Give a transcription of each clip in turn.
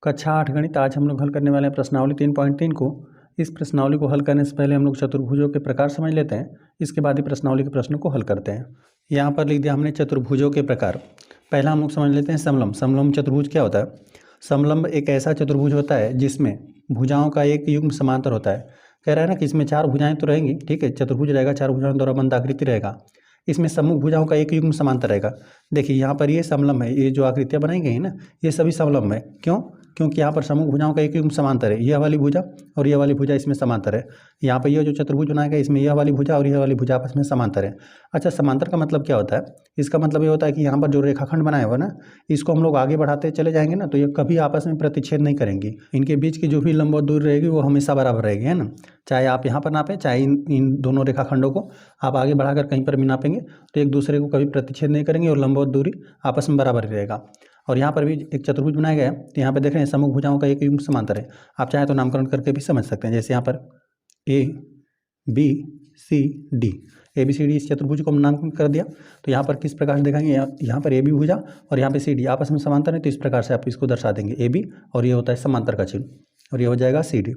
कक्षा 8 गणित। आज हम लोग हल करने वाले हैं प्रश्नावली 3.3 को। इस प्रश्नावली को हल करने से पहले हम लोग चतुर्भुजों के प्रकार समझ लेते हैं, इसके बाद ही प्रश्नावली के प्रश्नों को हल करते हैं। यहाँ पर लिख दिया हमने चतुर्भुजों के प्रकार। पहला हम लोग समझ लेते हैं समलंब। समलंब चतुर्भुज क्या होता है? समलंब एक ऐसा चतुर्भुज होता है जिसमें भुजाओं का एक युग्म समांतर होता है। कह रहा है ना कि इसमें चार भुजाएं तो रहेंगी, ठीक है, चतुर्भुज रहेगा, चार भुजाओं द्वारा बंद आकृति रहेगा, इसमें सम्मुख भुजाओं का एक युग्म समांतर रहेगा। देखिए यहाँ पर ये समलंब है, ये जो आकृतियाँ बनाई गई हैं ना, ये सभी समलंब है। क्यों? क्योंकि यहाँ पर सम्मुख भुजाओं का एक युग्म समांतर है। यह वाली भुजा और यह वाली भुजा इसमें समांतर है। यहाँ पर यह जो चतुर्भुज बनाया गया इसमें यह वाली भुजा और यह वाली भुजा आपस में समांतर है। अच्छा, समांतर का मतलब क्या होता है? इसका मतलब ये होता है कि यहाँ पर जो रेखाखंड बनाया हुआ ना, इसको हम लोग आगे बढ़ाते चले जाएंगे ना, तो ये कभी आपस में प्रतिच्छेद नहीं करेंगी। इनके बीच की जो भी लंबवत दूरी रहेगी वो हमेशा बराबर रहेगी, है ना। चाहे आप यहाँ पर नापें, चाहे इन दोनों रेखाखंडों को आप आगे बढ़ाकर कहीं पर भी नापेंगे तो एक दूसरे को कभी प्रतिच्छेद नहीं करेंगे और लंबवत दूरी आपस में बराबर ही रहेगा। और यहाँ पर भी एक चतुर्भुज बनाया गया है, तो यहाँ पर देख रहे हैं सम्मुख भुजाओं का एक युग्म समांतर है। आप चाहे तो नामकरण करके भी समझ सकते हैं, जैसे यहाँ पर A B C D, A B C D, इस चतुर्भुज को हम नामकरण कर दिया। तो यहाँ पर किस प्रकार से देखेंगे, यहाँ पर ए बी भुजा और यहाँ पे सी डी आपस में समांतर है, तो इस प्रकार से आप इसको दर्शा देंगे ए बी, और ये होता है समांतर का चिन्ह, और ये हो जाएगा सी डी।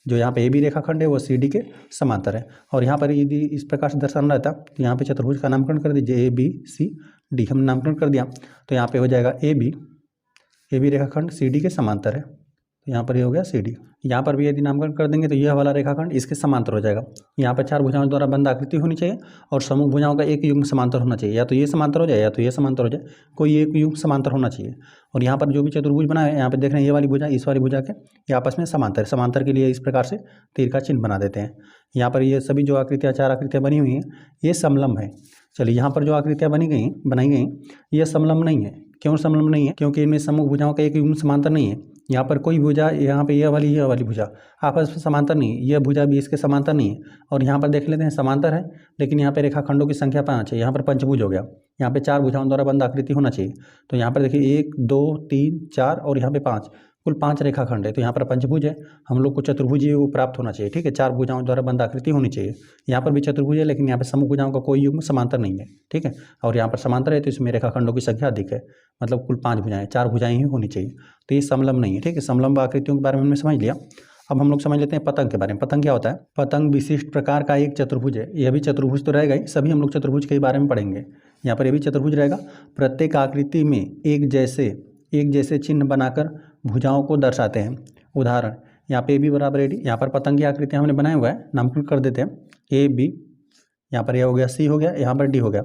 जो यहाँ पे ए बी रेखाखंड है वो सी डी के समांतर है। और यहाँ पर यदि इस प्रकार से दर्शाना रहता तो यहाँ पे चतुर्भुज का नामकरण कर दीजिए, ए बी सी डी हम नामकरण कर दिया, तो यहाँ पे हो जाएगा ए बी रेखाखंड सी डी के समांतर है, तो यहाँ पर ये हो गया सी डी। यहाँ पर भी यदि नामकरण कर देंगे तो यह वाला रेखाखंड इसके समांतर हो जाएगा। यहाँ पर चार भुजाओं द्वारा बंद आकृति होनी चाहिए और सम्मुख भुजाओं का एक युग्म समांतर होना चाहिए, या तो ये समांतर हो जाए या तो ये समांतर हो जाए, कोई एक युग्म समांतर होना चाहिए। और यहाँ पर जो भी चतुर्भुज बना है, यहाँ पे देख रहे हैं ये वाली भुजा इस वाली भुजा के ये आपस में समांतर है। समांतर के लिए इस प्रकार से तीर का चिन्ह बना देते हैं। यहाँ पर ये सभी जो आकृतियाँ, चार आकृतियाँ बनी हुई हैं, ये समलंब है। चलिए, यहाँ पर जो आकृतियाँ बनाई गई ये समलंब नहीं है। क्यों समलंब नहीं है? क्योंकि इनमें सम्मुख भुजाओं का एक युग्म समांतर नहीं है। यहाँ पर कोई भुजा, यहाँ पे यह वाली भुजा आपस में समांतर नहीं है, यह भुजा भी इसके समांतर नहीं है। और यहाँ पर देख लेते हैं समांतर है, लेकिन यहाँ पे रेखाखंडों की संख्या 5 है। यहाँ पर पंचभुज हो गया, यहाँ पे चार भुजाओं द्वारा बंद आकृति होना चाहिए। तो यहाँ पर देखिए 1 2 3 4 और यहाँ पे 5, कुल 5 रेखाखंड है। तो यहाँ पर पंचभुज है, हम लोग को चतुर्भुज ही वो प्राप्त होना चाहिए, ठीक है। चार भुजाओं द्वारा बंद आकृति होनी चाहिए। यहाँ पर भी चतुर्भुज है, लेकिन यहाँ पर सम्मुख भुजाओं का कोई युग्म समांतर नहीं है, ठीक है। और यहाँ पर समांतर है तो इसमें रेखाखंडों की संख्या अधिक है, मतलब कुल 5 भुजाएं, 4 भुजाएं ही होनी चाहिए। तो ये समलंब नहीं है, ठीक है। समलंब आकृतियों के बारे में हमने समझ लिया। अब हम लोग समझ लेते हैं पतंग के बारे में। पतंग क्या होता है? पतंग विशिष्ट प्रकार का एक चतुर्भुज है। यह भी चतुर्भुज तो रहेगा ही, सभी हम लोग चतुर्भुज के बारे में पढ़ेंगे। यहाँ पर यह भी चतुर्भुज रहेगा। प्रत्येक आकृति में एक जैसे चिन्ह बनाकर भुजाओं को दर्शाते हैं। उदाहरण, यहाँ पे ए बी बराबर ए डी, यहाँ पर पतंग की आकृतियाँ हमने बनाया हुआ है, नामकरण कर देते हैं ए बी, यहाँ पर यह हो गया सी हो गया, यहाँ पर डी हो गया।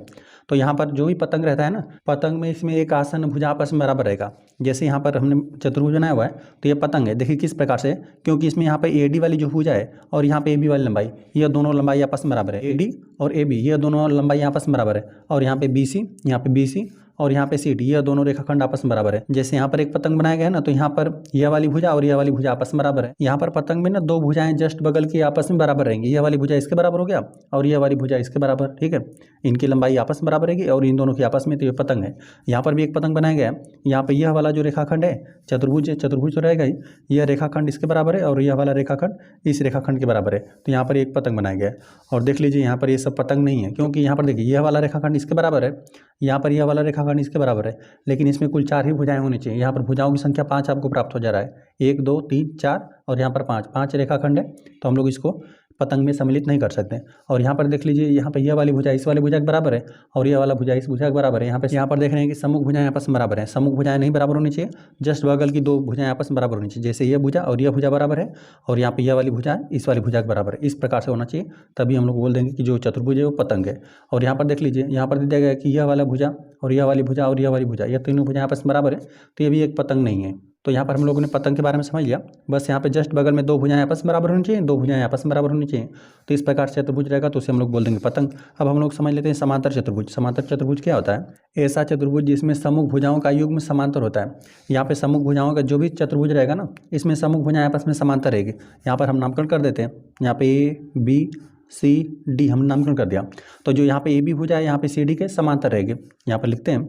तो यहाँ पर जो भी पतंग रहता है ना, पतंग में इसमें एक आसन भुजा आपस में बराबर रहेगा। जैसे यहाँ पर हमने चतुर्भुज बनाया हुआ है, तो ये पतंग है। देखिए किस प्रकार से, क्योंकि इसमें यहाँ पे ए डी वाली जो भुजा है और यहाँ पे ए बी वाली लंबाई, यह दोनों लंबाई आपस में बराबर है। ए डी और ए बी यह दोनों लंबाई आपस में बराबर है। और यहाँ पे बी सी, यहाँ पे बी सी और यहाँ पे सी डी, यह दोनों रेखाखंड आपस में बराबर है। जैसे यहाँ पर एक पतंग बनाया गया है ना, तो यहाँ पर यह वाली भुजा और यह वाली भुजा आपस में बराबर है। यहाँ पर पतंग में ना दो भुजाएं जस्ट बगल की आपस में बराबर रहेंगी। यह वाली भुजा इसके बराबर हो गया और यह वाली भुजा इसके बराबर, ठीक है। इनकी लंबाई आपस में बराबर रहेगी और इन दोनों की आपस में, तो ये पतंग है। यहाँ पर भी एक पतंग बनाया गया है। यहाँ पर यह वाला जो रेखाखंड है चतुर्भुज तो रहेगा ही, यह रेखाखंड इसके बराबर है और यह वाला रेखाखंड इस रेखाखंड के बराबर है। तो यहाँ पर एक पतंग बनाया गया है। और देख लीजिए यहाँ पर ये सब पतंग नहीं है, क्योंकि यहाँ पर देखिए यह वाला रेखाखंड इसके बराबर है, यहाँ पर यह वाला रेखाखंड इसके बराबर है, लेकिन इसमें कुल 4 ही भुजाएं होनी चाहिए। यहाँ पर भुजाओं की संख्या 5 आपको प्राप्त हो जा रहा है, 1 2 3 4 और यहाँ पर 5 रेखाखंड है, तो हम लोग इसको पतंग में सम्मिलित नहीं कर सकते। और यहाँ पर देख लीजिए, यहाँ पर यह वाली भुजा इस वाली भुजा के बराबर है और यह वाला भुजा इस भुजा के बराबर है। यहाँ पर देख रहे हैं कि सम्मुख भुजाएं आपस में बराबर है। सम्मुख भुजाएं नहीं बराबर होनी चाहिए, जस्ट बगल की दो भुजाएं आपस में बराबर होनी चाहिए। जैसे यह भुजा और यह भुजा बराबर है और यहाँ पर यह वाली भुजा इस वाली भुजा के बराबर है, इस प्रकार से होना चाहिए, तभी हम लोग बोल देंगे कि जो चतुर्भुज है वो पतंग है। और यहाँ पर देख लीजिए, यहाँ पर दिया गया कि यह वाला भुजा और यह वाली भुजा और यह वाली भुजा, यह तीनों भुजाएं आपस में बराबर है, तो ये भी एक पतंग नहीं है। तो यहाँ पर हम लोगों ने पतंग के बारे में समझ लिया। बस यहाँ पे जस्ट बगल में दो भुजाएं आपस में बराबर होनी चाहिए, दो भुजाएं आपस में बराबर होनी चाहिए, तो इस प्रकार से चतुर्भुज रहेगा, तो उसे हम लोग बोल देंगे पतंग। अब हम लोग समझ लेते हैं समांतर चतुर्भुज। समांतर चतुर्भुज क्या होता है? ऐसा चतुर्भुज जिसमें सम्मुख भुजाओं का युग्म समांतर होता है। यहाँ पे सम्मुख भुजाओं का जो भी चतुर्भुज रहेगा ना, इसमें सम्मुख भुजाएं आपस में समांतर रहेगी। यहाँ पर हम नामकरण कर देते हैं, यहाँ पे ए बी सी डी हम नामकरण कर दिया। तो जो यहाँ पे ए बी भुजा है यहाँ पे सी डी के समांतर रहेगी। यहाँ पर लिखते हैं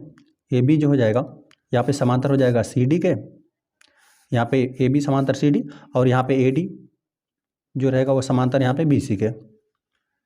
ए बी जो हो जाएगा यहाँ पे समांतर हो जाएगा सी डी के, यहाँ पे ए बी समांतर सी डी, और यहाँ पे ए डी जो रहेगा वो समांतर यहाँ पे बी सी के।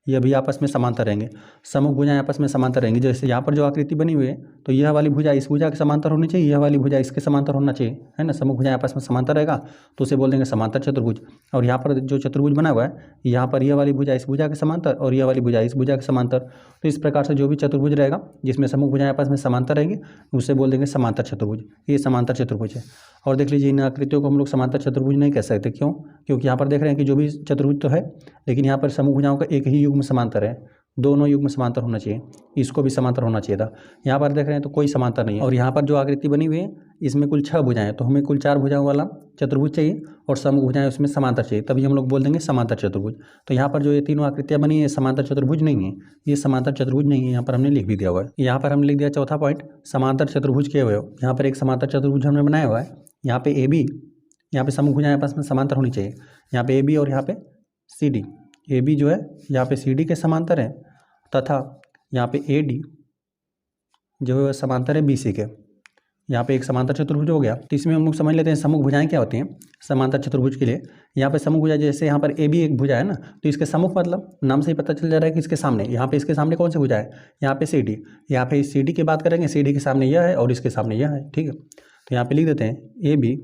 ये भी आपस में समांतर रहेंगे। सम्मुख भुजाएं आपस में समांतर रहेंगी। जैसे यहाँ पर जो आकृति बनी हुई है तो यह वाली भुजा इस भुजा के समांतर होनी चाहिए, यह वाली भुजा इसके समांतर होना चाहिए, है ना। सम्मुख भुजाएं आपस में समांतर रहेगा तो उसे बोल देंगे समांतर चतुर्भुज। और यहाँ पर जो चतुर्भुज बना हुआ है यहाँ पर यह वाली भुजा इस भुजा के समांतर और यह वाली भुजा इस भुजा के समांतर। तो इस प्रकार से जो भी चतुर्भुज रहेगा जिसमें सम्मुख भुजाएं आपस में समांतर रहेंगी उसे बोल देंगे समांतर चतुर्भुज। ये समांतर चतुर्भुज है। और देख लीजिए इन आकृतियों को हम लोग समांतर चतुर्भुज नहीं कह सकते। क्यों? क्योंकि यहाँ पर देख रहे हैं कि जो भी चतुर्भुज तो है लेकिन यहाँ पर सम्मुख भुजाओं का एक ही युग्म समांतर है, दोनों युग्म समांतर होना चाहिए, इसको भी समांतर होना चाहिए था। यहाँ पर देख रहे हैं तो कोई समांतर नहीं है। और यहाँ पर जो आकृति बनी हुई है इसमें कुल 6 भुजाएं, तो हमें कुल 4 भुजाओं वाला चतुर्भुज चाहिए और सम्मुख भुजाएं उसमें समांतर चाहिए, तभी हम लोग बोल देंगे समांतर चतुर्भुज। तो यहाँ पर जो ये तीनों आकृतियाँ बनी है समांतर चतुर्भुज नहीं है, ये समांतर चतुर्भुज नहीं है। यहाँ पर हमने लिख भी दिया हुआ है। यहाँ पर हमने लिख दिया चौथा पॉइंट समांतर चतुर्भुज के अवयव। यहाँ पर एक समांतर चतुर्भुज हमने बनाया हुआ है। यहाँ पे AB, यहाँ पे सम्मुख भुजाएं आपस में समांतर होनी चाहिए। यहाँ पे AB और यहाँ पे CD, AB जो है यहाँ पे CD के समांतर है तथा यहाँ पे AD जो है समांतर है BC के। यहाँ पे एक समांतर चतुर्भुज हो गया। तो इसमें हम लोग समझ लेते हैं सम्मुख भुजाएं क्या होती हैं समांतर चतुर्भुज के लिए। यहाँ पे सम्मुख भुजा जैसे यहाँ पर AB एक भुजा है ना, तो इसके सम्मुख मतलब नाम से ही पता चल जा रहा है कि इसके सामने, यहाँ पे इसके सामने कौन सी भुजा है, यहाँ पे CD। यहाँ पे इस CD की बात करेंगे, CD के सामने यह है और इसके सामने यह है, ठीक है। तो यहाँ पे लिख देते हैं AB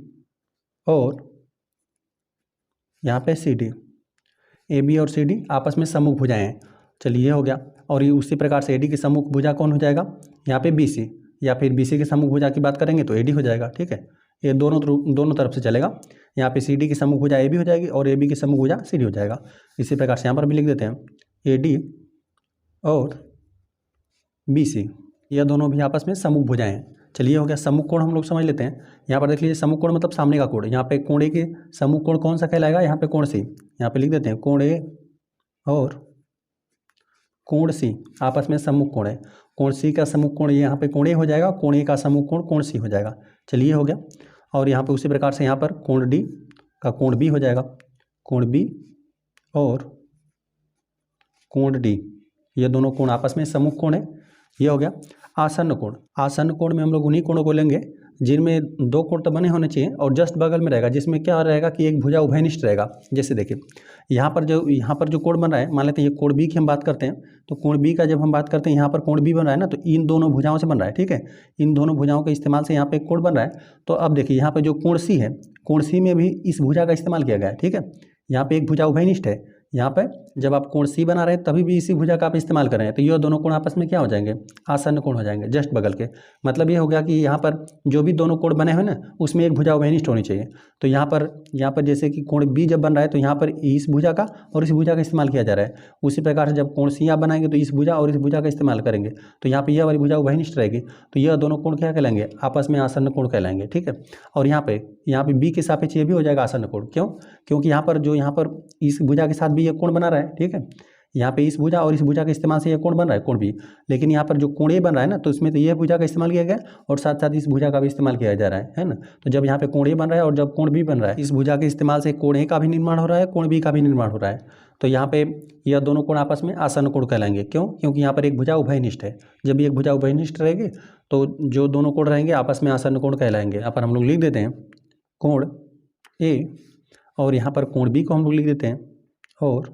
और यहाँ पे CD। AB और CD आपस में सम्मुख भुजाएं हैं। चलिए ये हो गया। और ये उसी प्रकार से AD की सम्मुख भुजा कौन हो जाएगा, यहाँ पे BC, या फिर BC की सम्मुख भुजा की बात करेंगे तो AD हो जाएगा, ठीक है। ये दोनों तरफ से चलेगा। यहाँ पे CD की सम्मुख भुजा AB हो जाएगी और AB की सम्मुख भुजा CD हो जाएगा। इसी प्रकार से यहाँ पर भी लिख देते हैं AD और BC, यह दोनों भी आपस में सम्मुख भुजाएं हैं। चलिए हो गया। सम्मुख कोण हम लोग समझ लेते हैं। यहाँ पर देख लीजिए सम्मुख कोण मतलब सामने का कोण। यहाँ पे कोण A के सम्मुख कोण कौन सा कहलाएगा, यहाँ पे कोण C। यहाँ पे लिख देते हैं कोण A और कोण C आपस में सम्मुख कोण है। कोण C का सम्मुख कोण यहाँ पे कोण A हो जाएगा, कोण A का सम्मुख कोण कोण C हो जाएगा। चलिए हो गया। और यहाँ पे उसी प्रकार से यहाँ पर कोण D का कोण B हो जाएगा, कोण B और कोण D, ये दोनों कोण आपस में सम्मुख कोण है। ये हो गया। आसन्न कोण, आसन्न कोण में हम लोग उन्हीं कोणों को लेंगे जिनमें 2 कोण तो बने होने चाहिए और जस्ट बगल में रहेगा, जिसमें क्या रहेगा कि एक भुजा उभयनिष्ठ रहेगा। जैसे देखिए यहाँ पर जो कोण बन रहा है, मान लेते हैं ये कोण B की हम बात करते हैं, तो कोण B का जब हम बात करते हैं यहाँ पर कोण B बन रहा है ना, तो इन दोनों भुजाओं से बन रहा है, ठीक है। इन दोनों भुजाओं के इस्तेमाल से यहाँ पे एक कोण बन रहा है। तो अब देखिए यहाँ पे जो कोण C है, कोण C में भी इस भुजा का इस्तेमाल किया गया है, ठीक है। यहाँ पे एक भुजा उभयनिष्ठ है, यहाँ पे जब आप कोण C बना रहे हैं तभी भी इसी भुजा का आप इस्तेमाल कर रहे हैं, तो ये दोनों कोण आपस में क्या हो जाएंगे, आसन्न कोण हो जाएंगे, जस्ट बगल के। मतलब ये हो गया कि यहाँ पर जो भी दोनों कोण बने हुए ना उसमें एक भुजा उभयनिष्ठ होनी चाहिए। तो यहाँ पर जैसे कि कोण B जब बन रहा है तो यहाँ पर इस भुजा का और इस भुजा का इस्तेमाल किया जा रहा है। उसी प्रकार से जब कोण C आप बनाएंगे तो इस भुजा और इस भुजा का इस्तेमाल करेंगे, तो यहाँ पर यह वाली भुजा उभयनिष्ठ रहेगी। तो यह दोनों कोण क्या कहलाएंगे, आपस में आसन्न कोण कहलाएंगे, ठीक है। और यहाँ पे B के सापेक्ष ये भी हो जाएगा आसन्न कोण। क्यों? क्योंकि यहाँ पर इस भुजा के साथ भी ये कोण बना रहा है, ठीक है। यहाँ पे इस भुजा और इस भुजा के इस्तेमाल से ये कोण बन रहा है, कोण B। लेकिन यहाँ पर जो कोण A बन रहा है ना, तो इसमें तो ये भुजा का इस्तेमाल किया गया और साथ साथ इस भुजा का भी इस्तेमाल किया जा रहा है ना। तो जब यहाँ पे कोण A बन रहा है और जब कोण B बन रहा है, इस भुजा के इस्तेमाल से कोण A का भी निर्माण हो रहा है, कोण B का भी निर्माण हो रहा है। तो यहाँ पे यह दोनों कोण आपस में आसन्न कोण कहलाएंगे। क्यों? क्योंकि यहाँ पर एक भुजा उभयनिष्ठ है। जब एक भुजा उभयनिष्ठ रहेगी तो जो दोनों कोण रहेंगे आपस में आसन्न कोण कहलाएंगे। यहाँ पर हम लोग लिख देते हैं कोण A और यहाँ पर कोण B को हम लोग लिख देते हैं और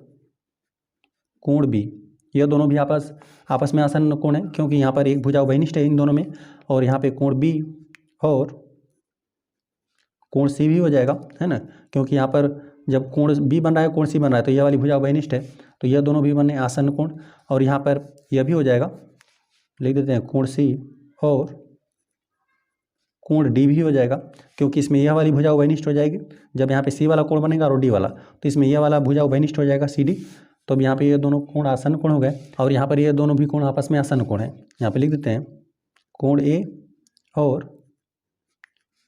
कोण B, यह दोनों भी आपस में आसन्न कोण है, क्योंकि यहाँ पर एक भुजा उभयनिष्ठ है इन दोनों में। और यहाँ पे कोण B और कोण C भी हो जाएगा, है ना। क्योंकि यहाँ पर जब कोण B बन रहा है, कोण C बन रहा है, तो यह वाली भुजा उभयनिष्ठ है, तो यह दोनों भी बने आसन्न कोण। और यहाँ पर यह भी हो जाएगा, लिख देते हैं कोण C और कोण D भी हो जाएगा, क्योंकि इसमें यह वाली भुजा उभयनिष्ठ हो जाएगी। जब यहाँ पे C वाला कोण बनेगा और D वाला, तो इसमें यह वाला भुजा उभयनिष्ठ हो जाएगा CD। तो अब यहाँ पे ये दोनों कोण आसन्न कोण हो गए और यहाँ पर ये दोनों भी कोण आपस में आसन्न कोण है। यहाँ पे लिख देते हैं कोण A और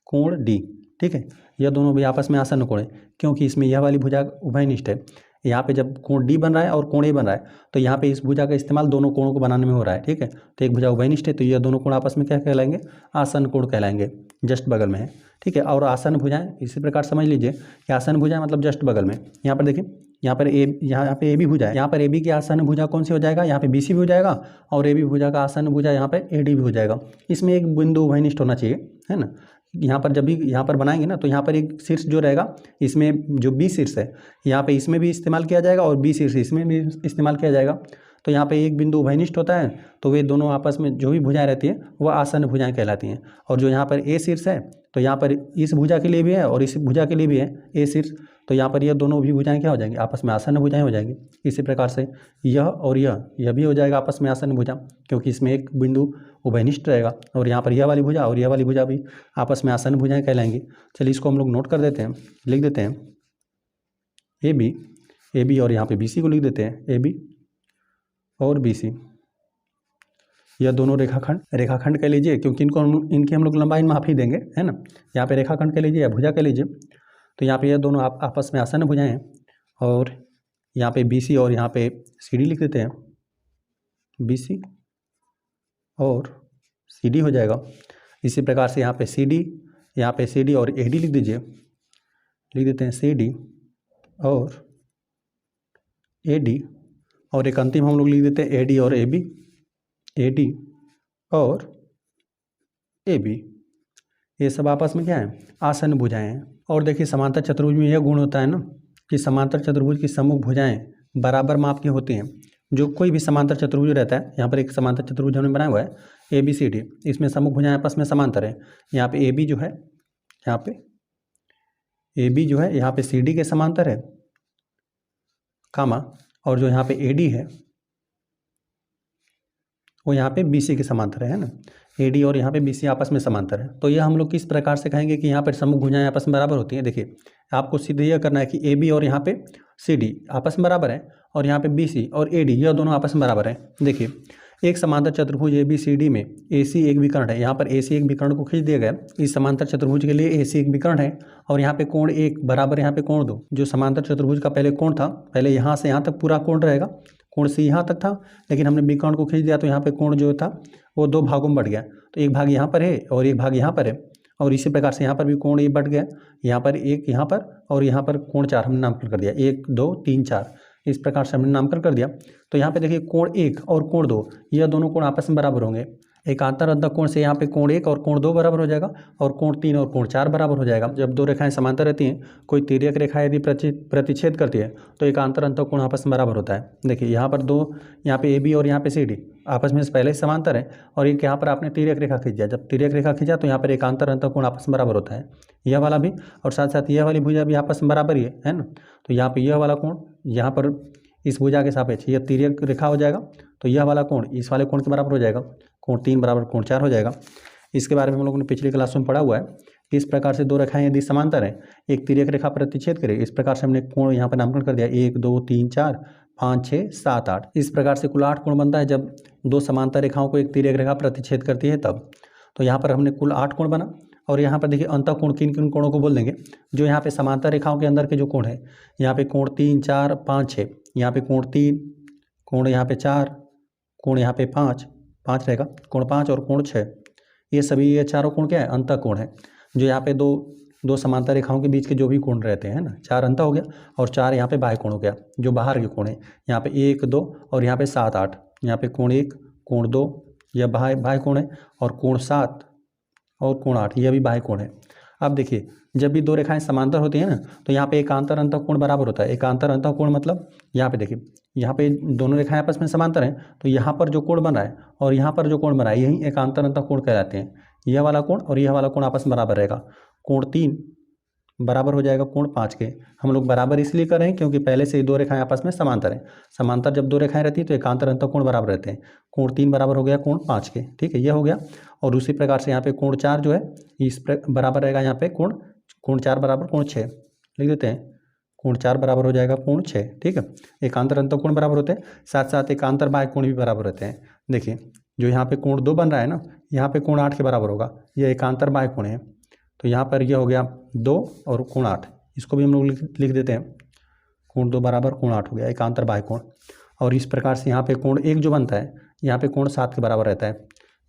कोण D, ठीक है। यह दोनों भी आपस में आसन्न कोण है, क्योंकि इसमें यह वाली भुजा उभयनिष्ठ है। यहाँ पे जब कोण D बन रहा है और कोण A बन रहा है, तो यहाँ पे इस भुजा का इस्तेमाल दोनों कोणों को बनाने में हो रहा है, ठीक है। तो एक भुजा उभयनिष्ठ है, तो यह दोनों कोण आपस में क्या कहलाएंगे, आसन्न कोण कहलाएंगे, जस्ट बगल में है, ठीक है। और आसन्न भुजाएं इसी प्रकार समझ लीजिए कि आसन्न भुजाएं मतलब जस्ट बगल में। यहाँ पर देखिए यहाँ पे AB भुजा है, यहाँ पर AB की आसन्न भुजा कौन सी हो जाएगा, यहाँ पे BC भी हो जाएगा और AB भुजा का आसन्न भुजा यहाँ पे AD भी हो जाएगा। इसमें एक बिंदु उभयनिष्ठ होना चाहिए, है ना। यहाँ पर जब भी यहाँ पर बनाएंगे ना, तो यहाँ पर एक शीर्ष जो रहेगा, इसमें जो बी शीर्ष है यहाँ पे इसमें भी इस्तेमाल किया जाएगा और बी शीर्ष इसमें भी इस्तेमाल किया जाएगा। तो यहाँ पे एक बिंदु उभयनिष्ठ होता है, तो वे दोनों आपस में जो भी भुजाएं रहती हैं वह आसन्न भुजाएं कहलाती हैं। और जो यहाँ पर ए शीर्ष है, तो यहाँ पर इस भुजा के लिए भी है और इस भुजा के लिए भी है ए शीर्ष, तो यहाँ पर यह दोनों भी भुजाएं क्या हो जाएंगी, आपस में आसन्न भुजाएं हो जाएंगी। इसी प्रकार से यह और यह भी हो जाएगा आपस में आसन्न भुजा, क्योंकि इसमें एक बिंदु उभयनिष्ठ रहेगा। और यहाँ पर यह वाली भुजा और यह वाली भुजा भी आपस में आसन्न भुजाएं कहलाएंगी। चलिए इसको हम लोग नोट कर देते हैं, लिख देते हैं ए बी और यहाँ पे बी सी को लिख देते हैं ए बी और बी सी। यह दोनों रेखाखंड कह लीजिए, क्योंकि इनकी हम लोग लंबाई माप ही देंगे, है ना। यहाँ पे रेखाखंड कह लीजिए या भुजा कह लीजिए। तो यहाँ पे यह दोनों आपस में आसन्न भुजाएं हैं। और यहाँ पे बी सी और यहाँ पे सी डी लिख देते हैं, बी सी और सी डी हो जाएगा। इसी प्रकार से यहाँ पे सी डी और ए डी लिख दीजिए, लिख देते हैं सी डी और ए डी। और एक अंतिम हम लोग लिख देते हैं ए डी और ए बी, ए डी और ए बी। ये सब आपस में क्या है, आसन्न भुजाएं हैं। और देखिए समांतर चतुर्भुज में यह गुण होता है ना कि समांतर चतुर्भुज की सम्मुख भुजाएं बराबर माप की होती हैं। जो कोई भी समांतर चतुर्भुज रहता है, यहाँ पर एक समांतर चतुर्भुज हमने बनाया हुआ है ए बी सी डी, इसमें सम्मुख भुजाएं आपस में समांतर है। यहाँ पे ए बी जो है, यहाँ पे ए बी जो है यहाँ पे सी डी के समांतर है, कामा, और जो यहाँ पे ए डी है वो यहाँ पे बी सी के समांतर है ना। ए डी और यहाँ पे बी सी आपस में समांतर है। तो यह हम लोग किस प्रकार से कहेंगे कि यहाँ पर सम्मुख भुजाएं आपस में बराबर होती हैं। देखिए आपको सीधे यह करना है कि ए बी और यहाँ पे सी डी आपस में बराबर है, और यहाँ पे बी सी और ए डी यह दोनों आपस में बराबर है। देखिए एक समांतर चतुर्भुज ए बी सी डी में ए सी एक विकर्ण है। यहाँ पर ए सी एक विकर्ण को खींच दिया गया। इस समांतर चतुर्भुज के लिए ए सी एक विकर्ण है और यहाँ पे कोण 1 बराबर यहाँ पे कोण 2। जो समांतर चतुर्भुज का पहले कोण था, पहले यहाँ से यहाँ तक पूरा कोण रहेगा, कोण सी यहाँ तक था, लेकिन हमने विकर्ण को खींच दिया तो यहाँ पे कोण जो था वो 2 भागों में बढ़ गया। तो एक भाग यहाँ पर है और एक भाग यहाँ पर है। और इसी प्रकार से यहाँ पर भी कोण ये बढ़ गया, यहाँ पर एक यहाँ पर और यहाँ पर कोण 4 हमने नामकरण कर दिया, 1 2 3 4 इस प्रकार से हमने नामकरण कर दिया। तो यहाँ पे देखिए कोण 1 और कोण 2 यह दोनों कोण आपस में बराबर होंगे। एकांतर अंतः कोण से यहाँ पे कोण 1 और कोण 2 बराबर हो जाएगा और कोण 3 और कोण 4 बराबर हो जाएगा। जब दो रेखाएं समांतर रहती हैं, कोई तिर्यक रेखा यदि प्रतिच्छेद करती है तो एकांतर अंतः कोण आपस में बराबर होता है। देखिए यहाँ पर दो, यहाँ पे ए बी और यहाँ पे सी डी आपस में पहले ही समांतर है, और एक यहाँ पर आपने तिर्यक रेखा खींच दिया। जब तिर्यक रेखा खींचा तो यहाँ पर एकांतर अंतः कोण आपस में बराबर होता है, यह वाला भी और साथ साथ यह वाली भुजा भी आपस में बराबर ही है ना। तो यहाँ पे यह वाला कोण यहाँ पर इस भुजा के सापेक्ष यह तिर्यक रेखा हो जाएगा, तो यह वाला कोण इस वाले कोण के बराबर हो जाएगा, कोण 3 बराबर कोण 4 हो जाएगा। इसके बारे में हम लोगों ने पिछली क्लास में पढ़ा हुआ है। इस प्रकार से दो रेखाएं यदि समांतर हैं, एक तिर्यक रेखा प्रतिच्छेद करे, इस प्रकार से हमने कोण यहाँ पर नामकरण कर दिया 1 2 3 4 5 6 7 8। इस प्रकार से कुल 8 कोण बनता है जब दो समांतर रेखाओं को एक तिर्यक रेखा प्रतिच्छेद करती है तब। तो यहाँ पर हमने कुल 8 कोण बना। और यहाँ पर देखिए अंतः कोण किन किन कोणों को बोल देंगे, जो यहाँ पे समांतर रेखाओं के अंदर के जो कोण है, यहाँ पे कोण 3 4 5 6, यहाँ पे कोण 3, कोण यहाँ पे 4, कोण यहाँ पे 5 रहेगा, कोण 5 और कोण 6, ये सभी ये चारों कोण क्या है, अंतः कोण है। जो यहाँ पे दो समांतर रेखाओं के बीच के जो भी कोण रहते हैं ना, 4 अंतः हो गया और 4 यहाँ पे बाह्य कोण हो गया, जो बाहर के कोण है। यहाँ पे 1 2 और यहाँ पे 7 8, यहाँ पे कोण 1 कोण 2 यह बाह्य कोण है, और कोण 7 और कोण 8 यह भी बाह्य कोण है। अब देखिए जब भी दो रेखाएं समांतर होती हैं ना, तो यहाँ पे एकांतर अंतः कोण बराबर होता है। एकांतर अंतः कोण मतलब यहाँ पे देखिए, यहाँ पे दोनों रेखाएं आपस में समांतर हैं, तो यहाँ पर जो कोण बन रहा है और यहाँ पर जो कोण बन रहा है यही एकांतर अंतः कोण कहलाते हैं। यह वाला कोण और यह वाला कोण आपस में बराबर रहेगा। कोण 3 बराबर हो जाएगा कोण 5 के। हम लोग बराबर इसलिए कर रहे हैं क्योंकि पहले से ही दो रेखाएं आपस में समांतर हैं। समांतर जब दो रेखाएं रहती है तो एकांतर अंतः कोण बराबर रहते हैं। कोण 3 बराबर हो गया कोण 5 के, ठीक है, यह हो गया। और उसी प्रकार से यहाँ पे कोण 4 जो है इस बराबर रहेगा यहाँ पे कोण 4 बराबर कोण 6 लिख देते हैं। कोण 4 बराबर हो जाएगा कोण 6, ठीक है। एकांतर अंतः कोण बराबर होते हैं, साथ साथ एकांतर बाह्य कोण भी बराबर रहते हैं। देखिए जो यहाँ पे कोण 2 बन रहा है ना, यहाँ पे कोण 8 के बराबर होगा, यह एकांतर बाह्य कोण है। तो यहाँ पर यह हो गया 2 और कोण 8, इसको भी हम लोग लिख देते हैं। कोण 2 बराबर कोण 8 हो गया, एकांतर बाह्य कोण। और इस प्रकार से यहाँ पे कोण 1 जो बनता है, यहाँ पे कोण 7 के बराबर रहता है।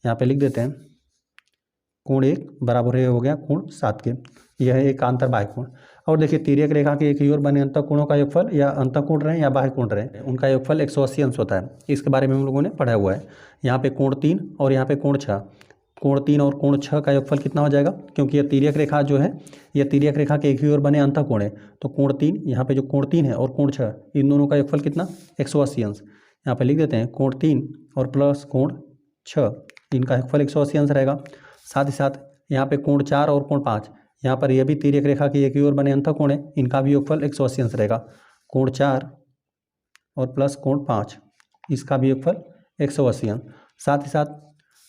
यहाँ पे लिख देते हैं कोण 1 बराबर हो गया कोण 7 के, यह है एकांतर बाह्य कोण। और देखिए तिर्यक रेखा के एक ही ओर बने अंतः कोणों का योगफल, या अंतः कोण रहे या बाह्य कोण रहे, उनका योगफल 180 अंश होता है। इसके बारे में हम लोगों ने पढ़ा हुआ है। यहाँ पे कोण 3 और यहाँ पे कोण 6, कोण 3 और कोण 6 का योगफल कितना हो जाएगा, क्योंकि यह तिर्यक रेखा जो है यह तिर्यक रेखा के एक ही ओर बने अंतःकोण है। तो कोण 3, यहाँ पे जो कोण 3 है और कोण 6, इन दोनों का योगफल कितना 180 अंश। यहाँ पे लिख देते हैं कोण 3 और प्लस कोण 6, इनका योगफल 180 अंश रहेगा। साथ ही साथ यहाँ पे कोण 4 और कोण 5, यहाँ पर यह भी तिर्यक रेखा के एक ही ओर बने अंतःकोण है, इनका भी योगफल 180 अंश रहेगा। कोण 4 और प्लस कोण 5, इसका भी योगफल 180 अंश। साथ ही साथ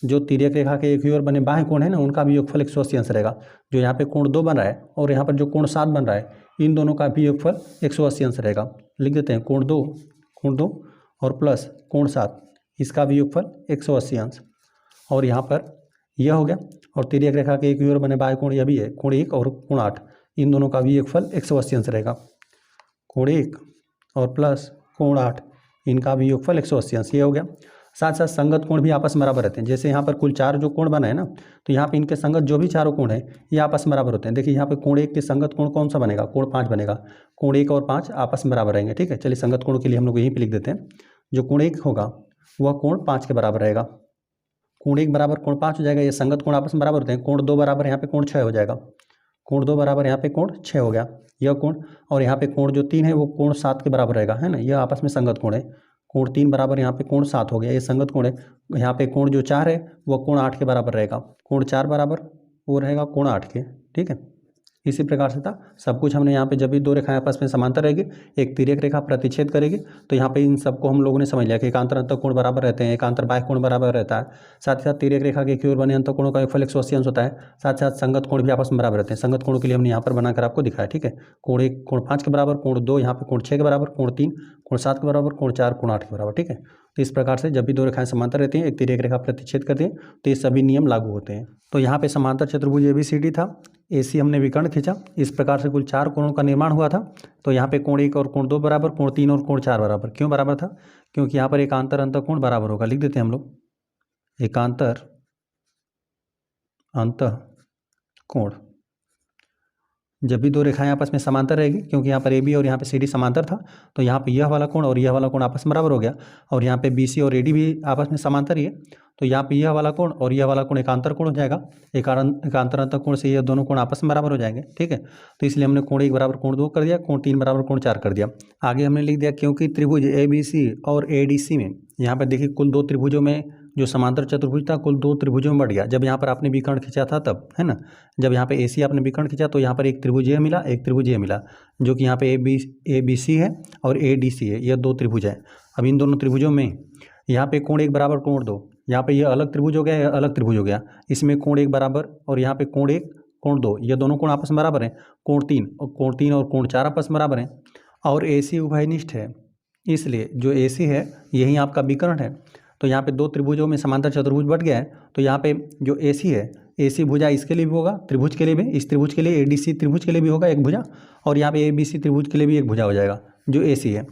जो तिर्यक रेखा के एक ही ओर बने बाह्य कोण है ना, उनका भी योगफल 180 अंश रहेगा। जो यहाँ पे कोण 2 बन रहा है और यहाँ पर जो कोण 7 बन रहा है, इन दोनों का भी योगफल 180 अंश रहेगा। लिख देते हैं कोण 2 और प्लस कोण 7, इसका भी योगफल 180 अंश। और यहाँ पर यह हो गया। और तिर्यक रेखा के एक ही ओर बने बाह्य कोण यह भी है, कोण 1 और कोण 8, इन दोनों का भी योगफल 180 अंश रहेगा। कोण 1 और प्लस कोण 8, इनका भी योगफल 180 अंश, ये हो गया। साथ साथ संगत कोण भी आपस में बराबर रहते हैं। जैसे यहाँ पर कुल 4 जो कोण बना है ना, तो यहाँ पे इनके संगत जो भी चारों कोण है ये आपस में बराबर होते हैं। देखिए यहाँ पे कोण 1 के संगत कोण कौन सा बनेगा, कोण 5 बनेगा। कोण 1 और 5 आपस में बराबर रहेंगे, ठीक है। चलिए संगत कोण के लिए हम लोग यहीं पे लिख देते हैं। जो कोण 1 होगा वह कोण 5 के बराबर रहेगा। कोण 1 बराबर कोण 5 हो जाएगा, ये संगत कोण आपस में बराबर होते हैं। कोण 2 बराबर यहाँ पे कोण 6 हो जाएगा। कोण 2 बराबर यहाँ पे कोण 6 हो गया यह कोण। और यहाँ पे कोण जो 3 है वो कोण 7 के बराबर रहेगा, है ना, यह आपस में संगत कोण है। कोण 3 बराबर यहाँ पे कोण 7 हो गया, ये संगत कोण है। यहाँ पे कोण जो 4 है वह कोण 8 के बराबर रहेगा। कोण 4 बराबर वो रहेगा कोण 8 के, ठीक है। इसी प्रकार से था सब कुछ। हमने यहाँ पे जब भी दो रेखाएं आपस में समांतर रहेगी, एक तिर्यक रेखा प्रतिच्छेद करेगी, तो यहाँ पे इन सबको हम लोगों ने समझ लिया कि एकांतर अंतःकोण बराबर रहते हैं, एकांतर बाह्य कोण बराबर रहता है। साथ ही साथ तिर्यक रेखा के एक ही ओर बने अंतःकोणों का योगफल 180 अंश होता है। साथ साथ संगत कोण भी आपस में बराबर रहते हैं। संगत कोण के लिए हमने यहाँ पर बनाकर आपको दिखाया, ठीक है। कोण 1 कोण 5 के बराबर, कोण 2 यहाँ पे कोण 6 के बराबर, कोण 3 कोण 7 के बराबर, कोण 4 कोण 8 के बराबर, ठीक है। तो इस प्रकार से जब भी दो रेखाएं समांतर रहती हैं, एक तिर्यक रेखा प्रतिच्छेद करती हैं, तो ये सभी नियम लागू होते हैं। तो यहाँ पे समांतर चतुर्भुज ABCD था, AC हमने विकर्ण खींचा। इस प्रकार से कुल 4 कोणों का निर्माण हुआ था। तो यहाँ पे कोण 1 और कोण 2 बराबर, कोण 3 और कोण 4 बराबर। क्यों बराबर था, क्योंकि यहाँ पर एकांतर अंतःकोण बराबर होगा। लिख देते हैं हम लोग एकांतर अंतःकोण। जब भी दो रेखाएं आपस में समांतर रहेगी, क्योंकि यहाँ पर AB और यहाँ पे CD समांतर था, तो यहाँ पे यह वाला कोण और यह वाला कोण आपस में बराबर हो गया। और यहाँ पे BC और AD भी आपस में समांतर ही है, तो यहाँ पे यह वाला कोण और यह वाला कोण एकांतर कोण हो जाएगा। एकांतर अंतःकोण से यह दोनों कोण आपस में बराबर हो जाएंगे, ठीक है। तो इसलिए हमने कोण 1 बराबर कोण 2 कर दिया, कोण 3 बराबर कोण 4 कर दिया। आगे हमने लिख दिया क्योंकि त्रिभुज ABC और ADC में, यहाँ पर देखिए कुल 2 त्रिभुजों में जो समांतर चतुर्भुज था कुल 2 त्रिभुजों में बढ़ गया। जब यहाँ पर आपने विकर्ण खींचा था तब, है ना, जब यहाँ पे AC आपने विकर्ण खींचा तो यहाँ पर एक त्रिभुज ये मिला, एक त्रिभुज ये मिला, जो कि यहाँ पे ABC है और ADC है, यह 2 त्रिभुज है। अब इन दोनों त्रिभुजों में यहाँ पे कोण 1 बराबर कोण 2, यहाँ पे यह अलग त्रिभुज हो गया, यह अलग त्रिभुज हो गया। इसमें कोण 1 बराबर और यहाँ पे कोण 1 कोण 2, ये दोनों कोण आपस में बराबर हैं। कोण 3 और कोण 4 आपस में बराबर हैं। और AC उभयनिष्ठ है, इसलिए जो AC है यही आपका विकर्ण है। तो यहाँ पे 2 त्रिभुजों में समांतर चतुर्भुज बट गया है। तो यहाँ पे जो AC है, AC भुजा इसके लिए भी होगा, त्रिभुज के लिए भी, इस त्रिभुज के लिए ADC त्रिभुज के लिए भी होगा एक भुजा, और यहाँ पे ABC त्रिभुज के लिए भी एक भुजा हो जाएगा जो AC है।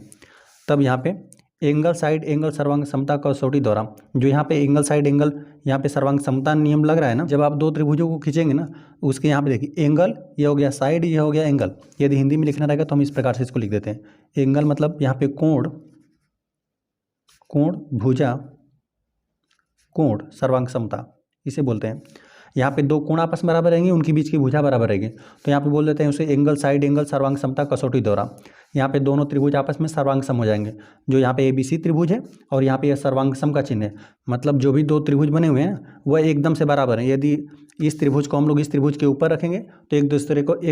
तब यहाँ पे एंगल साइड एंगल सर्वांग समता कसौटी द्वारा, जो यहाँ पे एंगल साइड एंगल यहाँ पे सर्वांग समता नियम लग रहा है ना, जब आप 2 त्रिभुजों को खींचेंगे ना, उसके यहाँ पे देखिए एंगल ये हो गया साइड, ये हो गया एंगल। यदि हिंदी में लिखना रहेगा तो हम इस प्रकार से इसको लिख देते हैं। एंगल मतलब यहाँ पे कोण, भुजा, कोण सर्वांग समता इसे बोलते हैं। यहाँ पे 2 कोण आपस में बराबर रहेंगे, उनके बीच की भुजा बराबर रहेगी, तो यहाँ पे बोल देते हैं उसे एंगल साइड एंगल सर्वांग समता कसौटी द्वारा। यहाँ पे दोनों त्रिभुज आपस में सर्वांग सम हो जाएंगे। जो यहाँ पे ABC त्रिभुज है और यहाँ पे यह सर्वांग सम का चिन्ह है, मतलब जो भी 2 त्रिभुज बने हुए हैं वह एकदम से बराबर हैं। यदि इस त्रिभुज को हम लोग इस त्रिभुज के ऊपर रखेंगे तो एक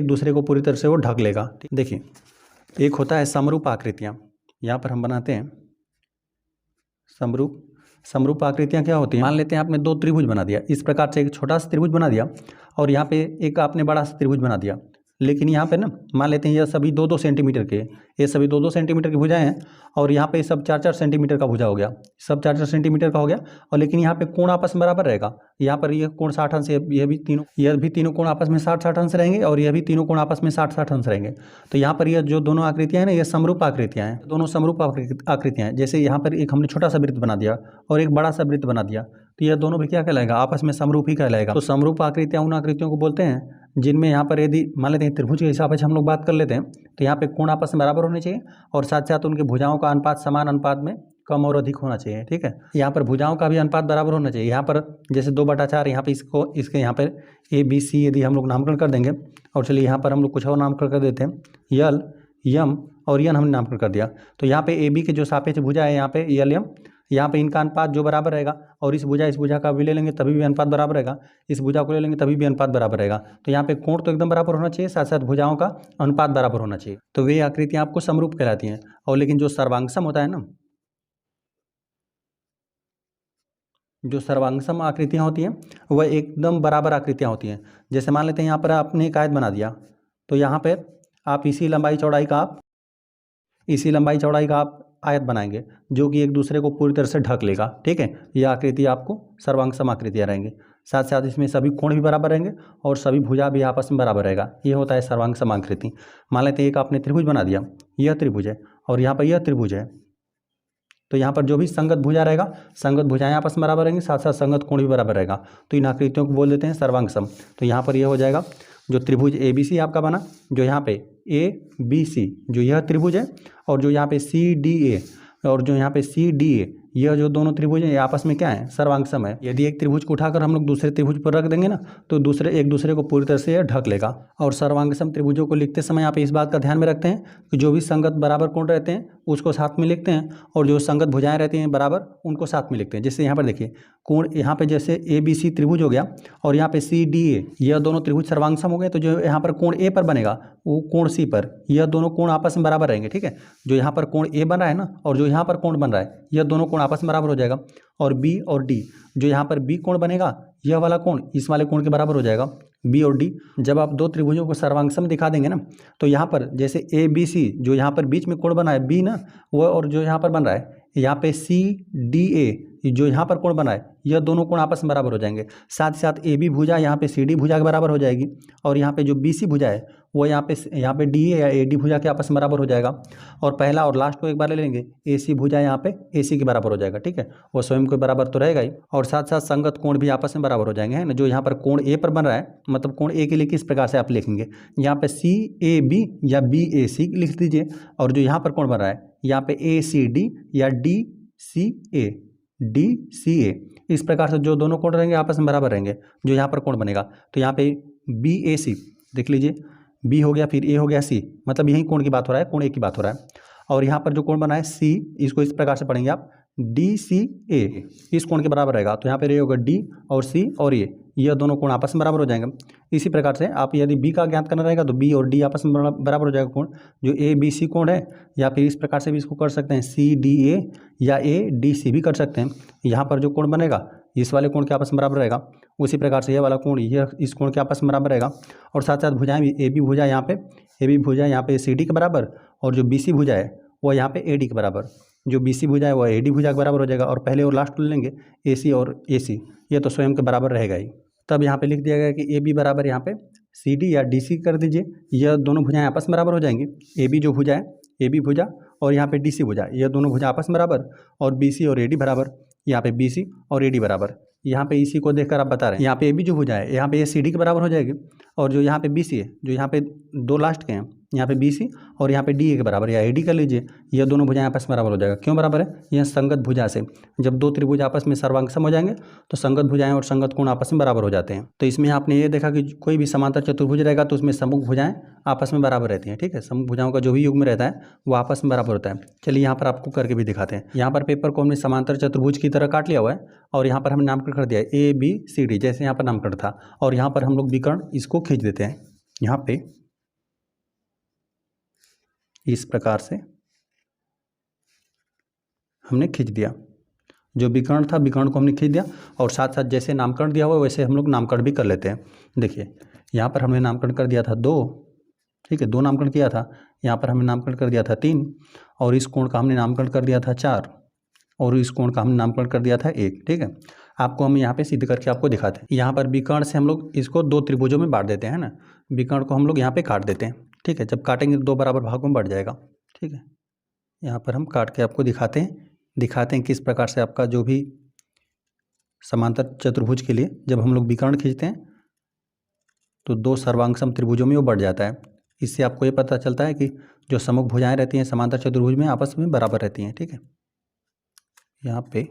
दूसरे को पूरी तरह से वो ढक लेगा। देखिए एक होता है समरूप आकृतियाँ, यहाँ पर हम बनाते हैं समरूप आकृतियाँ क्या होती हैं। मान लेते हैं आपने 2 त्रिभुज बना दिया, इस प्रकार से एक छोटा सा त्रिभुज बना दिया और यहाँ पे एक आपने बड़ा सा त्रिभुज बना दिया। लेकिन यहाँ पे ना मान लेते हैं यह सभी 2-2 सेंटीमीटर के, ये सभी 2-2 सेंटीमीटर की भुजाएं हैं, और यहाँ पे सब 4-4 सेंटीमीटर का भुजा हो गया, सब 4-4 सेंटीमीटर का हो गया। और लेकिन यहाँ पे कोण आपस में बराबर रहेगा। यहाँ पर यह कोण 60 अंश, यह भी तीनों कोण आपस में 60-60 अंश रहेंगे, और यह भी तीनों कोण आपस में 60-60 अंश रहेंगे। तो यहाँ पर यह जो दोनों आकृतियाँ हैं ना, ये समरूप आकृतियाँ हैं, दोनों समरूप आकृतियाँ हैं। जैसे यहाँ पर एक हमने छोटा सा वृत्त बना दिया और एक बड़ा सा वृत्त बना दिया, तो यह दोनों भी क्या कहलाएगा, आपस में समरूप ही कहलाएगा। तो समरूप आकृतियाँ उन आकृतियों को बोलते हैं जिनमें यहाँ पर यदि मान लेते हैं त्रिभुज के हिसाब से हम लोग बात कर लेते हैं, तो यहाँ पे कोण आपस में बराबर होने चाहिए और साथ साथ उनके भुजाओं का अनुपात समान अनुपात में कम और अधिक होना चाहिए, ठीक है। यहाँ पर भुजाओं का भी अनुपात बराबर होना चाहिए। यहाँ पर जैसे 2/4 यहाँ पे इसको इसके यहाँ पर ABC यदि हम लोग नामकरण कर देंगे, और चलिए यहाँ पर हम लोग कुछ और नामकरण कर देते हैं, यल, यम और यन हमने नामकरण कर दिया। तो यहाँ पे AB के जो सापेक्ष भुजा है यहाँ पे यल यम, यहाँ पे इनका अनुपात जो बराबर रहेगा, और इस भुजा का भी ले लेंगे तभी भी अनुपात बराबर रहेगा, इस भुजा को ले लेंगे तभी भी अनुपात बराबर रहेगा। तो यहाँ पे कोण तो एकदम बराबर होना चाहिए, साथ साथ भुजाओं का अनुपात बराबर होना चाहिए। तो वे आकृतियाँ आपको समरूप कहलाती हैं। और लेकिन जो सर्वांगसम होता है ना, जो सर्वांगसम आकृतियाँ होती हैं वह एकदम बराबर आकृतियाँ होती हैं। जैसे मान लेते हैं यहाँ पर आपने एक आयत बना दिया, तो यहाँ पर आप इसी लंबाई चौड़ाई का आप आयत बनाएंगे जो कि एक दूसरे को पूरी तरह से ढक लेगा, ठीक है। यह आकृति आपको सर्वांगसम आकृतियाँ रहेंगी। साथ साथ इसमें सभी कोण भी बराबर रहेंगे और सभी भुजा भी आपस में बराबर रहेगा। ये होता है सर्वांगसम आकृति। मान लेते हैं एक आपने त्रिभुज बना दिया, यह त्रिभुज है और यहाँ पर यह त्रिभुज है, तो यहाँ पर जो भी संगत भुजा रहेगा, संगत भुजाएं आपस में बराबर रहेंगी, साथ साथ संगत कोण भी बराबर रहेगा। तो इन आकृतियों को बोल देते हैं सर्वांगसम। तो यहाँ पर यह हो जाएगा जो त्रिभुज ABC आपका बना, जो यहाँ पे ABC जो यह त्रिभुज है, और जो यहाँ पे CDA और जो यहाँ पे CDA, यह जो दोनों त्रिभुज हैं ये आपस में क्या है, सर्वांगसम है। यदि एक त्रिभुज को उठाकर हम लोग दूसरे त्रिभुज पर रख देंगे ना, तो एक दूसरे को पूरी तरह से यह ढक लेगा। और सर्वांगसम त्रिभुजों को लिखते समय आप इस बात का ध्यान में रखते हैं कि जो भी संगत बराबर कोण रहते हैं उसको साथ में लिखते हैं, और जो संगत भुजाएं रहती हैं बराबर उनको साथ में लिखते हैं। जैसे यहाँ पर देखिए कोण, यहाँ पे जैसे ABC त्रिभुज हो गया और यहाँ पे CDA, यह दोनों त्रिभुज सर्वांगसम हो गए। तो जो यहाँ पर कोण A पर बनेगा वो कोण C पर, यह दोनों कोण आपस में बराबर रहेंगे, ठीक है। जो यहाँ पर कोण A बन रहा है ना, और जो यहाँ पर कोण बन रहा है, यह दोनों कोण आपस में बराबर हो जाएगा। और B और D, जो यहाँ पर B कोण बनेगा, यह वाला कोण इस वाले कोण के बराबर हो जाएगा, B और D। जब आप दो त्रिभुजों को सर्वांगसम दिखा देंगे ना, तो यहाँ पर जैसे ABC जो यहाँ पर बीच में कोण बना है B ना, वह, और जो यहाँ पर बन रहा है यहाँ पे CDA जो यहाँ पर कोण बना है, यह दोनों कोण आपस में बराबर हो जाएंगे। साथ ही साथ AB भुजा यहाँ पे CD भुजा के बराबर हो जाएगी, और यहाँ पे जो BC भुजा है वो यहाँ पे DA या AD भुजा के आपस में बराबर हो जाएगा। और पहला और लास्ट को एक बार ले लेंगे, AC भुजा यहाँ पे AC के बराबर हो जाएगा, ठीक है। वो स्वयं के बराबर तो रहेगा ही, और साथ साथ संगत कोण भी आपस में बराबर हो जाएंगे, है ना। जो यहाँ पर कोण A पर बन रहा है, मतलब कोण A के लिए किस प्रकार से आप लिखेंगे, यहाँ पे CAB या BAC लिख दीजिए, और जो यहाँ पर कोण बन रहा है यहाँ पे ACD या DCA, इस प्रकार से जो दोनों कोण रहेंगे आपस में बराबर रहेंगे। जो यहाँ पर कोण बनेगा, तो यहाँ पे BAC देख लीजिए, B हो गया, फिर A हो गया, C, मतलब यही कोण की बात हो रहा है, कोण A की बात हो रहा है। और यहाँ पर जो कोण बना है C, इसको इस प्रकार से पढ़ेंगे आप, DCA, इस कोण के बराबर रहेगा। तो यहाँ पर ये होगा D और C और A, यह दोनों कोण आपस में बराबर हो जाएंगे। इसी प्रकार से आप यदि B का ज्ञात करना रहेगा तो B और D आपस में बराबर हो जाएगा कोण, जो ABC कोण है। या फिर इस प्रकार से भी इसको कर सकते हैं, CDA या ADC भी कर सकते हैं। यहाँ पर जो कोण बनेगा इस वाले कोण के आपस में बराबर रहेगा, उसी प्रकार से यह वाला कोण यह इस कोण के आपस में बराबर रहेगा। और साथ साथ भुजाएं भी, AB भुजा यहाँ पे CD के बराबर, और जो BC भुजा है वह यहाँ पे AD के बराबर, जो BC भुजा है वह AD भुजा के बराबर हो जाएगा। और पहले और लास्ट ले लेंगे AC और AC, ये तो स्वयं के बराबर रहेगा ही। तब यहाँ पे लिख दिया गया कि AB बराबर यहाँ पे CD या DC कर दीजिए, यह दोनों भुजाएं आपस में बराबर हो जाएंगी। AB जो भुजा है, AB भुजा और यहाँ पे DC भुजा, यह दोनों भुजा आपस में बराबर, और BC और AD बराबर, यहाँ पे BC और AD बराबर। यहाँ पे इसी को देखकर आप बता रहे हैं, यहाँ पे AB जो भुजा है यहाँ पे ये CD के बराबर हो जाएगी, और जो यहाँ पे BC है, जो यहाँ पे दो लास्ट के हैं, यहाँ पे BC और यहाँ पे DA के बराबर या AD कर लीजिए, यह दोनों भुजाएं आपस में बराबर हो जाएगा। क्यों बराबर है, यह संगत भुजा से, जब दो त्रिभुज आपस में सर्वांगसम हो जाएंगे तो संगत भुजाएं और संगत कोण आपस में बराबर हो जाते हैं। तो इसमें आपने ये देखा कि कोई भी समांतर चतुर्भुज रहेगा तो उसमें सम्मुख भुजाएं आपस में बराबर रहती हैं, ठीक है। सम्मुख भुजाओं का जो भी युग्म रहता है वो आपस में बराबर होता है। चलिए यहाँ पर आपको करके भी दिखाते हैं। यहाँ पर पेपर को हमने समांतर चतुर्भुज की तरह काट लिया हुआ है, और यहाँ पर हमने नामकरण कर दिया है ABCD, जैसे यहाँ पर नामकरण था। और यहाँ पर हम लोग विकर्ण इसको खींच देते हैं, यहाँ पे इस प्रकार से हमने खींच दिया। जो विकर्ण था विकर्ण को हमने खींच दिया, और साथ साथ जैसे नामकरण दिया हुआ है वैसे हम लोग नामकरण भी कर लेते हैं। देखिए यहाँ पर हमने नामकरण कर दिया था 2, ठीक है, 2 नामकरण किया था। यहाँ पर हमने नामकरण कर दिया था 3, और इस कोण का हमने नामकरण कर दिया था 4, और इस कोण का हमने नामकरण कर दिया था 1, ठीक है। आपको हम यहाँ पे सिद्ध करके आपको दिखाते हैं। यहाँ पर विकर्ण से हम लोग इसको 2 त्रिभुजों में बांट देते हैं ना, विकर्ण को हम लोग यहाँ पे काट देते हैं, ठीक है। जब काटेंगे तो 2 बराबर भागों में बढ़ जाएगा, ठीक है। यहाँ पर हम काट के आपको दिखाते हैं किस प्रकार से आपका जो भी समांतर चतुर्भुज के लिए जब हम लोग विकर्ण खींचते हैं तो 2 सर्वांगसम त्रिभुजों में वो बढ़ जाता है। इससे आपको ये पता चलता है कि जो सम्मुख भुजाएं रहती हैं समांतर चतुर्भुज में आपस में बराबर रहती हैं, ठीक है। यहाँ पे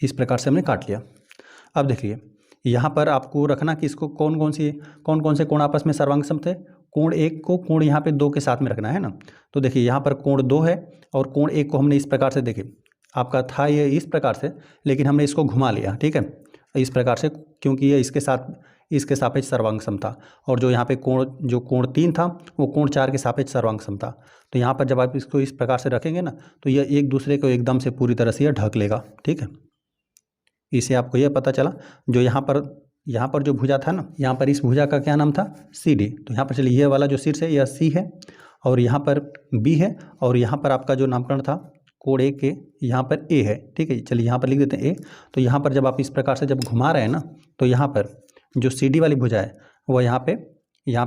इस प्रकार से हमने काट लिया। अब देखिए यहाँ पर आपको रखना कि इसको कौन कौन से कोण आपस में सर्वांग सम थे। कोण 1 को कोण यहाँ पे 2 के साथ में रखना है ना। तो देखिए यहाँ पर कोण 2 है और कोण 1 को हमने इस प्रकार से, देखिए आपका था ये इस प्रकार से, लेकिन हमने इसको घुमा लिया, ठीक है, इस प्रकार से, क्योंकि ये इसके सापेक्ष सर्वांग सम था। और जो यहाँ पे कोण 3 था वो कोण 4 के सापेक्ष सर्वांग सम था। तो यहाँ पर जब आप इसको इस प्रकार से रखेंगे ना तो यह एक दूसरे को एकदम से पूरी तरह से यह ढक लेगा, ठीक है। इसे आपको यह पता चला। जो यहाँ पर जो भुजा था ना, यहाँ पर इस भुजा का क्या नाम था, CD। तो यहाँ पर चलिए ये वाला जो शीर्ष है यह C है और यहाँ पर B है और यहाँ पर आपका जो नामकरण था कोण 1 के यहाँ पर A है, ठीक है। चलिए यहाँ पर लिख देते हैं A। तो यहाँ पर जब आप इस प्रकार से जब घुमा रहे हैं ना तो यहाँ पर जो CD वाली भुजा है वह यहाँ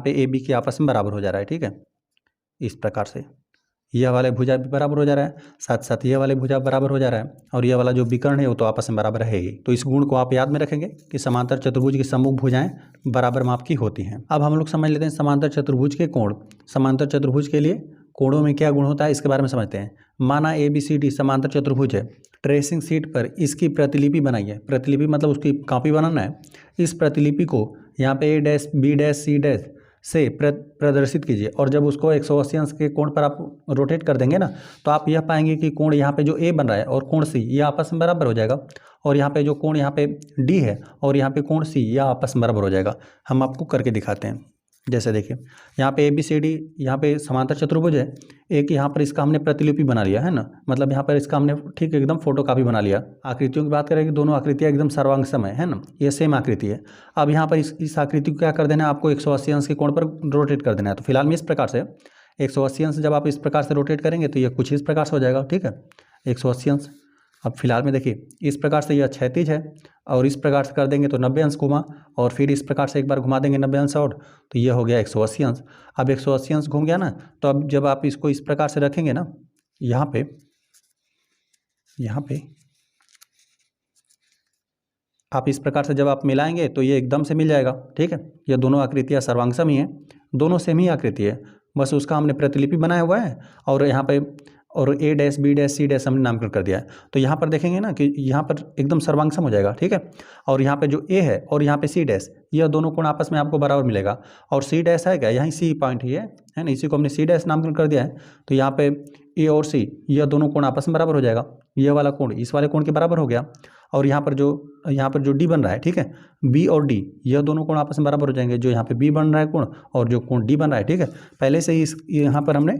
पे AB के आपस में बराबर हो जा रहा है, ठीक है। इस प्रकार से यह वाला भुजा भी बराबर हो जा रहा है, साथ साथ यह वाले भुजा बराबर हो जा रहा है और यह वाला जो विकर्ण है वो तो आपस में बराबर है ही। तो इस गुण को आप याद में रखेंगे कि समांतर चतुर्भुज की सम्मुख भुजाएं बराबर माप की होती हैं। अब हम लोग समझ लेते हैं समांतर चतुर्भुज के कोण। समांतर चतुर्भुज के लिए कोणों में क्या गुण होता है इसके बारे में समझते हैं। माना ABCD समांतर चतुर्भुज है, ट्रेसिंग शीट पर इसकी प्रतिलिपि बनाई है। प्रतिलिपि मतलब उसकी कॉपी बनाना है। इस प्रतिलिपि को यहाँ पे A dash B dash C dash से प्रदर्शित कीजिए और जब उसको 180 अंश के कोण पर आप रोटेट कर देंगे ना तो आप यह पाएंगे कि कोण यहाँ पे जो A बन रहा है और कोण C ये आपस में बराबर हो जाएगा और यहाँ पे जो कोण यहाँ पे D है और यहाँ पे कोण C यह आपस में बराबर हो जाएगा। हम आपको करके दिखाते हैं। जैसे देखिए यहाँ पे ABCD यहाँ पे समांतर चतुर्भुज है, एक यहाँ पर इसका हमने प्रतिलिपि बना लिया है ना, मतलब यहाँ पर इसका हमने ठीक एकदम फोटो कॉपी बना लिया। आकृतियों की बात करें कि दोनों आकृतियाँ एकदम सर्वांग सम है ना, ये सेम आकृति है। अब यहाँ पर इस आकृति को क्या कर देना है, आपको 180 अंश के कोण पर रोटेट कर देना है। तो फिलहाल में इस प्रकार से 180 अंश जब आप इस प्रकार से रोटेट करेंगे तो ये कुछ इस प्रकार से हो जाएगा, ठीक है, 180 अंश। अब फिलहाल में देखिए इस प्रकार से यह क्षैतिज है और इस प्रकार से कर देंगे तो 90 अंश घुमा और फिर इस प्रकार से एक बार घुमा देंगे 90 अंश और, तो ये हो गया 180 अंश। अब 180 अंश घूम गया ना, तो अब जब आप इसको इस प्रकार से रखेंगे ना यहाँ पे आप इस प्रकार से जब आप मिलाएंगे तो ये एकदम से मिल जाएगा, ठीक है। ये दोनों आकृतियाँ सर्वांग सम ही हैं, दोनों सेम ही आकृति है, बस उसका हमने प्रतिलिपि बनाया हुआ है और यहाँ पे और A dash B dash C dash हमने नामकरण कर दिया है। तो यहाँ पर देखेंगे ना कि यहाँ पर एकदम सर्वांग सम हो जाएगा, ठीक है। और यहाँ पे जो A है और यहाँ पे C डैश, यह दोनों कोण आपस में आपको बराबर मिलेगा। और C डैश है क्या, यहीं C पॉइंट ही है ना, इसी को हमने C डैश नामकरण कर दिया है। तो यहाँ पे A और C यह दोनों कोण आपस में बराबर हो जाएगा। यह वाला कोण इस वाले कोण के बराबर हो गया और यहाँ पर जो D बन रहा है, ठीक है, B और D यह दोनों कोण आपस में बराबर हो जाएंगे। जो यहाँ पे B बन रहा है कोण और जो कोण D बन रहा है, ठीक है, पहले से ही यहाँ पर हमने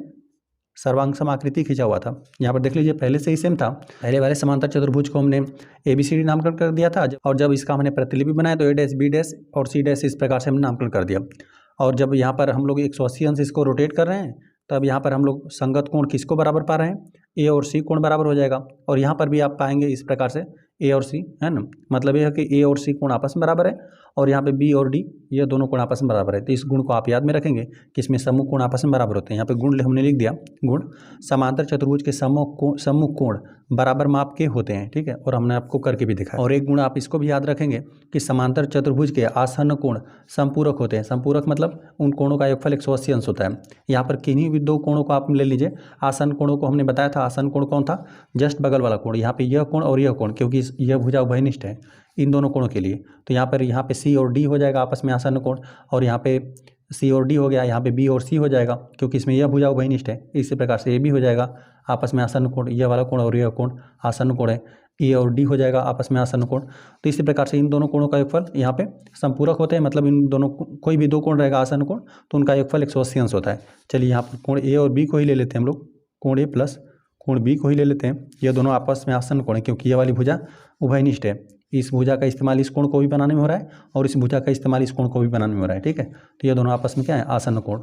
सर्वांग सम आकृति खींचा हुआ था। यहाँ पर देख लीजिए पहले से ही सेम था। पहले वाले समांतर चतुर्भुज को हमने ABCD नामकरण कर दिया था और जब इसका हमने प्रतिलिपि बनाया तो A डैश B डैश और C डैश इस प्रकार से हमने नामकरण कर दिया। और जब यहाँ पर हम लोग 180 अंश इसको रोटेट कर रहे हैं तब यहाँ पर हम लोग संगत कोण किसको बराबर पा रहे हैं, A और C कोण बराबर हो जाएगा। और यहाँ पर भी आप पाएंगे इस प्रकार से A और C है ना, मतलब यह है कि A और C कोण आपस में बराबर है और यहाँ पे B और D ये दोनों कोण आपस में बराबर है। तो इस गुण को आप याद में रखेंगे कि इसमें सम्मुख कोण आपस में बराबर होते हैं। यहाँ पे गुण हमने लिख दिया, गुण समांतर चतुर्भुज के सम्मुख कोण बराबर माप के होते हैं, ठीक है, और हमने आपको करके भी दिखाया। और एक गुण आप इसको भी याद रखेंगे कि समांतर चतुर्भुज के आसन्न कोण संपूरक होते हैं। संपूरक मतलब उन कोणों का योगफल 180 अंश होता है। यहाँ पर किन्हीं भी दो कोणों को आप ले लीजिए। आसन्न कोणों को हमने बताया था, आसन्न कोण कौन था, जस्ट बगल वाला कोण, यहाँ पे यह कोण और यह कोण, क्योंकि यह भुजा उभयनिष्ठ है इन दोनों कोणों के लिए। तो यहाँ पे C और D हो जाएगा आपस में आसन्न कोण, और यहाँ पे C और D हो गया, यहाँ पे B और C हो जाएगा क्योंकि इसमें यह भुजा उभयनिष्ठ है। इसी प्रकार से A भी हो जाएगा आपस में आसन्न कोण, यह वाला कोण और यह कोण आसन्न कोण है। A और D हो जाएगा आपस में आसन्न कोण। तो इसी प्रकार से इन दोनों कोणों का योगफल यहाँ पे संपूरक होते हैं, मतलब इन दोनों कोई भी दो कोण रहेगा आसन्न कोण तो उनका योगफल 180 अंश होता है। चलिए यहाँ पर कोण A और B को ही ले लेते हैं हम लोग, कोण A प्लस कोण B को ही ले लेते हैं। ये दोनों आपस में आसन्न कोण है क्योंकि यह वाली भुजा उभयनिष्ठ है। इस भुजा का इस्तेमाल इस कोण को भी बनाने में हो रहा है और इस भुजा का इस्तेमाल इस कोण को भी बनाने में हो रहा है, ठीक है। तो ये दोनों आपस में क्या है, आसन्न कोण।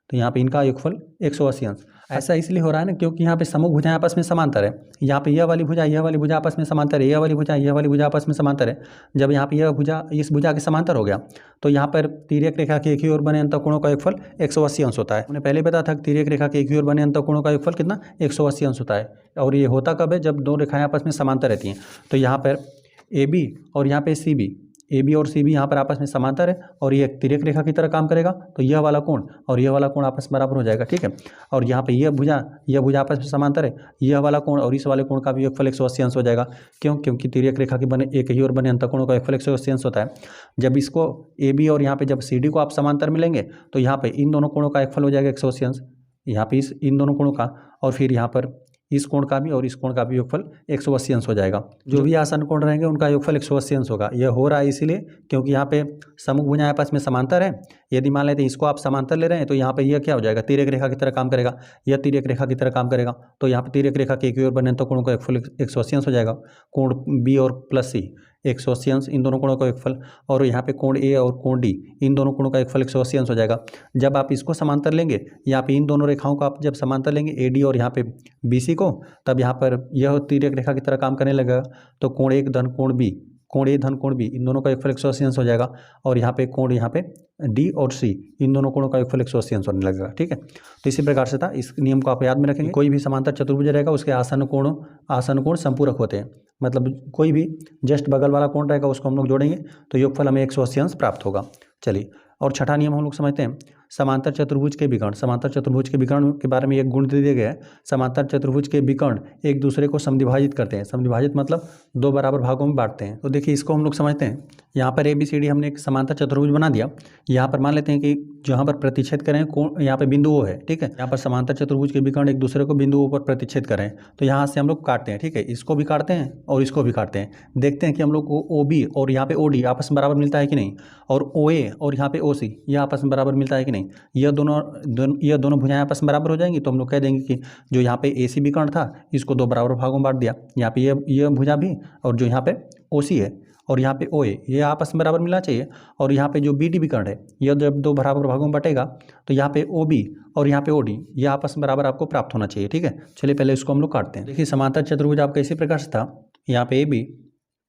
तो यहाँ पे इनका योगफल 180 अंश। ऐसा इसलिए हो रहा है ना क्योंकि यहाँ पे सम्मुख भुजाएं आपस में समांतर है। यहाँ पे यह वाली भुजा आपस में समांतर है, यह वाली भुजा आपस में समांतर है। जब यहाँ पे यह भुजा इस भुजा के समांतर हो गया तो यहाँ पर तिर्यक रेखा के एक ही ओर बने अंतःकोणों का योगफल 180 अंश होता है। हमने पहले बताया था कि तिर्यक रेखा के एक ही ओर बने अंतःकोणों का योगफल कितना, 180 अंश होता है। और ये होता कब है, जब दो रेखाएं आपस में समांतर रहती हैं। तो यहाँ पर AB और यहाँ पे CB, ए बी और सी बी यहाँ पर आपस में समांतर है और ये एक तिर्यक रेखा की तरह काम करेगा, तो यह वाला कोण और यह वाला कोण आपस में बराबर हो जाएगा, ठीक है। और यहाँ पे यह भुजा आपस में समांतर है, यह वाला कोण और इस वाले कोण का भी योगफल 180 अंश हो जाएगा। क्यों? क्योंकि तिर्यक रेखा के बने एक ही और बने अंतःकोणों का योगफल 180 अंश होता है। जब इसको ए बी और यहाँ पे जब सी डी को आप समांतर मिलेंगे तो यहाँ पे इन दोनों कोणों का योगफल हो जाएगा 180 अंश, यहाँ पे इन दोनों कोणों का, और फिर यहाँ पर इस कोण का भी और इस कोण का भी योगफल 180 अंश हो जाएगा। जो भी आसन कोण रहेंगे उनका योगफल 180 अंश होगा। यह हो रहा है इसीलिए क्योंकि यहाँ पे सम्मुख भुजाएं आपस में समांतर है। यदि मान लेते हैं इसको आप समांतर ले रहे हैं तो यहाँ पे यह क्या हो जाएगा, तिर्यक रेखा की तरह काम करेगा, यह तिर्यक रेखा की तरह काम करेगा, तो यहाँ पे तिर्यक रेखा के एक ही ओर बने तो कोणों का योगफल 180 अंश हो जाएगा। कोण बी और प्लस सी 180 अंश, इन दोनों कोणों का योगफल, और यहाँ पे कोण ए और कोण डी इन दोनों कोणों का योगफल 180 अंश हो जाएगा। जब आप इसको समांतर लेंगे, यहाँ पे इन दोनों रेखाओं को आप जब समांतर लेंगे ए डी और यहाँ पे बी सी को, तब यहाँ पर यह तिर्यक रेखा की तरह काम करने लगेगा। तो कोण एक धन कोण बी, कोण ए धन कोण बी, इन दोनों का योगफल 180 अंश हो जाएगा। और यहाँ पे कोण यहाँ पे डी और सी इन दोनों कोणों का योगफल 180 अंश होने लगेगा, ठीक है। तो इसी प्रकार से था, इस नियम को आप याद में रखेंगे। कोई भी समांतर चतुर्भुज रहेगा उसके आसन कोण संपूरक होते हैं, मतलब कोई भी जस्ट बगल वाला कोण रहेगा उसको हम लोग जोड़ेंगे तो योगफल हमें 180 अंश प्राप्त होगा। चलिए, और छठा नियम हम लोग समझते हैं, समांतर चतुर्भुज के विकर्ण। समांतर चतुर्भुज के विकर्ण के बारे में एक गुण दे दिया गया है। समांतर चतुर्भुज के विकर्ण एक दूसरे को समद्विभाजित करते हैं। समद्विभाजित मतलब दो बराबर भागों में बांटते हैं। तो देखिए इसको हम लोग समझते हैं। यहाँ पर ए बी सी डी हमने एक समांतर चतुर्भुज बना दिया। यहाँ पर मान लेते हैं कि जहाँ पर प्रतिच्छेद करें कोण, यहाँ पे बिंदु ओ है, ठीक है। यहाँ पर समांतर चतुर्भुज के विकर्ण एक दूसरे को बिंदु ओ पर प्रतिच्छेद करें, तो यहाँ से हम लोग काटते हैं, ठीक है। इसको भी काटते हैं और इसको भी काटते हैं। देखते हैं कि हम लोग को ओ बी और यहाँ पे ओ डी आपस में बराबर मिलता है कि नहीं, और ओ ए और यहाँ पे ओ सी यह आपस में बराबर मिलता है कि नहीं। यह दोनों भुजाएं आपस में बराबर हो जाएंगी तो हम लोग कह देंगे कि जो यहाँ पे ए सी विकर्ण था इसको दो बराबर भागों में बांट दिया। यहाँ पे यह भुजा भी, और जो यहाँ पे ओ सी है और यहाँ पे ओ ए, ये आपस में बराबर मिलना चाहिए। और यहाँ पे जो बी डी विकर्ण है यह जब दो बराबर भागों में बटेगा तो यहाँ पे ओ बी और यहाँ पे ओ डी ये आपस में बराबर आपको प्राप्त होना चाहिए, ठीक है। चलिए पहले इसको हम लोग काटते हैं। देखिए समांतर चतुर्भुज आपका इसी प्रकार से था। यहाँ पे ए बी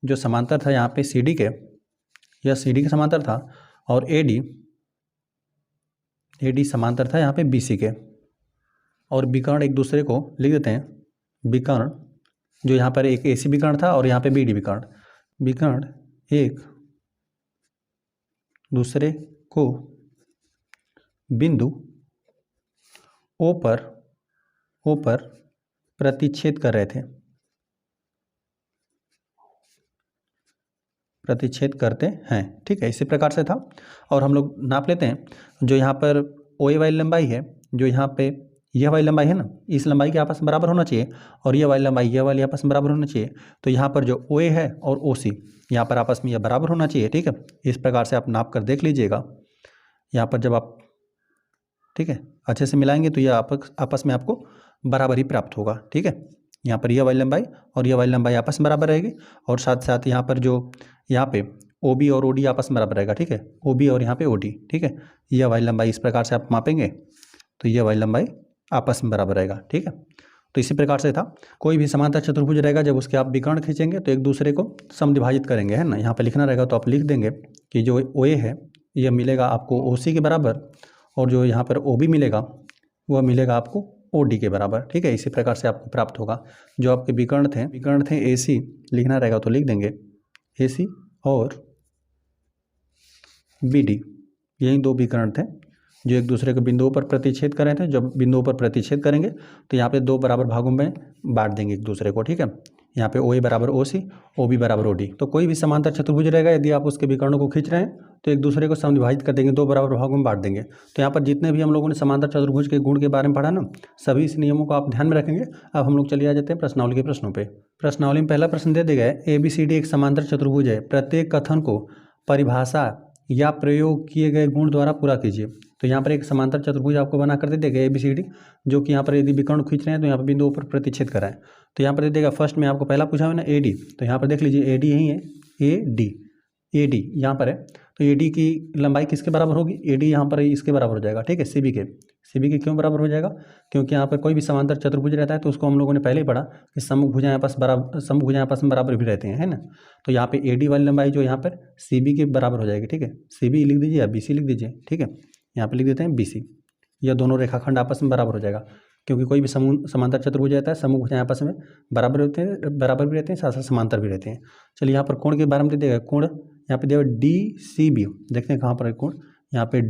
जो समांतर था यहाँ पे सी डी के, यह सी डी के समांतर था, और ए डी समांतर था यहाँ पे बी सी के। और विकर्ण एक दूसरे को लिख देते हैं। विकर्ण जो यहाँ पर एक ए सी विकर्ण था और यहाँ पे बी डी विकर्ण, विकर्ण एक दूसरे को बिंदु ओ पर प्रतिच्छेद कर रहे थे, प्रतिच्छेद करते हैं, ठीक है। इसी प्रकार से था। और हम लोग नाप लेते हैं, जो यहाँ पर ओ ए वाली लंबाई है, जो यहाँ पे यह वाली लंबाई है ना, इस लंबाई के आपस में बराबर होना चाहिए, और यह वाली लंबाई यह वाली आपस में बराबर होना चाहिए। तो यहाँ पर जो ओ ए है और ओ सी यहाँ पर आपस में यह बराबर होना चाहिए, ठीक है। इस प्रकार से आप नाप कर देख लीजिएगा। यहाँ पर जब आप, ठीक है, अच्छे से मिलाएंगे तो यह आपस में आपको बराबर ही प्राप्त होगा, ठीक है। यहाँ पर यह वाली लंबाई और यह वाली लंबाई आपस में बराबर रहेगी, और साथ साथ यहाँ पर जो यहाँ पे ओ बी और ओ डी आपस में बराबर रहेगा, ठीक है। ओ बी और यहाँ पे ओ डी, ठीक है। यह वाली लंबाई इस प्रकार से आप मापेंगे तो यह वाली लंबाई आपस में बराबर रहेगा, ठीक है। तो इसी प्रकार से था। कोई भी समांतर चतुर्भुज रहेगा जब उसके आप विकर्ण खींचेंगे तो एक दूसरे को समद्विभाजित करेंगे, है ना। यहाँ पे लिखना रहेगा तो आप लिख देंगे कि जो ओ ए है यह मिलेगा आपको ओ सी के बराबर, और जो यहाँ पर ओ बी मिलेगा वह मिलेगा आपको ओ डी के बराबर, ठीक है। इसी प्रकार से आपको प्राप्त होगा। जो आपके विकर्ण थे ए सी लिखना रहेगा तो लिख देंगे ए सी और बी डी, यही दो विकर्ण थे जो एक दूसरे के बिंदुओं पर प्रतिच्छेद कर रहे थे। जब बिंदुओं पर प्रतिच्छेद करेंगे तो यहाँ पे दो बराबर भागों में बांट देंगे एक दूसरे को, ठीक है। यहाँ पे ओ ए बराबर ओ सी, ओ बी बराबर ओ डी। तो कोई भी समांतर चतुर्भुज रहेगा, यदि आप उसके विकर्णों को खींच रहे हैं तो एक दूसरे को समद्विभाजित कर देंगे, दो बराबर भागों में बांट देंगे। तो यहाँ पर जितने भी हम लोगों ने समांतर चतुर्भुज के गुण के बारे में पढ़ा ना, सभी इस नियमों को आप ध्यान में रखेंगे। अब हम लोग चलिए आ जाते हैं प्रश्नावली के प्रश्नों पर। प्रश्नावली में पहला प्रश्न दे दिया गया है, ए बी सी डी एक समांतर चतुर्भुज है, प्रत्येक कथन को परिभाषा या प्रयोग किए गए गुण द्वारा पूरा कीजिए। तो यहाँ पर एक समांतर चतुर्भुज आपको बना कर दे देगा ए बी सी डी, जो कि यहाँ पर यदि विकर्ण खींच रहे हैं तो यहाँ पर बिंदुओं पर प्रतिच्छेद कराएं। तो यहाँ पर दे देगा, फर्स्ट में आपको पहला पूछा हुआ ना ए डी, तो यहाँ पर देख लीजिए ए डी यही है, ए डी यहाँ पर है। तो ए डी की लंबाई किसके बराबर होगी, ए डी यहाँ पर इसके बराबर हो जाएगा, ठीक है, सी बी के क्यों बराबर हो जाएगा, क्योंकि यहाँ पर कोई भी समांतर चतुर्भुज रहता है तो उसको हम लोगों ने पहले ही पढ़ा कि सम्मुख भुजाएं आपस में बराबर भी रहते हैं, है ना। तो यहाँ पे ए डी वाली लंबाई जो यहाँ पर सी बी के बराबर हो जाएगी, ठीक है। सी बी लिख दीजिए या बी सी लिख दीजिए, ठीक है। यहाँ पे लिख देते हैं बी सी। यह दोनों रेखाखंड आपस में बराबर हो जाएगा, क्योंकि कोई भी समांतर चतुर्भुज रहता है, सम्मुख भुजाएं आपस में बराबर भी रहते हैं, साथ साथ समांतर भी रहते हैं। चलिए यहाँ पर कोण के बारे में दे देगा, कोण यहाँ पे दिया DCB, देखते हैं कहाँ पर है कोण, यहाँ पे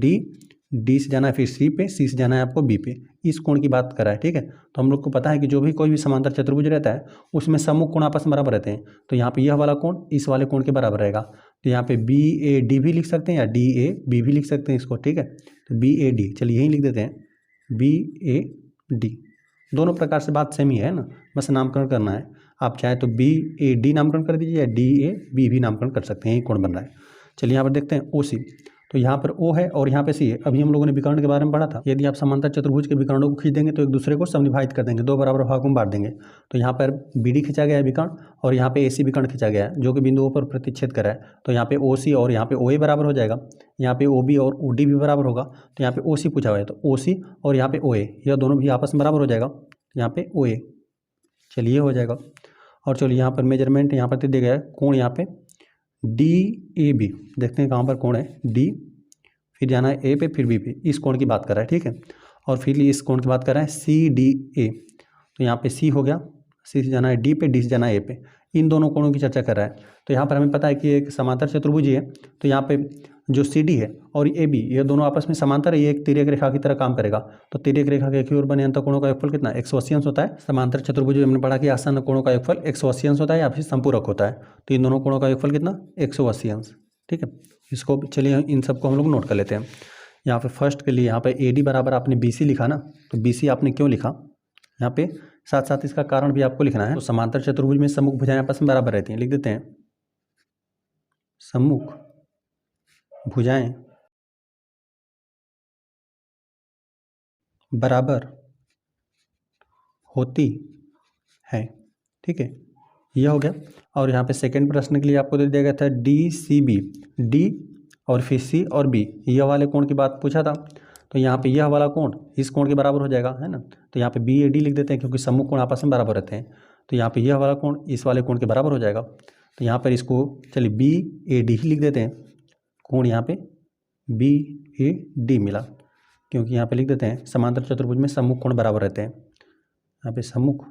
D से जाना है फिर C पे, C से जाना है आपको B पे, इस कोण की बात कर रहा है। ठीक है, तो हम लोग को पता है कि जो भी कोई भी समांतर चतुर्भुज रहता है उसमें सम्मुख कोण आपस में बराबर रहते हैं। तो यहाँ पे यह वाला कोण इस वाले कोण के बराबर रहेगा। तो यहाँ पे BAD भी लिख सकते हैं या DAB भी लिख सकते हैं इसको। ठीक है, तो BAD, चलिए यही लिख देते हैं BAD। दोनों प्रकार से बात सेम ही है ना, बस नामकरण करना है। आप चाहे तो BAD नामकरण कर दीजिए या DAB भी नामकरण कर सकते हैं, यही कोण बन रहा है। चलिए यहाँ पर देखते हैं OC। तो यहाँ पर O है और यहाँ पे C है। अभी हम लोगों ने विकर्ण के बारे में पढ़ा था, यदि आप समांतर चतुर्भुज के विकर्णों को खींच देंगे तो एक दूसरे को समविभाजित कर देंगे, दो बराबर भागों में बांट देंगे। तो यहाँ पर BD खींचा गया है विकर्ण और यहाँ पे AC विकर्ण खींचा गया है जो कि बिंदुओं पर प्रतिच्छेद कर रहा है। तो यहाँ पे OC और यहाँ पे OA बराबर हो जाएगा, यहाँ पे OB और OD भी बराबर होगा। तो यहाँ पे OC पूछा हुआ है तो OC और यहाँ पे OA यह दोनों भी आपस में बराबर हो जाएगा, यहाँ पे OA। चलिए हो जाएगा। और चलिए यहाँ पर मेजरमेंट यहाँ पर दिया गया है कोण, यहाँ पे DAB, देखते हैं कहाँ पर कोण है D, फिर जाना है A पे फिर B पे, इस कोण की बात कर रहा है। ठीक है, और फिर इस कोण की बात कर रहा है CDA। तो यहाँ पे C हो गया, C से जाना है D पे, D से जाना है A पे, इन दोनों कोणों की चर्चा कर रहा है। तो यहाँ पर हमें पता है कि एक समांतर चतुर्भुज है, तो यहाँ पे जो CD है और AB ये दोनों आपस में समांतर है, ये एक तिर्यक रेखा की तरह काम करेगा। तो तिर्यक रेखा के एक ही ओर बने अंतःकोणों का योगफल कितना, 180 अंश होता है। समांतर चतुर्भुज में हमने पढ़ा कि आसन्न कोणों का योगफल 180 अंश होता है या फिर संपूरक होता है। तो इन दोनों कोणों का योगफल कितना, 180 अंश। ठीक है, इसको चलिए इन सबको हम लोग नोट कर लेते हैं। यहाँ पे फर्स्ट के लिए यहाँ पे AD बराबर आपने BC लिखा ना, तो BC आपने क्यों लिखा, यहाँ पे साथ साथ इसका कारण भी आपको लिखना है। तो समांतर चतुर्भुज में सम्मुख भुजाएं आपस में बराबर रहती हैं, लिख देते हैं सम्मुख भुजाएं बराबर होती है। ठीक है, यह हो गया। और यहाँ पे सेकंड प्रश्न के लिए आपको दे दिया गया था DCB, D और फिर C और B, यह वाले कोण की बात पूछा था। तो यहाँ पे यह वाला कोण इस कोण के बराबर हो जाएगा, है ना। तो यहाँ पे BAD लिख देते हैं क्योंकि सम्मुख कोण आपस में बराबर रहते हैं। तो यहाँ पे यह वाला कोण इस वाले कोण के बराबर हो जाएगा। तो यहाँ पर इसको चलिए BAD ही लिख देते हैं, कोण यहाँ पे BAD मिला, क्योंकि यहाँ पे लिख देते हैं समांतर चतुर्भुज में सम्मुख कोण बराबर रहते हैं। यहाँ पे सम्मुख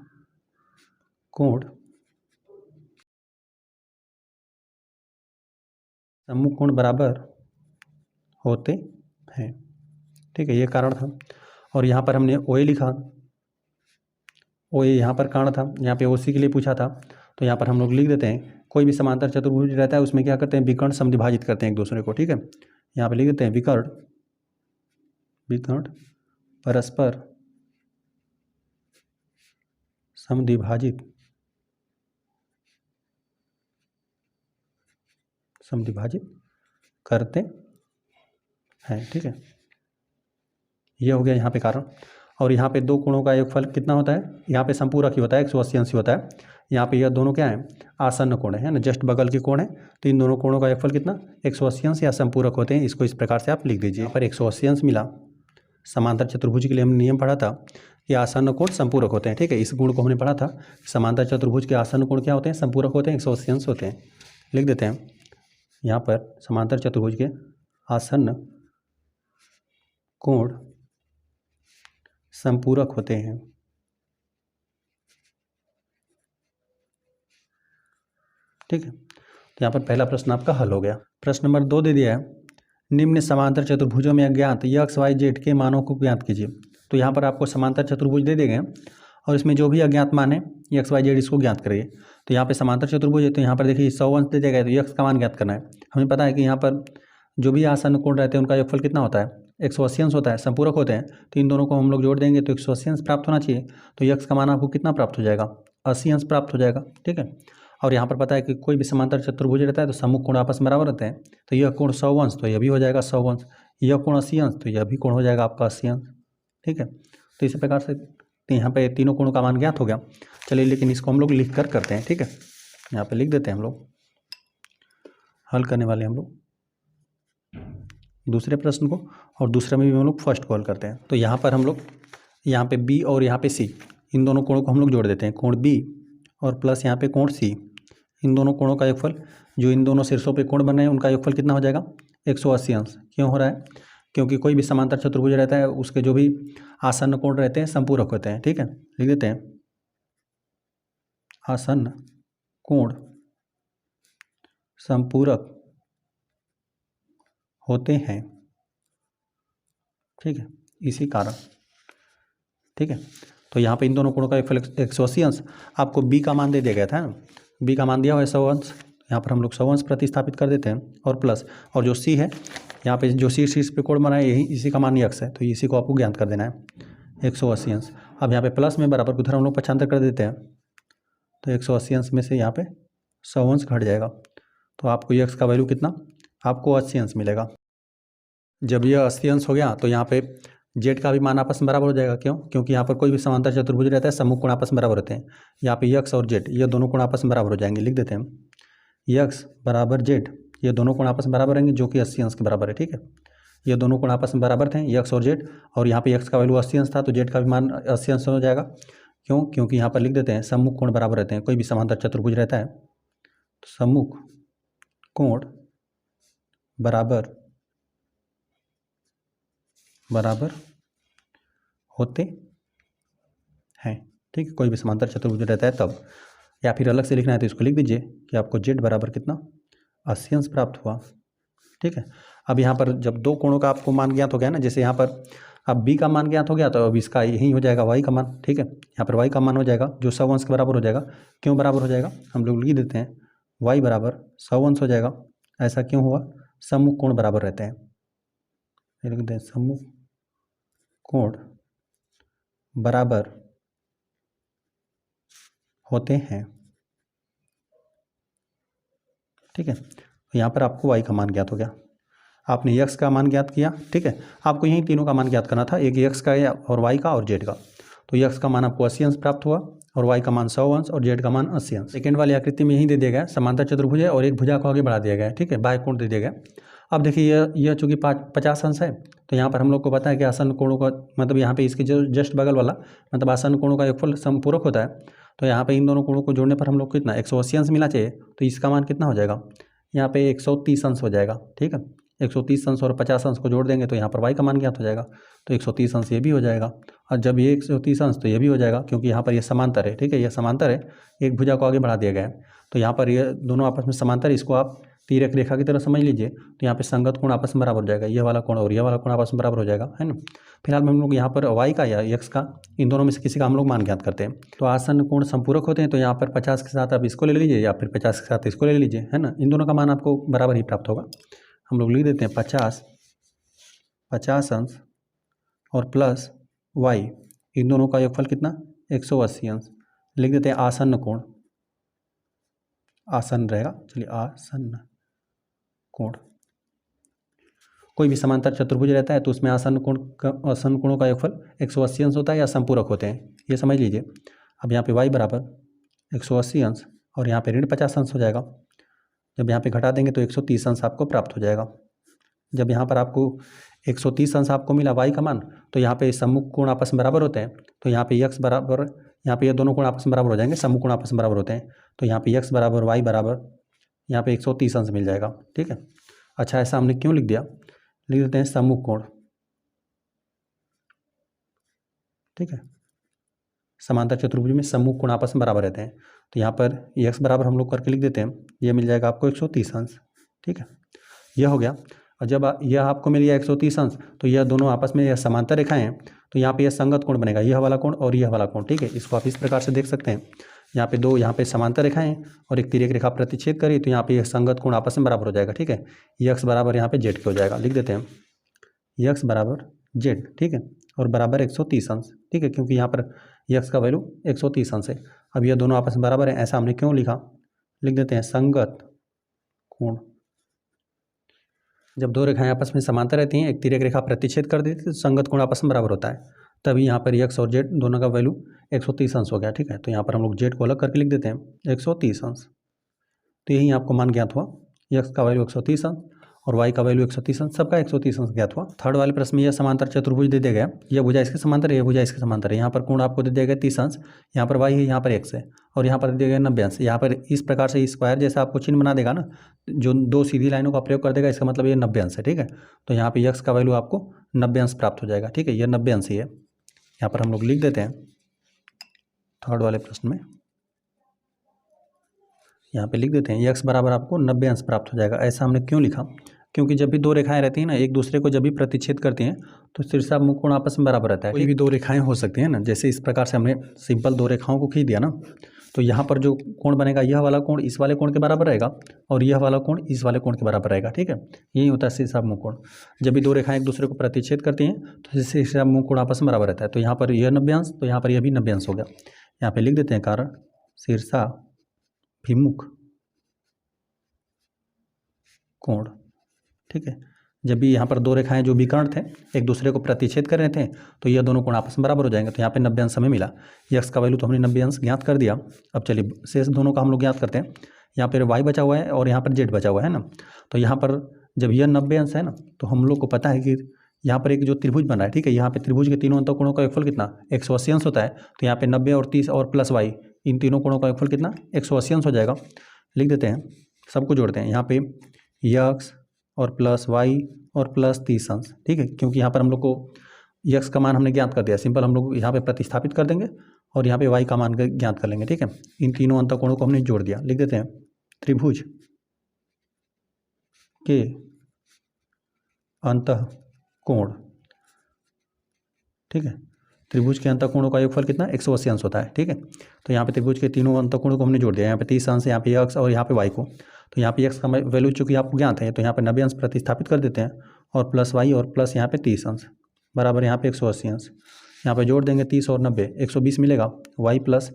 कोण बराबर होते हैं। ठीक है, ये कारण था। और यहाँ पर हमने OA लिखा, OA यहाँ पर कारण था, यहाँ पे OC के लिए पूछा था। तो यहाँ पर हम लोग लिख देते हैं कोई भी समांतर चतुर्भुज रहता है उसमें क्या करते हैं, विकर्ण समद्विभाजित करते हैं एक दूसरे को। ठीक है, यहाँ पे लिख देते हैं विकर्ण परस्पर समद्विभाजित करते हैं। ठीक है, यह हो गया यहाँ पे कारण। और यहाँ पे दो कोणों का योगफल कितना होता है, यहाँ पे संपूरक ही होता है, 180 अंश होता है। यहाँ पे यह दोनों क्या है, आसन्न कोण है ना, जस्ट बगल के कोण है। तो इन दोनों कोणों का योगफल कितना, 180 अंश या संपूरक होते हैं। इसको इस प्रकार से आप लिख दीजिए। यहाँ पर 180 अंश मिला। समांतर चतुर्भुज के लिए हमने नियम पढ़ा था कि आसन्न कोण संपूरक होते हैं। ठीक है, इस गुण को हमने पढ़ा था, समांतर चतुर्भुज के आसन्न कोण क्या होते हैं, संपूरक होते हैं, 180 अंश होते हैं। लिख देते हैं यहाँ पर समांतर चतुर्भुज के आसन्न कोण संपूरक होते हैं। ठीक है, तो यहाँ पर पहला प्रश्न आपका हल हो गया। प्रश्न नंबर 2 दे दिया है, निम्न समांतर चतुर्भुजों में अज्ञात x, y, z के मानों को ज्ञात कीजिए। तो यहाँ पर आपको समांतर चतुर्भुज दे दिए गए और इसमें जो भी अज्ञात मान है x, y, z इसको ज्ञात करिए। तो यहाँ पे समांतर चतुर्भुज है, तो यहाँ पर देखिए 100 अंश दे दिया गया, तो x का मान ज्ञात करना है। हमें पता है कि यहाँ पर जो भी आसन्न कोण रहते हैं उनका योगफल कितना होता है, 180 अंश होता है, संपूरक होते हैं। तो इन दोनों को हम लोग जोड़ देंगे तो 180 अंश प्राप्त होना चाहिए। तो x का मान आपको कितना प्राप्त हो जाएगा, 80 अंश प्राप्त हो जाएगा। ठीक है, और यहाँ पर पता है कि कोई भी समांतर चतुर्भुज रहता है तो सम्मुख कोण आपस में बराबर रहते हैं। तो यह कोण 100 अंश, तो यह भी हो जाएगा 100 अंश। यह कोण 80 अंश, तो यह भी कोण हो जाएगा आपका 80 अंश। ठीक है, तो इसी प्रकार से यहाँ पे तीनों कोणों का मान ज्ञात हो गया। चलिए, लेकिन इसको हम लोग लिख कर करते हैं। ठीक है, यहाँ पे लिख देते हैं हम लोग, हल करने वाले हम लोग दूसरे प्रश्न को, और दूसरे में भी हम लोग फर्स्ट को हल करते हैं। तो यहाँ पर हम लोग यहाँ पे B और यहाँ पे C, इन दोनों कोणों को हम लोग जोड़ देते हैं, कोण B और प्लस यहाँ पे कोण C। इन दोनों कोणों का योगफल, जो इन दोनों शीर्षों पे कोण बन रहे हैं उनका योगफल कितना हो जाएगा, 180 अंश। क्यों हो रहा है, क्योंकि कोई भी समांतर चतुर्भुज रहता है उसके जो भी आसन्न कोण रहते हैं संपूरक होते हैं। ठीक है, लिख देते हैं आसन्न कोण संपूरक होते हैं, ठीक है, इसी कारण, ठीक है। तो यहाँ पे इन दोनों कोणों का 180 अंश, आपको बी का मान दे दिया गया था ना, बी का मान दिया हुआ है 100 अंश, यहाँ पर हम लोग 100 अंश प्रतिस्थापित कर देते हैं और प्लस, और जो सी है यहाँ पे जो शीर्ष पे कोण बना है यही इसी का मान यक्स है, तो इसी को आपको ज्ञात कर देना है 180 अंश। अब यहाँ पे प्लस में बराबर उधर हम लोग पक्षांतर कर देते हैं, तो 180 अंश में से यहाँ पे 100 अंश घट जाएगा, तो आपको यक्स का वैल्यू कितना, आपको 80 अंश मिलेगा। जब यह 80 अंश हो गया तो यहाँ पे जेड का भी मान आपस में बराबर हो जाएगा, क्यों, क्योंकि यहाँ पर कोई भी समांतर चतुर्भुज रहता है सम्मुख कोण आपस में बराबर होते हैं, यहाँ पे यक्स और जेड ये दोनों कोण आपस में बराबर हो जाएंगे, लिख देते हैं यक्स बराबर जेड, ये दोनों कोण आपस में बराबर रहेंगे जो कि 80 अंश के बराबर है, ठीक है। ये दोनों कोण आपस में बराबर थे यक्स और जेड, और यहाँ पे यक्स का वैल्यू 80 अंश था तो जेड का भी मान 80 अंश हो जाएगा, क्यों, क्योंकि यहाँ पर लिख देते हैं सम्मुख कोण बराबर रहते हैं, कोई भी समांतर चतुर्भुज रहता है तो सम्मुख कोण बराबर होते हैं, ठीक है, कोई भी समांतर चतुर्भुज रहता है तब, या फिर अलग से लिखना है तो इसको लिख दीजिए कि आपको जेड बराबर कितना 80 अंश प्राप्त हुआ, ठीक है। अब यहाँ पर जब दो कोणों का आपको मान ज्ञात हो गया ना, जैसे यहाँ पर अब बी का मान ज्ञात हो गया तो अब इसका यही हो जाएगा वाई का मान, ठीक है, यहाँ पर वाई का मान हो जाएगा जो 100 अंश के बराबर हो जाएगा, क्यों बराबर हो जाएगा हम लोग लिख देते हैं वाई बराबर 100 अंश हो जाएगा, ऐसा क्यों हुआ, सम्मुख कोण बराबर रहते हैं, लिख देते हैं सम्मुख कोण बराबर होते हैं, ठीक है। यहाँ पर आपको वाई का मान ज्ञात हो गया, आपने यक्स का मान ज्ञात किया, ठीक है, आपको यही तीनों का मान ज्ञात करना था, एक यक्स का और वाई का और जेड का, तो यक्स का मान आपको 80 अंश प्राप्त हुआ और वाई का मान 100 अंश और जेड का मान 80 अंश। सेकेंड वाली आकृति में यही दे दिया गया समांतर चतुर्भुज है और एक भुजा को आगे बढ़ा दिया गया है, ठीक है, बाह्य कोण दे दिया गया। अब देखिए यह चूंकि 50 अंश है तो यहाँ पर हम लोग को पता है कि आसन कोणों का मतलब यहाँ पे इसके जो जस्ट बगल वाला मतलब आसन कोणों का योगफल समपूरक होता है, तो यहाँ पे इन दोनों कोणों को जोड़ने पर हम लोग को कितना 180 अंश मिलना चाहिए, तो इसका मान कितना हो जाएगा, यहाँ पे 130 अंश हो जाएगा, ठीक है, 130 अंश और 50 अंश को जोड़ देंगे तो यहाँ पर वाई का मान ज्ञात हो जाएगा, तो 130 अंश ये भी हो जाएगा, और जब ये 130 अंश तो ये भी हो जाएगा क्योंकि यहाँ पर ये समांतर है, ठीक है, ये समांतर है, एक भुजा को आगे बढ़ा दिया गया है, तो यहाँ पर ये दोनों आपस में समांतर, इसको आप तिर्यक रेखा की तरह समझ लीजिए, तो यहाँ पे संगत कोण आपस में बराबर हो जाएगा, ये वाला कोण और ये वाला कोण आपस में बराबर हो जाएगा, है ना। फिलहाल हम लोग यहाँ पर वाई का या यक्स का इन दोनों में से किसी का हम लोग मान ज्ञात करते हैं, तो आसन कोण संपूरक होते हैं, तो यहाँ पर 50 के साथ आप इसको ले लीजिए या फिर 50 के साथ इसको ले लीजिए, है ना, इन दोनों का मान आपको बराबर ही प्राप्त होगा। हम लोग लिख देते हैं 50 अंश और प्लस वाई, इन दोनों का योगफल कितना 180 अंश, लिख देते हैं आसन्न कोण, आसन रहेगा, चलिए आसन्न कोण, कोई भी समांतर चतुर्भुज रहता है तो उसमें आसन्न कोणों का योगफल 180 अंश होता है या संपूरक होते हैं, ये समझ लीजिए। अब यहाँ पे y बराबर 180 अंश और यहाँ पे ऋण 50 अंश हो जाएगा, जब यहाँ पे घटा देंगे तो 130 अंश आपको प्राप्त हो जाएगा। जब यहाँ पर आपको 130 अंश आपको मिला y का मान, तो यहाँ पे सम्मुख कोण आपस में बराबर होते हैं, तो यहाँ पे x बराबर, यहाँ पे ये दोनों कोण आपस में बराबर हो जाएंगे, सम्मुख कोण आपस में बराबर होते हैं, तो यहाँ पे x बराबर y बराबर यहाँ पे 130 अंश मिल जाएगा, ठीक है। अच्छा ऐसा हमने क्यों लिख दिया, लिख देते हैं सम्मुख कोण, ठीक है, समांतर चतुर्भुज में सम्मुख कोण आपस में बराबर रहते हैं, तो यहाँ पर x बराबर हम लोग करके लिख देते हैं, ये मिल जाएगा आपको 130 अंश, ठीक है, यह हो गया। और जब यह आपको मिल गया 130 अंश तो यह दोनों आपस में यह समांतर रेखाएं हैं, तो यहाँ पे यह संगत कोण बनेगा, यह वाला कोण और यह वाला कोण, ठीक है, इसको आप इस प्रकार से देख सकते हैं, यहाँ पे दो यहाँ पे समांतर रेखाएं हैं और एक तिर्यक रेखा प्रतिच्छेद करी तो यहाँ पे यह संगत कोण आपस में बराबर हो जाएगा, ठीक है, यक्स बराबर यहाँ पे जेड के हो जाएगा, लिख देते हैं यक्स बराबर जेड, ठीक है, और बराबर 130 अंश, ठीक है, क्योंकि यहाँ पर यक्स का वैल्यू 130 अंश है। अब यह दोनों आपस में बराबर है, ऐसा हमने क्यों लिखा, लिख देते हैं संगत कोण, जब दो रेखाएं आपस में समांतर रहती हैं, एक तिर्यक रेखा प्रतिच्छेद कर देती है तो संगत कोण आपस में बराबर होता है, तभी यहाँ पर यक्स और जेड दोनों का वैल्यू 130 अंश हो गया, ठीक है, तो यहाँ पर हम लोग जेड को अलग करके लिख देते हैं 130 अंश, तो यही आपको मान ज्ञात हुआ, यक्स का वैल्यू 130 अंश और वाई का वैल्यू 130 अंश, सबका 130 अंश ज्ञात हुआ। थर्ड वाले प्रश्न में यह समांतर चतुर्भुज दे दिया गया, यह भुजा इसके समांतर है, यह भुजा इसके समांतर है, यहाँ पर कोण आपको दे दिया गया 30 अंश, यहाँ पर वाई है, यहाँ पर एक्स है और यहाँ पर दे दिया गया 90 अंश, यहाँ पर इस प्रकार से स्क्वायर जैसा आपको चिन्ह बना देगा ना, जो दो सीधी लाइनों का प्रयोग कर देगा, इसका मतलब ये 90 अंश है, ठीक है, तो यहाँ पर यक्स का वैल्यू आपको 90 अंश प्राप्त हो जाएगा, ठीक है, यह 90 अंश ही है, यहाँ पर हम लोग लिख देते हैं थर्ड वाले प्रश्न में, यहाँ पे लिख देते हैं यक्स बराबर आपको 90 अंश प्राप्त हो जाएगा। ऐसा हमने क्यों लिखा, क्योंकि जब भी दो रेखाएं रहती हैं ना, एक दूसरे को जब भी प्रतिच्छेद करती हैं तो शीर्षाभिमुख कोण आपस में बराबर रहता है। कोई भी दो रेखाएं हो सकती हैं ना, जैसे इस प्रकार से हमने सिंपल दो रेखाओं को खींच दिया ना, तो यहाँ पर जो कोण बनेगा, यह वाला कोण इस वाले कोण के बराबर रहेगा और यह वाला कोण इस वाले कोण के बराबर रहेगा। ठीक है, यही होता है शीर्षाभिमुख कोण। जब भी दो रेखाएं एक दूसरे को प्रतिच्छेद करती हैं तो शीर्षाभिमुख कोण आपस में बराबर रहता है। तो यहाँ पर यह 90 अंश, तो यहाँ पर यह भी 90 अंश हो गया। यहाँ पे लिख देते हैं कारण शीर्षाभिमुख कोण। ठीक है, जब भी यहाँ पर दो रेखाएं जो विकर्ण थे एक दूसरे को प्रतिच्छेद कर रहे थे तो यह दोनों कोण आपस में बराबर हो जाएंगे। तो यहाँ पे 90 अंश हमें मिला। यक्स का वैल्यू तो हमने 90 अंश ज्ञात कर दिया। अब चलिए शेष दोनों का हम लोग ज्ञात करते हैं। यहाँ पर वाई बचा हुआ है और यहाँ पर जेड बचा हुआ है ना। तो यहाँ पर जब यह 90 अंश है ना, तो हम लोग को पता है कि यहाँ पर एक जो त्रिभुज बना है, ठीक है, यहाँ पे त्रिभुज के तीनों अंतःकोणों का योगफल कितना 180 अंश होता है। तो यहाँ पे 90 और 30 और प्लस वाई, इन तीनों कोणों का योगफल कितना 180 अंश हो जाएगा। लिख देते हैं, सबको जोड़ते हैं। यहाँ पे यक्स और प्लस वाई और प्लस 30 अंश। ठीक है, क्योंकि यहाँ पर हम लोग को यक्स का मान हमने ज्ञात कर दिया, सिंपल हम लोग यहाँ पे प्रतिस्थापित कर देंगे और यहाँ पे वाई का मान ज्ञात कर लेंगे। ठीक है, इन तीनों अंतःकोणों को हमने जोड़ दिया। लिख देते हैं त्रिभुज के अंतःकोण। ठीक है, त्रिभुज के अंतःकोणों का योगफल कितना 180 अंश होता है। ठीक है, तो यहाँ पे त्रिभुज के तीनों अंतःकोणों को हमने जोड़ दिया। यहाँ पे 30 अंश, यहाँ पे यक्स और यहाँ पे वाई को। तो यहाँ पे यक्स का वैल्यू चूंकि आपको ज्ञात है, तो यहाँ पे 90 अंश प्रतिस्थापित कर देते हैं और प्लस वाई और प्लस यहाँ पे 30 अंश बराबर यहाँ पे 180 अंश। यहाँ पे जोड़ देंगे 30 और 90, 120 मिलेगा। वाई प्लस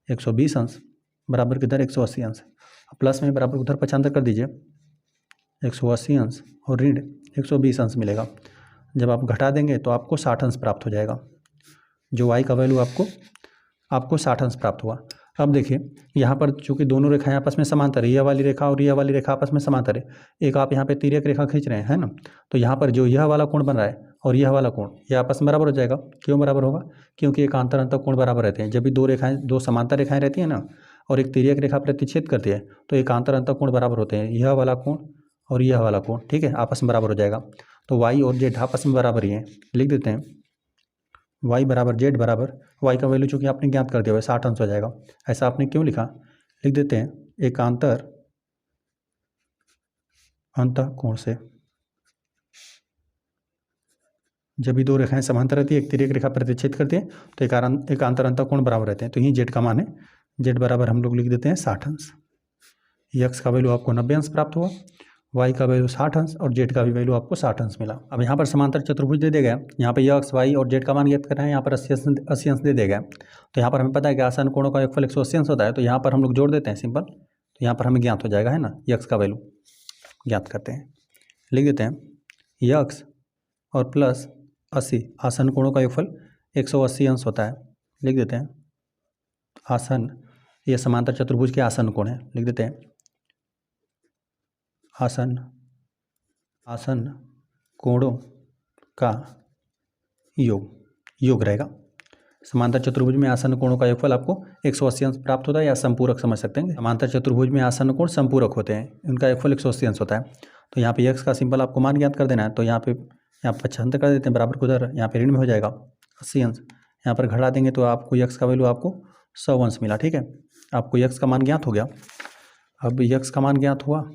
120 अंश बराबर किधर 180 अंश। प्लस में बराबर उधर 75 कर दीजिए, 180 अंश और ऋण 120 अंश मिलेगा। जब आप घटा देंगे तो आपको 60 अंश प्राप्त हो जाएगा। जो वाई का वैल्यू आपको 60 अंश प्राप्त हुआ। अब देखिए यहाँ पर चूंकि दोनों रेखाएं आपस में समांतर है, यह वाली रेखा और यह वाली रेखा आपस में समांतर है। एक आप यहाँ पे तिर्यक रेखा खींच रहे हैं, है ना, तो यहाँ पर जो यह वाला कोण बन रहा है और यह वाला कोण, यह आपस में बराबर हो जाएगा। क्यों बराबर होगा? क्योंकि एक आंतर अंतःकोण बराबर रहते हैं। जब भी दो समांतर रेखाएं रहती हैं ना और एक तिर्यक रेखा प्रतिच्छेद करती है तो एक आंतर अंतःकोण बराबर होते हैं। यह वाला कोण और यह वाला कोण, ठीक है, आपस में बराबर हो जाएगा। तो वाई और जेड आपस में बराबर ही हैं। लिख देते हैं वाई बराबर जेड बराबर, वाई का वैल्यू चूंकि आपने ज्ञात कर दिया है 60 अंश हो जाएगा। ऐसा आपने क्यों लिखा? लिख देते हैं एक आंतर अंतःकोण से जब भी दो रेखाएं समांतर रहती है, एक तिर्यक रेखा प्रतिच्छेद करती है तो एक आंतर अंतःकोण बराबर रहते हैं। तो यही जेड का मान है। जेड बराबर हम लोग लिख देते हैं 60 अंश। यक्स का वैल्यू आपको 90 अंश प्राप्त हुआ, वाई का वैल्यू 60 अंश और जेड का भी वैल्यू आपको 60 अंश मिला। अब यहाँ पर समांतर चतुर्भुज दे दिया गया। यहाँ पे यक्स वाई और जेड का मान ज्ञात करना है। यहाँ पर 80 अंश दे दिया गया। तो यहाँ पर हमें पता है कि आसन कोणों का योगफल 180 अंश होता है। तो यहाँ पर हम लोग जोड़ देते हैं सिंपल। तो यहाँ पर हमें ज्ञात हो जाएगा, है ना, यक्स का वैल्यू ज्ञात करते हैं। लिख देते हैं यक्स और प्लस 80, आसन कोणों का योगफल 180 अंश होता है। लिख देते हैं आसन, ये समांतर चतुर्भुज के आसन कोण है। लिख देते हैं आसन कोणों का योग रहेगा। समांतर चतुर्भुज में आसन कोणों का योगफल आपको 180 अंश प्राप्त होता है, या संपूरक समझ सकते हैं। समांतर चतुर्भुज में आसन कोण संपूरक होते हैं, उनका योगफल 180 अंश होता है। तो यहाँ पे यक्स का सिंपल आपको मान ज्ञात कर देना है। तो यहाँ पे 75 कर देते हैं, बराबर को उधर यहाँ पे ऋण में हो जाएगा 80 अंश। यहाँ पर घटा देंगे तो आपको यक्स का वैल्यू आपको 100 अंश मिला। ठीक है, आपको यक्स का मान ज्ञात हो गया। अब यक्स का मान ज्ञात हुआ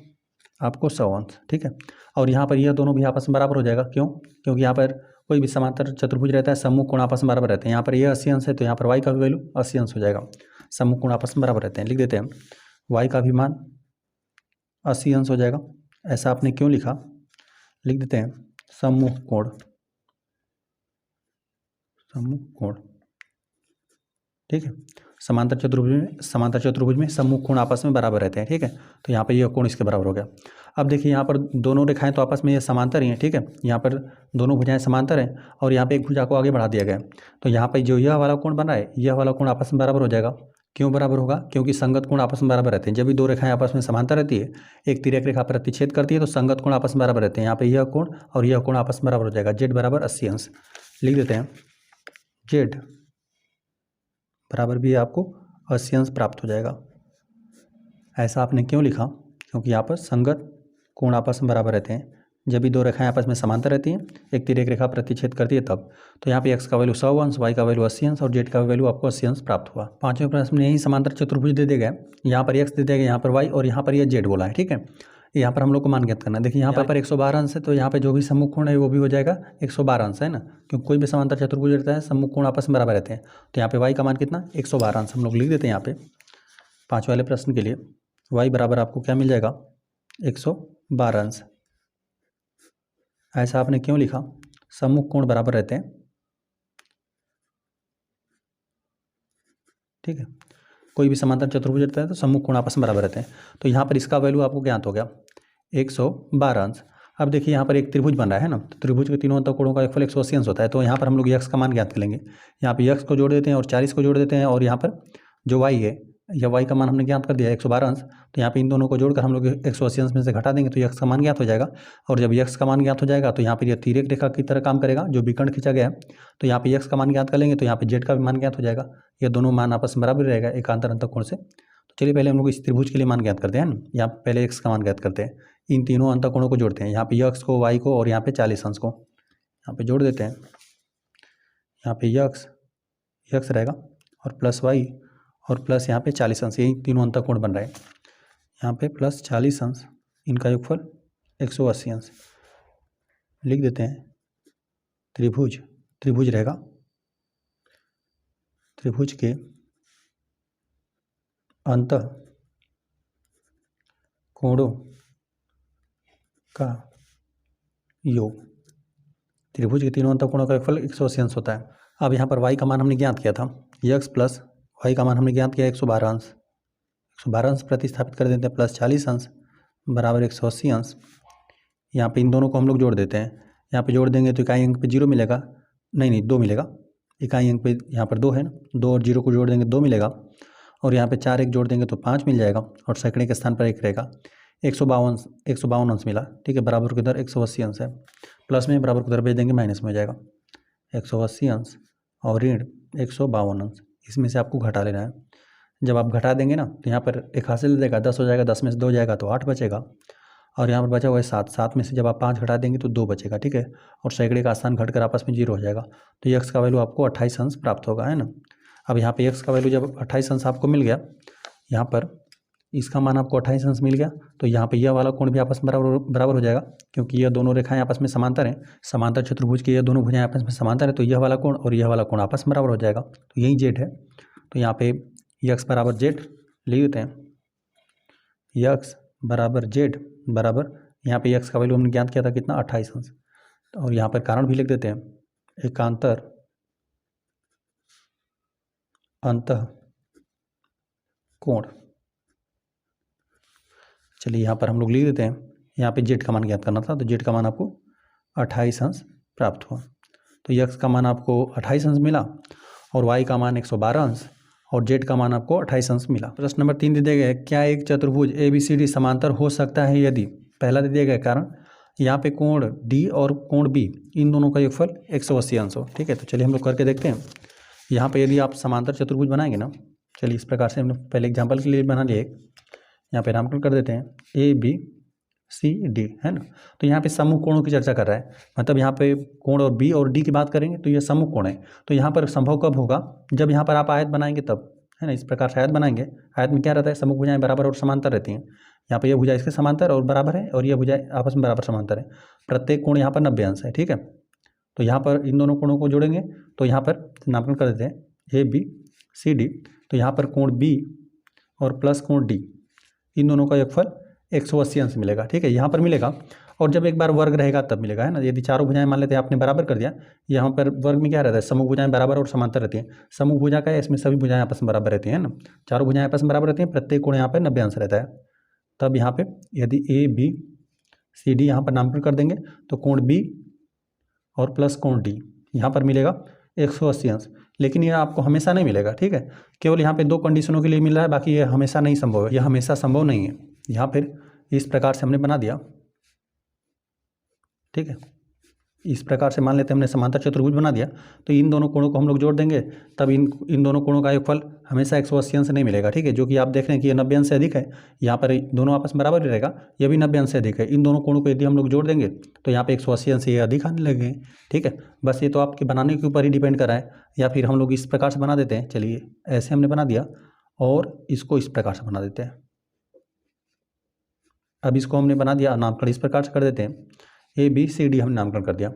आपको 100 अंश। ठीक है, और यहाँ पर यह दोनों भी आपस में बराबर हो जाएगा। क्यों? क्योंकि यहाँ पर कोई भी समांतर चतुर्भुज रहता है, सम्मुख कोण आपस में बराबर रहते हैं। यहाँ पर यह 80 अंश है तो यहाँ पर वाई का भी वैल्यू 80 अंश हो जाएगा। सम्मुख कोण आपस में बराबर रहते हैं। लिख देते हैं वाई का भी मान 80 अंश हो जाएगा। ऐसा आपने क्यों लिखा? लिख देते हैं सम्मुख कोण। ठीक है, समांतर चतुर्भुज में सम्मुख कोण आपस में बराबर रहते हैं। ठीक है, तो यहाँ पर यह कोण इसके बराबर हो गया। अब देखिए यहाँ पर दोनों रेखाएं तो आपस में ये समांतर ही हैं। ठीक है, यहाँ पर दोनों भुजाएं समांतर हैं और यहाँ पे एक भुजा को आगे बढ़ा दिया गया। तो यहाँ पर जो यह वाला कोण बन रहा है, यह वाला कोण आपस में बराबर हो जाएगा। क्यों बराबर होगा? क्योंकि संगत कोण आपस में बराबर रहते हैं। जब भी दो रेखाएं आपस में समांतर रहती है, एक तिर्यक रेखा प्रतिच्छेद करती है तो संगत कोण आपस में बराबर रहते हैं। यहाँ पे यह कोण और यह कोण आपस में बराबर हो जाएगा। जेड बराबर 80 अंश। लिख देते हैं जेड बराबर भी आपको 80 अंश प्राप्त हो जाएगा। ऐसा आपने क्यों लिखा? क्योंकि यहाँ पर संगत कोण आपस में बराबर रहते हैं। जब भी दो रेखाएं आपस में समांतर रहती हैं, एक तिर्यक रेखा प्रतिच्छेद करती है तब। तो यहाँ पे एक्स का वैल्यू 100 अंश, वाई का वैल्यू 80 अंश और जेड का वैल्यू आपको 80 अंश प्राप्त हुआ। पांचवें प्रश्न में यही समांतर चतुर्भुज दे दिया गया। यहाँ पर एक्स दे दिया गया, यहाँ पर वाई और यहाँ पर यह जेड बोला है। ठीक है, यहाँ पर हम लोग को मान ज्ञात करना है। देखिए यहाँ पर 112 अंश है, तो यहाँ पे जो भी सम्मुख कोण है वो भी हो जाएगा 112 अंश, है ना, क्योंकि कोई भी समांतर चतुर्भुज रहता है सम्मुख कोण आपस में बराबर रहते हैं। तो यहाँ पे y का मान कितना 112 अंश हम लोग लिख देते हैं। यहाँ पे 5 वाले प्रश्न के लिए y बराबर आपको क्या मिल जाएगा 112 अंश। ऐसा आपने क्यों लिखा, सम्मुख कोण बराबर रहते हैं, ठीक है, कोई भी समांतर चतुर्भुज रहता है तो सम्मुख कोण आपस में बराबर रहते हैं। तो यहाँ पर इसका वैल्यू आपको ज्ञात हो गया 112 अंश। अब देखिए यहाँ पर एक त्रिभुज बन रहा है ना, तो त्रिभुज के तीनों अंत कोणों का योगफल 180 अंश होता है। तो यहाँ पर हम लोग यक्स का मान ज्ञात कर लेंगे। यहाँ पे यक्स को जोड़ देते हैं और 40 को जोड़ देते हैं, और यहाँ पर जो वाई है या वाई का मान हमने ज्ञात कर दिया 112 अंश। तो यहाँ पे इन दोनों को जोड़कर हम लोग 180 अंश में से घटा देंगे तो यक्स का मान ज्ञात हो जाएगा। और जब यक्स का मान ज्ञात हो जाएगा तो यहाँ पर यह तिर्यक रेखा की तरह काम करेगा जो विकर्ण खींचा गया है। तो यहाँ पे यक्स का मान ज्ञात कर लेंगे तो यहाँ पे जेड का भी मान ज्ञात हो जाएगा। ये दोनों मान आपस में बराबर रहेगा एकांतर अंतःकोण से। तो चलिए पहले हम लोग इस त्रिभुज के लिए मान ज्ञात करते हैं ना। यहाँ पहले एक्स का मान ज्ञात करते हैं, इन तीनों अंतःकोणों को जोड़ते हैं। यहाँ पे यक्स को, वाई को और यहाँ पे 40 अंश को यहाँ पे जोड़ देते हैं। यहाँ पे यक्स रहेगा और प्लस वाई और प्लस यहाँ पे 40 अंश, यही तीनों अंतःकोण बन रहे हैं। यहाँ पे प्लस 40 अंश, इनका योगफल 180 अंश लिख देते हैं। त्रिभुज रहेगा, त्रिभुज के अंतःकोणों का योग, त्रिभुज के तीनों अंतःकोणों का योगफल 180 अंश होता है। अब यहाँ पर y का मान हमने ज्ञात किया था, यक्स प्लस y का मान हमने ज्ञात किया 112 अंश। 112 अंश प्रतिस्थापित कर देते हैं, प्लस 40 अंश बराबर 180 अंश। यहाँ पे इन दोनों को हम लोग जोड़ देते हैं। यहाँ पे जोड़ देंगे तो इकाई अंक पे 0 मिलेगा, नहीं 2 मिलेगा। इकाई अंक पे यहाँ पर 2 है ना, 2 और 0 को जोड़ देंगे 2 मिलेगा। और यहाँ पे 4 1 जोड़ देंगे तो 5 मिल जाएगा, और सैकड़े के स्थान पर 1 रहेगा। 152 अंश मिला, ठीक है। बराबर के इधर 180 अंश है, प्लस में बराबर को उधर भेज देंगे माइनस में हो जाएगा 180 अंश और ऋण 152 अंश। इसमें से आपको घटा लेना है। जब आप घटा देंगे ना तो यहाँ पर एक हासिल देगा 10 हो जाएगा, 10 में से 2 जाएगा तो 8 बचेगा, और यहाँ पर बचा हुआ है 7। 7 में से जब आप 5 घटा देंगे तो 2 बचेगा, ठीक है। और सैकड़े का स्थान घटकर आपस में 0 हो जाएगा। तो यक्स का वैल्यू आपको 28 अंश प्राप्त होगा, है ना। अब यहाँ पे यक्स का वैल्यू जब 28 अंश आपको मिल गया, यहाँ पर इसका मान आपको 28 अंश मिल गया, तो यहाँ पे यह वाला कोण भी आपस में बराबर हो जाएगा, क्योंकि यह दोनों रेखाएं आपस में समांतर हैं। समांतर चतुर्भुज की यह दोनों भुजाएं आपस में समांतर है, तो यह वाला कोण और यह वाला कोण आपस में बराबर हो जाएगा। तो यही जेड है। तो यहाँ पे यक्स बराबर जेड लिख देते हैं। यक्स बराबर जेड बराबर, यहाँ पे यक्स का वैल्यू हमने ज्ञात किया था कितना 28 अंश, और यहाँ पर कारण भी लिख देते हैं, एकांतर अंतःकोण। चलिए यहाँ पर हम लोग लिख देते हैं। यहाँ पे जेड का मान ज्ञात करना था, तो जेड का मान आपको 28 अंश प्राप्त हुआ। तो यक्स का मान आपको 28 अंश मिला, और वाई का मान 112 अंश, और जेड का मान आपको 28 अंश मिला। प्रश्न नंबर 3 दे दिया गया है, क्या एक चतुर्भुज ABCD समांतर हो सकता है यदि। पहला दे दिया गया कारण, यहाँ पे कोण डी और कोण बी इन दोनों का योगफल 180 अंश हो, ठीक है। तो चलिए हम लोग करके देखते हैं। यहाँ पे यदि आप समांतर चतुर्भुज बनाएंगे ना, चलिए इस प्रकार से हमने पहले एग्जाम्पल के लिए बना लिया एक, यहाँ पे नामकरण कर देते हैं ABCD, है ना। तो यहाँ पे समूह कोणों की चर्चा कर रहा है, मतलब यहाँ पे कोण और B और D की बात करेंगे तो ये समूह कोण है। तो यहाँ पर संभव कब होगा, जब यहाँ पर आप आयत बनाएंगे तब, है ना। इस प्रकार से आयत बनाएंगे, आयत में क्या रहता है, समूह भुजाएं बराबर और समांतर रहती हैं। यहाँ पे यह भुजा इसके समांतर और बराबर है, और यह भुजाएं आपस में बराबर समांतर है। प्रत्येक कोण यहाँ पर 90 अंश है, ठीक है। तो यहाँ पर इन दोनों कोणों को जोड़ेंगे तो यहाँ पर नामकरण कर देते हैं ABCD। तो यहाँ पर कोण B और प्लस कोण D, इन दोनों का योगफल 180 अंश मिलेगा, ठीक है। यहाँ पर मिलेगा, और जब एक बार वर्ग रहेगा तब मिलेगा, है ना। यदि चारों भुजाएं मान लेते हैं आपने बराबर कर दिया, यहाँ पर वर्ग में क्या रहता है, समूह भुजाएं बराबर और समांतर रहती हैं। समूह भुजा का है, इसमें सभी भुजाएं आपस में बराबर रहती हैं ना, चारों भुजाएं आपस में बराबर रहती हैं। प्रत्येक कोण यहाँ पर 90 अंश रहता है। तब यहाँ पे यदि ABCD यहाँ पर नामकरण कर देंगे तो कोण B और प्लस कोण D यहाँ पर मिलेगा 180 अंश। लेकिन यह आपको हमेशा नहीं मिलेगा, ठीक है। केवल यहाँ पे 2 कंडीशनों के लिए मिल रहा है, बाकी यह हमेशा नहीं संभव है, यह हमेशा संभव नहीं है। यहाँ फिर इस प्रकार से हमने बना दिया, ठीक है। इस प्रकार से मान लेते हैं हमने समांतर चतुर्भुज बना दिया, तो इन दोनों कोणों को हम लोग जोड़ देंगे, तब इन दोनों कोणों का योगफल हमेशा 180 अंश नहीं मिलेगा, ठीक है। जो कि आप देख रहे हैं कि ये 90 अंश से अधिक है, यहाँ पर दोनों आपस में बराबर ही रहेगा, ये भी 90 अंश से अधिक है। इन दोनों कोणों को यदि हम लोग जोड़ देंगे तो यहाँ पे 180 अंश ये अधिक आने लगेंगे, ठीक है। बस ये तो आपके बनाने के ऊपर ही डिपेंड कर रहा है, या फिर हम लोग इस प्रकार से बना देते हैं। चलिए ऐसे हमने बना दिया, और इसको इस प्रकार से बना देते हैं, अब इसको हमने बना दिया, नामकरण इस प्रकार से कर देते हैं, ABCD हमने नामकरण कर दिया।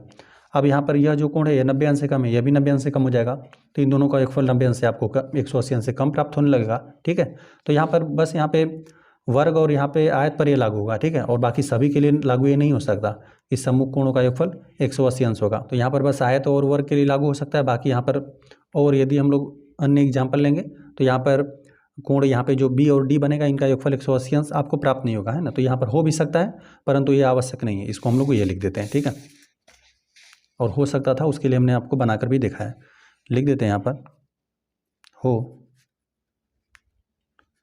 अब यहाँ पर यह जो कोण है ये 90 अंश से कम है, यह भी 90 अंश से कम हो जाएगा, तो इन दोनों का योगफल 90 अंश से आपको 180 अंश से कम प्राप्त होने लगेगा। ठीक है, तो यहाँ पर बस यहाँ पे वर्ग और यहाँ पे आयत पर ये लागू होगा। ठीक है, और बाकी सभी के लिए लागू ये नहीं हो सकता कि सम्मुख कोणों का योगफल 180 अंश होगा। तो यहाँ पर बस आयत और वर्ग के लिए लागू हो सकता है, बाकी यहाँ पर और यदि हम लोग अन्य एग्जाम्पल लेंगे तो यहाँ पर कोण यहाँ पे जो B और D बनेगा इनका योगफल 180 अंश आपको प्राप्त नहीं होगा, है ना। तो यहाँ पर हो भी सकता है परंतु ये आवश्यक नहीं है, इसको हम लोग ये लिख देते हैं। ठीक है, और हो सकता था उसके लिए हमने आपको बनाकर भी देखा है, लिख देते हैं यहाँ पर हो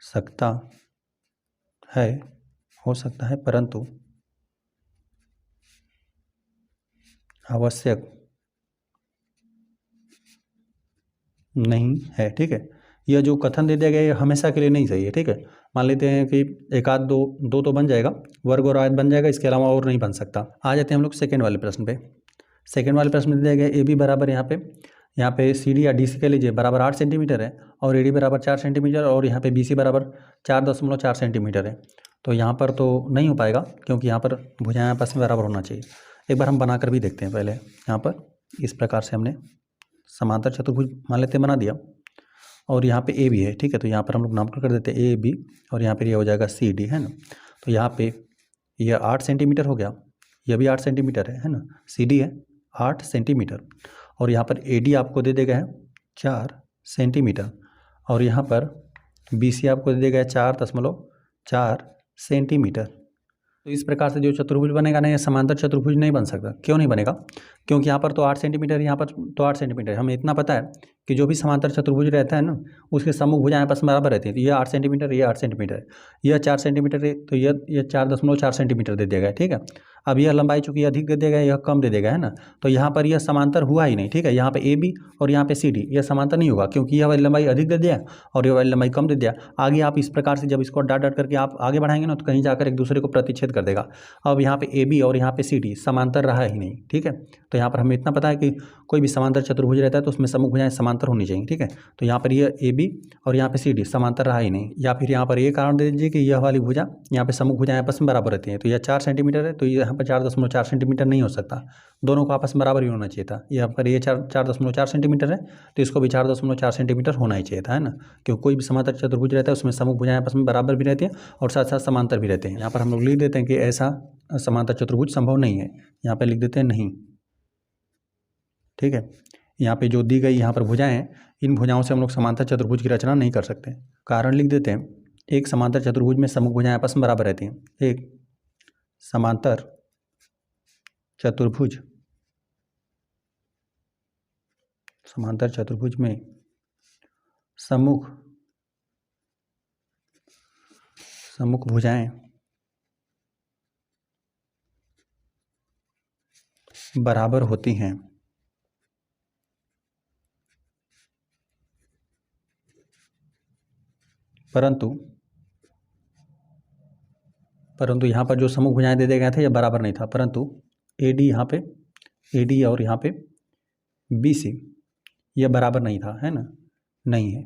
सकता है, हो सकता है परंतु आवश्यक नहीं है। ठीक है, यह जो कथन दे दिया गया है हमेशा के लिए नहीं सही है। ठीक है, मान लेते हैं कि एक आध दो तो बन जाएगा, वर्ग और आयत बन जाएगा, इसके अलावा और नहीं बन सकता। आ जाते हैं हम लोग सेकेंड वाले प्रश्न पे। सेकेंड वाले प्रश्न में दिया गया AB बराबर यहाँ पे CD या DC कह लीजिए बराबर 8 सेंटीमीटर है, और AD बराबर 4 सेंटीमीटर, और यहाँ पे BC बराबर 4.4 सेंटीमीटर है। तो यहाँ पर तो नहीं हो पाएगा क्योंकि यहाँ पर भुजाएं आपस में बराबर होना चाहिए। एक बार हम बनाकर भी देखते हैं। पहले यहाँ पर इस प्रकार से हमने समांतर चतुर्भुज मान लेते हैं बना दिया, और यहाँ पे AB है। ठीक है, तो यहाँ पर हम लोग नामकरण कर देते हैं AB, और यहाँ पर यह हो जाएगा CD, है ना। तो यहाँ पे यह 8 सेंटीमीटर हो गया, यह भी 8 सेंटीमीटर है ना। CD है 8 सेंटीमीटर, और यहाँ पर AD आपको दे देगा है 4 सेंटीमीटर, और यहाँ पर BC आपको दे देगा है 4.4 सेंटीमीटर। तो इस प्रकार से जो चतुर्भुज बनेगा ना, ये समांतर चतुर्भुज नहीं बन सकता। क्यों नहीं बनेगा? क्योंकि यहाँ पर तो 8 सेंटीमीटर, यहाँ पर तो 8 सेंटीमीटर। हमें इतना पता है कि जो भी समांतर चतुर्भुज रहता है ना, उसके सम्मुख भुजाएं आपस में बराबर रहती है। तो ये 8 सेंटीमीटर, ये 8 सेंटीमीटर, यह 4 सेंटीमीटर है, तो यह 4.4 सेंटीमीटर दे दिया गया। ठीक है, अब यह लंबाई चूंकि अधिक दे देगा, यह कम दे देगा, है ना। तो यहाँ पर यह समांतर हुआ ही नहीं। ठीक है, यहाँ पे AB और यहाँ पे CD यह समांतर नहीं होगा, क्योंकि यह वाली लंबाई अधिक दे दिया और यह वाली लंबाई कम दे दिया। आगे आप इस प्रकार से जब इसको डाट डाट करके आप आगे बढ़ाएंगे ना, तो कहीं जाकर एक दूसरे को प्रतिच्छेद कर देगा। अब यहाँ पे AB और यहाँ पे CD समांतर रहा ही नहीं। ठीक है, तो यहाँ पर हमें इतना पता है कि कोई भी समांतर चतुर्भुज रहता है तो उसमें सम्मुख भुजाएं समांतर होनी चाहिए। ठीक है, तो यहाँ पर यह AB और यहाँ पे CD समांतर रहा ही नहीं। या फिर यहाँ पर ये कारण दे दीजिए कि यह वाली भुजा यहाँ पे सम्मुख भुजाएं आपस में बराबर रहती हैं। तो यह 4 सेंटीमीटर है, तो यहाँ पर 4.4 सेंटीमीटर नहीं हो सकता, दोनों को आपस में बराबर ही होना चाहिए था। यहाँ पर ये 4.4 सेंटीमीटर है, तो इसको भी 4.4 सेंटीमीटर होना ही चाहिए था, है ना। क्योंकि कोई भी समांतर चतुर्भुज रहता है उसमें सम्मुख भुजाएं आपस में बराबर भी रहती हैं और साथ साथ समांतर भी रहते हैं। यहाँ पर हम लोग लिख देते हैं कि ऐसा समांतर चतुर्भुज संभव नहीं है, यहाँ पर लिख देते हैं नहीं। ठीक है, यहाँ पे जो दी गई यहाँ पर भुजाएं हैं, इन भुजाओं से हम लोग समांतर चतुर्भुज की रचना नहीं कर सकते। कारण लिख देते हैं, एक समांतर चतुर्भुज में सम्मुख भुजाएं आपस में बराबर रहती हैं। एक समांतर चतुर्भुज में सम्मुख भुजाएं बराबर होती हैं, परंतु यहाँ पर जो सम्मुख भुजाएं दे दिए गए थे यह बराबर नहीं था, परंतु AD यहाँ पे AD और यहाँ पे BC यह बराबर नहीं था, है ना, नहीं है।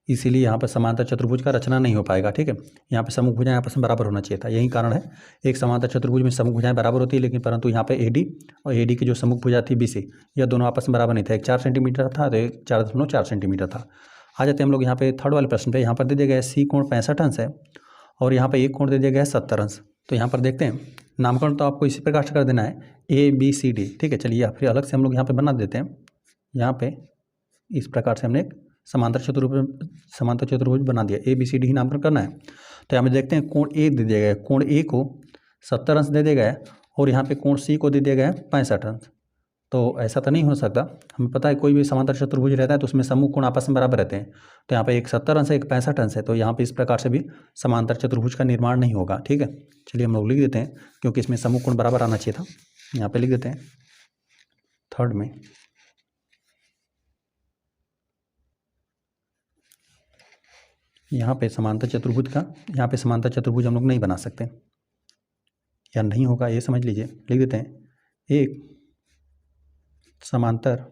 इसीलिए यहाँ पर समांतर चतुर्भुज का रचना नहीं हो पाएगा। ठीक है, यहाँ पे सम्मुख भुजाएं आपस में बराबर होना चाहिए था, यही कारण है। एक समांतर चतुर्भुज में सम्मुख भुजाएं बराबर होती है, लेकिन परंतु यहाँ पे AD और AD की जो सम्मुख भुजा थी BC, यह दोनों आपस में बराबर नहीं था। एक 4 सेंटीमीटर था तो एक 4.4 सेंटीमीटर था। आ जाते हैं हम लोग यहाँ पे थर्ड वाले प्रश्न पे। यहाँ पर दे दिया गया है C कोण 65 अंश है, और यहाँ पर एक कोण दे दिया गया है 70 अंश। तो यहाँ पर देखते हैं, नामकरण तो आपको इसी प्रकार से कर देना है ABCD। ठीक है, चलिए फिर अलग से हम लोग यहाँ पे बना देते हैं। यहाँ पे इस प्रकार से हमने एक समांतर चतुर्भुज बना दिया, ABCD ही नामकरण करना है। तो यहाँ पे देखते हैं, कोण A दे दिया गया है, कोण A को 70 अंश दे दिया गया है, और यहाँ पे कोण C को दे दिया गया है 65 अंश। तो ऐसा तो नहीं हो सकता, हमें पता है कोई भी समांतर चतुर्भुज रहता है तो उसमें सम्मुख कोण आपस में बराबर रहते हैं। तो यहाँ पे एक 70 अंश है, एक 65 अंश है, तो यहाँ पे इस प्रकार से भी समांतर चतुर्भुज का निर्माण नहीं होगा। ठीक है, चलिए हम लोग लिख देते हैं, क्योंकि इसमें सम्मुख कोण बराबर आना चाहिए था। यहाँ पे लिख देते हैं थर्ड में, यहाँ पे समांतर चतुर्भुज हम लोग नहीं बना सकते या नहीं होगा, ये समझ लीजिए। लिख देते हैं, एक समांतर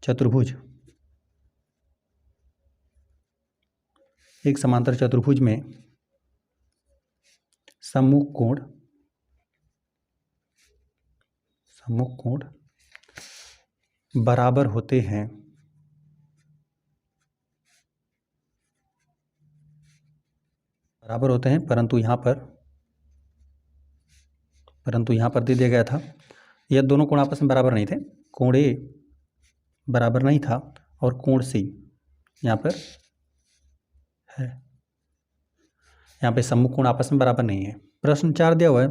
चतुर्भुज में सम्मुख कोण बराबर होते हैं, परंतु यहाँ पर दे दिया गया था यह दोनों कोण आपस में बराबर नहीं थे। कोण ए बराबर नहीं था और कोण सी यहाँ पर है, यहाँ पे सम्मुख कोण आपस में बराबर नहीं है। प्रश्न 4 दिया हुआ है,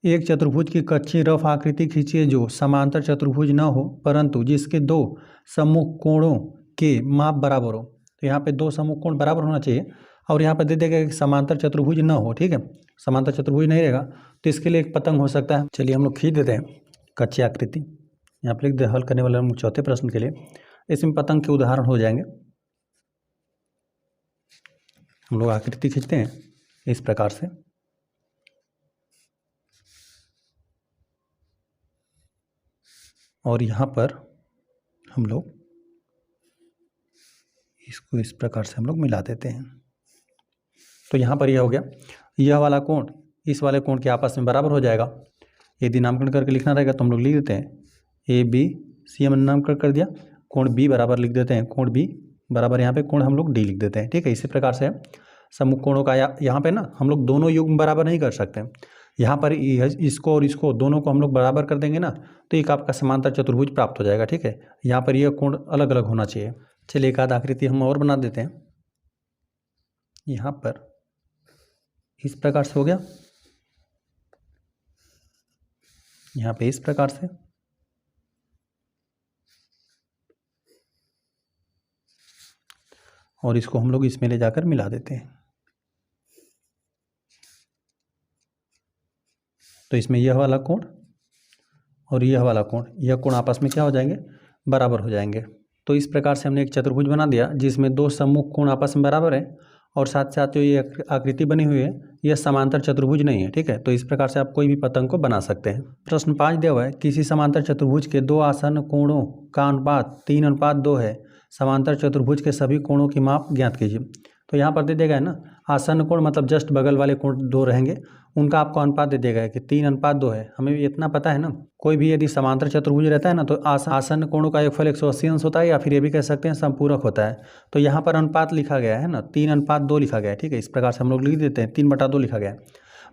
एक चतुर्भुज की कच्ची रफ आकृति खींचिए जो समांतर चतुर्भुज न हो परंतु जिसके दो सम्मुख कोणों के माप बराबर हो। तो यहाँ पे दो सम्मुख कोण बराबर होना चाहिए और यहाँ पर दे देगा कि समांतर चतुर्भुज न हो। ठीक है, समांतर चतुर्भुज नहीं रहेगा तो इसके लिए एक पतंग हो सकता है। चलिए हम लोग खींच देते हैं कच्ची आकृति, यहाँ पर लिख दे हल करने वाले हम चौथे प्रश्न के लिए। इसमें पतंग के उदाहरण हो जाएंगे। हम लोग आकृति खींचते हैं इस प्रकार से, और यहाँ पर हम लोग इसको इस प्रकार से हम लोग मिला देते हैं। तो यहाँ पर यह हो गया, यह वाला कोण इस वाले कोण के आपस में बराबर हो जाएगा। यदि नामकरण करके लिखना रहेगा तो हम लोग लिख देते हैं ए बी सी, हमने नामकरण कर दिया। कोण बी बराबर लिख देते हैं, कोण बी बराबर यहाँ पे कोण हम लोग डी लिख देते हैं। ठीक है, इसी प्रकार से सम्मुख कोणों का यहाँ पे ना हम लोग दोनों युग्म बराबर नहीं कर सकते। यहाँ पर इसको और इसको दोनों को हम लोग बराबर कर देंगे ना तो एक आपका समांतर चतुर्भुज प्राप्त हो जाएगा। ठीक है, यहाँ पर यह कोण अलग अलग होना चाहिए। चलिए एक आध आकृति हम और बना देते हैं। यहाँ पर इस प्रकार से हो गया, यहाँ पे इस प्रकार से, और इसको हम लोग इसमें ले जाकर मिला देते हैं। तो इसमें यह वाला कोण और यह वाला कोण, यह कोण आपस में क्या हो जाएंगे, बराबर हो जाएंगे। तो इस प्रकार से हमने एक चतुर्भुज बना दिया जिसमें दो सम्मुख कोण आपस में बराबर है और साथ साथ जो ये आकृति बनी हुई है यह समांतर चतुर्भुज नहीं है। ठीक है, तो इस प्रकार से आप कोई भी पतंग को बना सकते हैं। प्रश्न 5 दिया हुआ है, किसी समांतर चतुर्भुज के दो आसन्न कोणों का अनुपात 3:2 है, समांतर चतुर्भुज के सभी कोणों की माप ज्ञात कीजिए। तो यहाँ पर दे देगा है ना, आसन्न कोण मतलब जस्ट बगल वाले कोण दो रहेंगे, उनका आपको अनुपात दे देगा कि 3:2 है। हमें भी इतना पता है ना, कोई भी यदि समांतर चतुर्भुज रहता है ना तो आसन्न कोणों का योगफल 180 अंश होता है, या फिर ये भी कह सकते हैं समपूरक होता है। तो यहाँ पर अनुपात लिखा गया है ना, 3:2 लिखा गया है। ठीक है, इस प्रकार से हम लोग लिख देते हैं 3/2 लिखा गया है।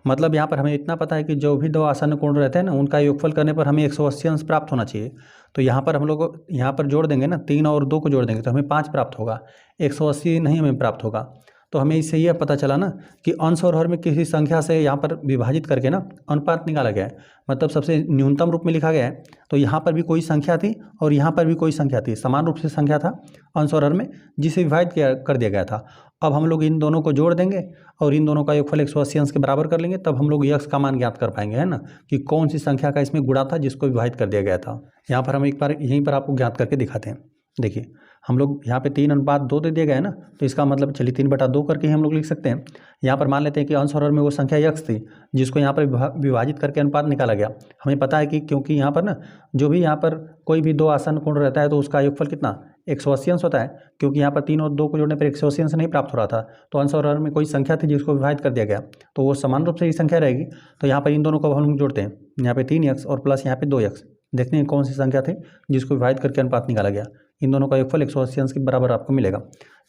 मतलब यहाँ पर हमें इतना पता है कि जो भी दो आसन्न कोण रहते हैं ना उनका योगफल करने पर हमें 180 अंश प्राप्त होना चाहिए। तो यहाँ पर हम लोग यहाँ पर जोड़ देंगे ना, 3 और 2 को जोड़ देंगे तो हमें 5 प्राप्त होगा, 180 नहीं हमें प्राप्त होगा। तो हमें इससे यह पता चला ना कि अंश और हर में किसी संख्या से यहाँ पर विभाजित करके ना अनुपात निकाला गया है, मतलब सबसे न्यूनतम रूप में लिखा गया है। तो यहाँ पर भी कोई संख्या थी और यहाँ पर भी कोई संख्या थी, समान रूप से संख्या था अंश और हर में, जिसे विभाजित कर दिया गया था। अब हम लोग इन दोनों को जोड़ देंगे और इन दोनों का योगफल 180 अंश के बराबर कर लेंगे, तब हम लोग यक्स का मान ज्ञात कर पाएंगे, है ना, कि कौन सी संख्या का इसमें गुणा था जिसको विभाजित कर दिया गया था। यहाँ पर हम एक बार यहीं पर आपको ज्ञात करके दिखाते हैं। देखिए हम लोग यहाँ पे 3:2 दे दिया गया है ना, तो इसका मतलब चलिए 3/2 करके ही हम लोग लिख सकते हैं। यहाँ पर मान लेते हैं कि अंश और हर में वो संख्या यक्स थी जिसको यहाँ पर विभाजित करके अनुपात निकाला गया। हमें पता है कि क्योंकि यहाँ पर ना जो भी यहाँ पर कोई भी दो आसन्न कोण रहता है तो उसका योगफल कितना 180 अंश होता है, क्योंकि यहाँ पर 3 और 2 को जोड़ने पर 180 अंश नहीं प्राप्त हो रहा था। तो अंश और हर में कोई संख्या थी जिसको विभाजित कर दिया गया, तो वो समान रूप से ही संख्या रहेगी। तो यहाँ पर इन दोनों को हम लोग जोड़ते हैं, यहाँ पे 3x और प्लस यहाँ पे 2x, देखते हैं कौन सी संख्या थी जिसको विभाजित करके अनुपात निकाला गया। इन दोनों का योगफल 180 अंश के बराबर आपको मिलेगा।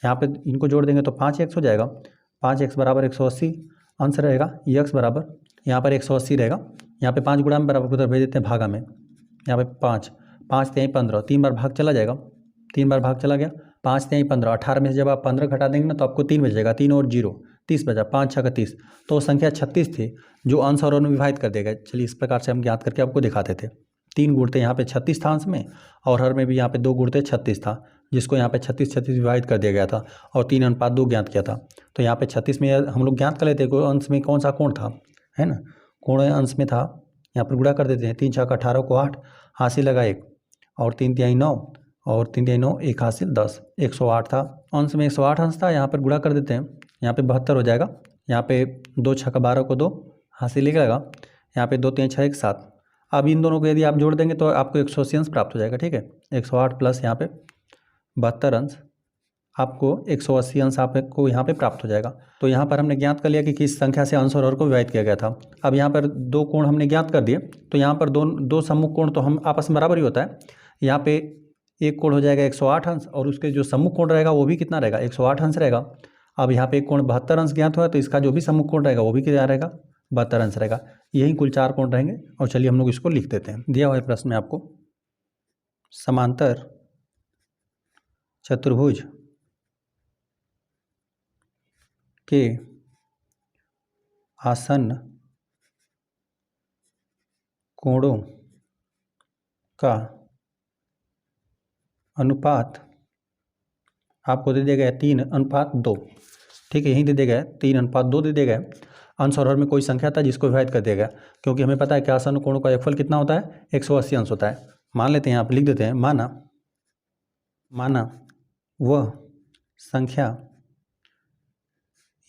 यहाँ पे इनको जोड़ देंगे तो 5x हो जाएगा, 5x बराबर 180 अंश रहेगा, x बराबर यहाँ पर 180 रहेगा। यहाँ पे 5 गुणा में बराबर उधर भेज देते हैं भागा में, यहाँ पे 5 3 15, 3 बार भाग चला जाएगा, 3 बार भाग चला गया, 5 3 15, 18 में से जब आप 15 घटा देंगे ना तो आपको 3 बचेगा, 3 और 0 30 बचा, 5 6 30, तो संख्या 36 थी जो अंश और हर में विभाजित कर देगा। चलिए इस प्रकार से हम ज्ञात करके आपको दिखाते थे। 3 गुणते यहाँ पे 36 था अंश में, और हर में भी यहाँ पे 2 गुणते 36 था, जिसको यहाँ पे 36 विभाजित कर दिया गया था और 3:2 ज्ञात किया था। तो यहाँ पे 36 में हम लोग ज्ञात कर लेते हैं अंश में कौन सा कोण था, है ना, कोण अंश में था। यहाँ पर गुणा कर देते हैं, 3 6 18 को 8, हासिल लगा 1 और 3 3 9 और 3 3 9 1 हासिल 10, 108 था अंश में, 108 अंश था। यहाँ पर गुणा कर देते हैं, यहाँ पे 72 हो जाएगा, यहाँ पे 2 6 12 को 2 हासिल लगेगा, यहाँ पे 2 3 6 1 7। अब इन दोनों को यदि आप जोड़ देंगे तो आपको 180 अंश प्राप्त हो जाएगा। ठीक है, 108 प्लस यहाँ पे 72 अंश आपको 180 अंश आपको यहाँ पे प्राप्त हो जाएगा। तो यहाँ पर हमने ज्ञात कर लिया कि किस संख्या से अंश और हर को विभाजित किया गया था। अब यहाँ पर दो कोण हमने ज्ञात कर दिए, तो यहाँ पर दो सम्मुख कोण तो हम आपस में बराबर ही होता है। यहाँ पे एक कोण हो जाएगा 108 अंश और उसके जो सम्मुख कोण रहेगा वो भी कितना रहेगा, 108 अंश रहेगा। अब यहाँ पे एक कोण 72 अंश ज्ञात हुआ, तो इसका जो भी सम्मुख कोण रहेगा वो भी क्या रहेगा, 72 अंश रहेगा। यही कुल 4 कोण रहेंगे। और चलिए हम लोग इसको लिख देते हैं। दिया हुआ है प्रश्न में आपको, समांतर चतुर्भुज के आसन्न कोणों का अनुपात आपको दे दिया गया है 3:2। ठीक है, यहीं दे दिया गया है 3:2 दे दिया गया है। अंश और हर में कोई संख्या था जिसको विभाजित कर दिया गया, क्योंकि हमें पता है कि आसन्न कोणों का योगफल कितना होता है, 180 अंश होता है। मान लेते हैं, यहाँ पर लिख देते हैं, माना वह संख्या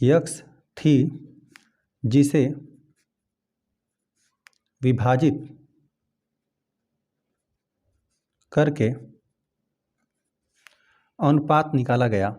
x थी जिसे विभाजित करके अनुपात निकाला गया।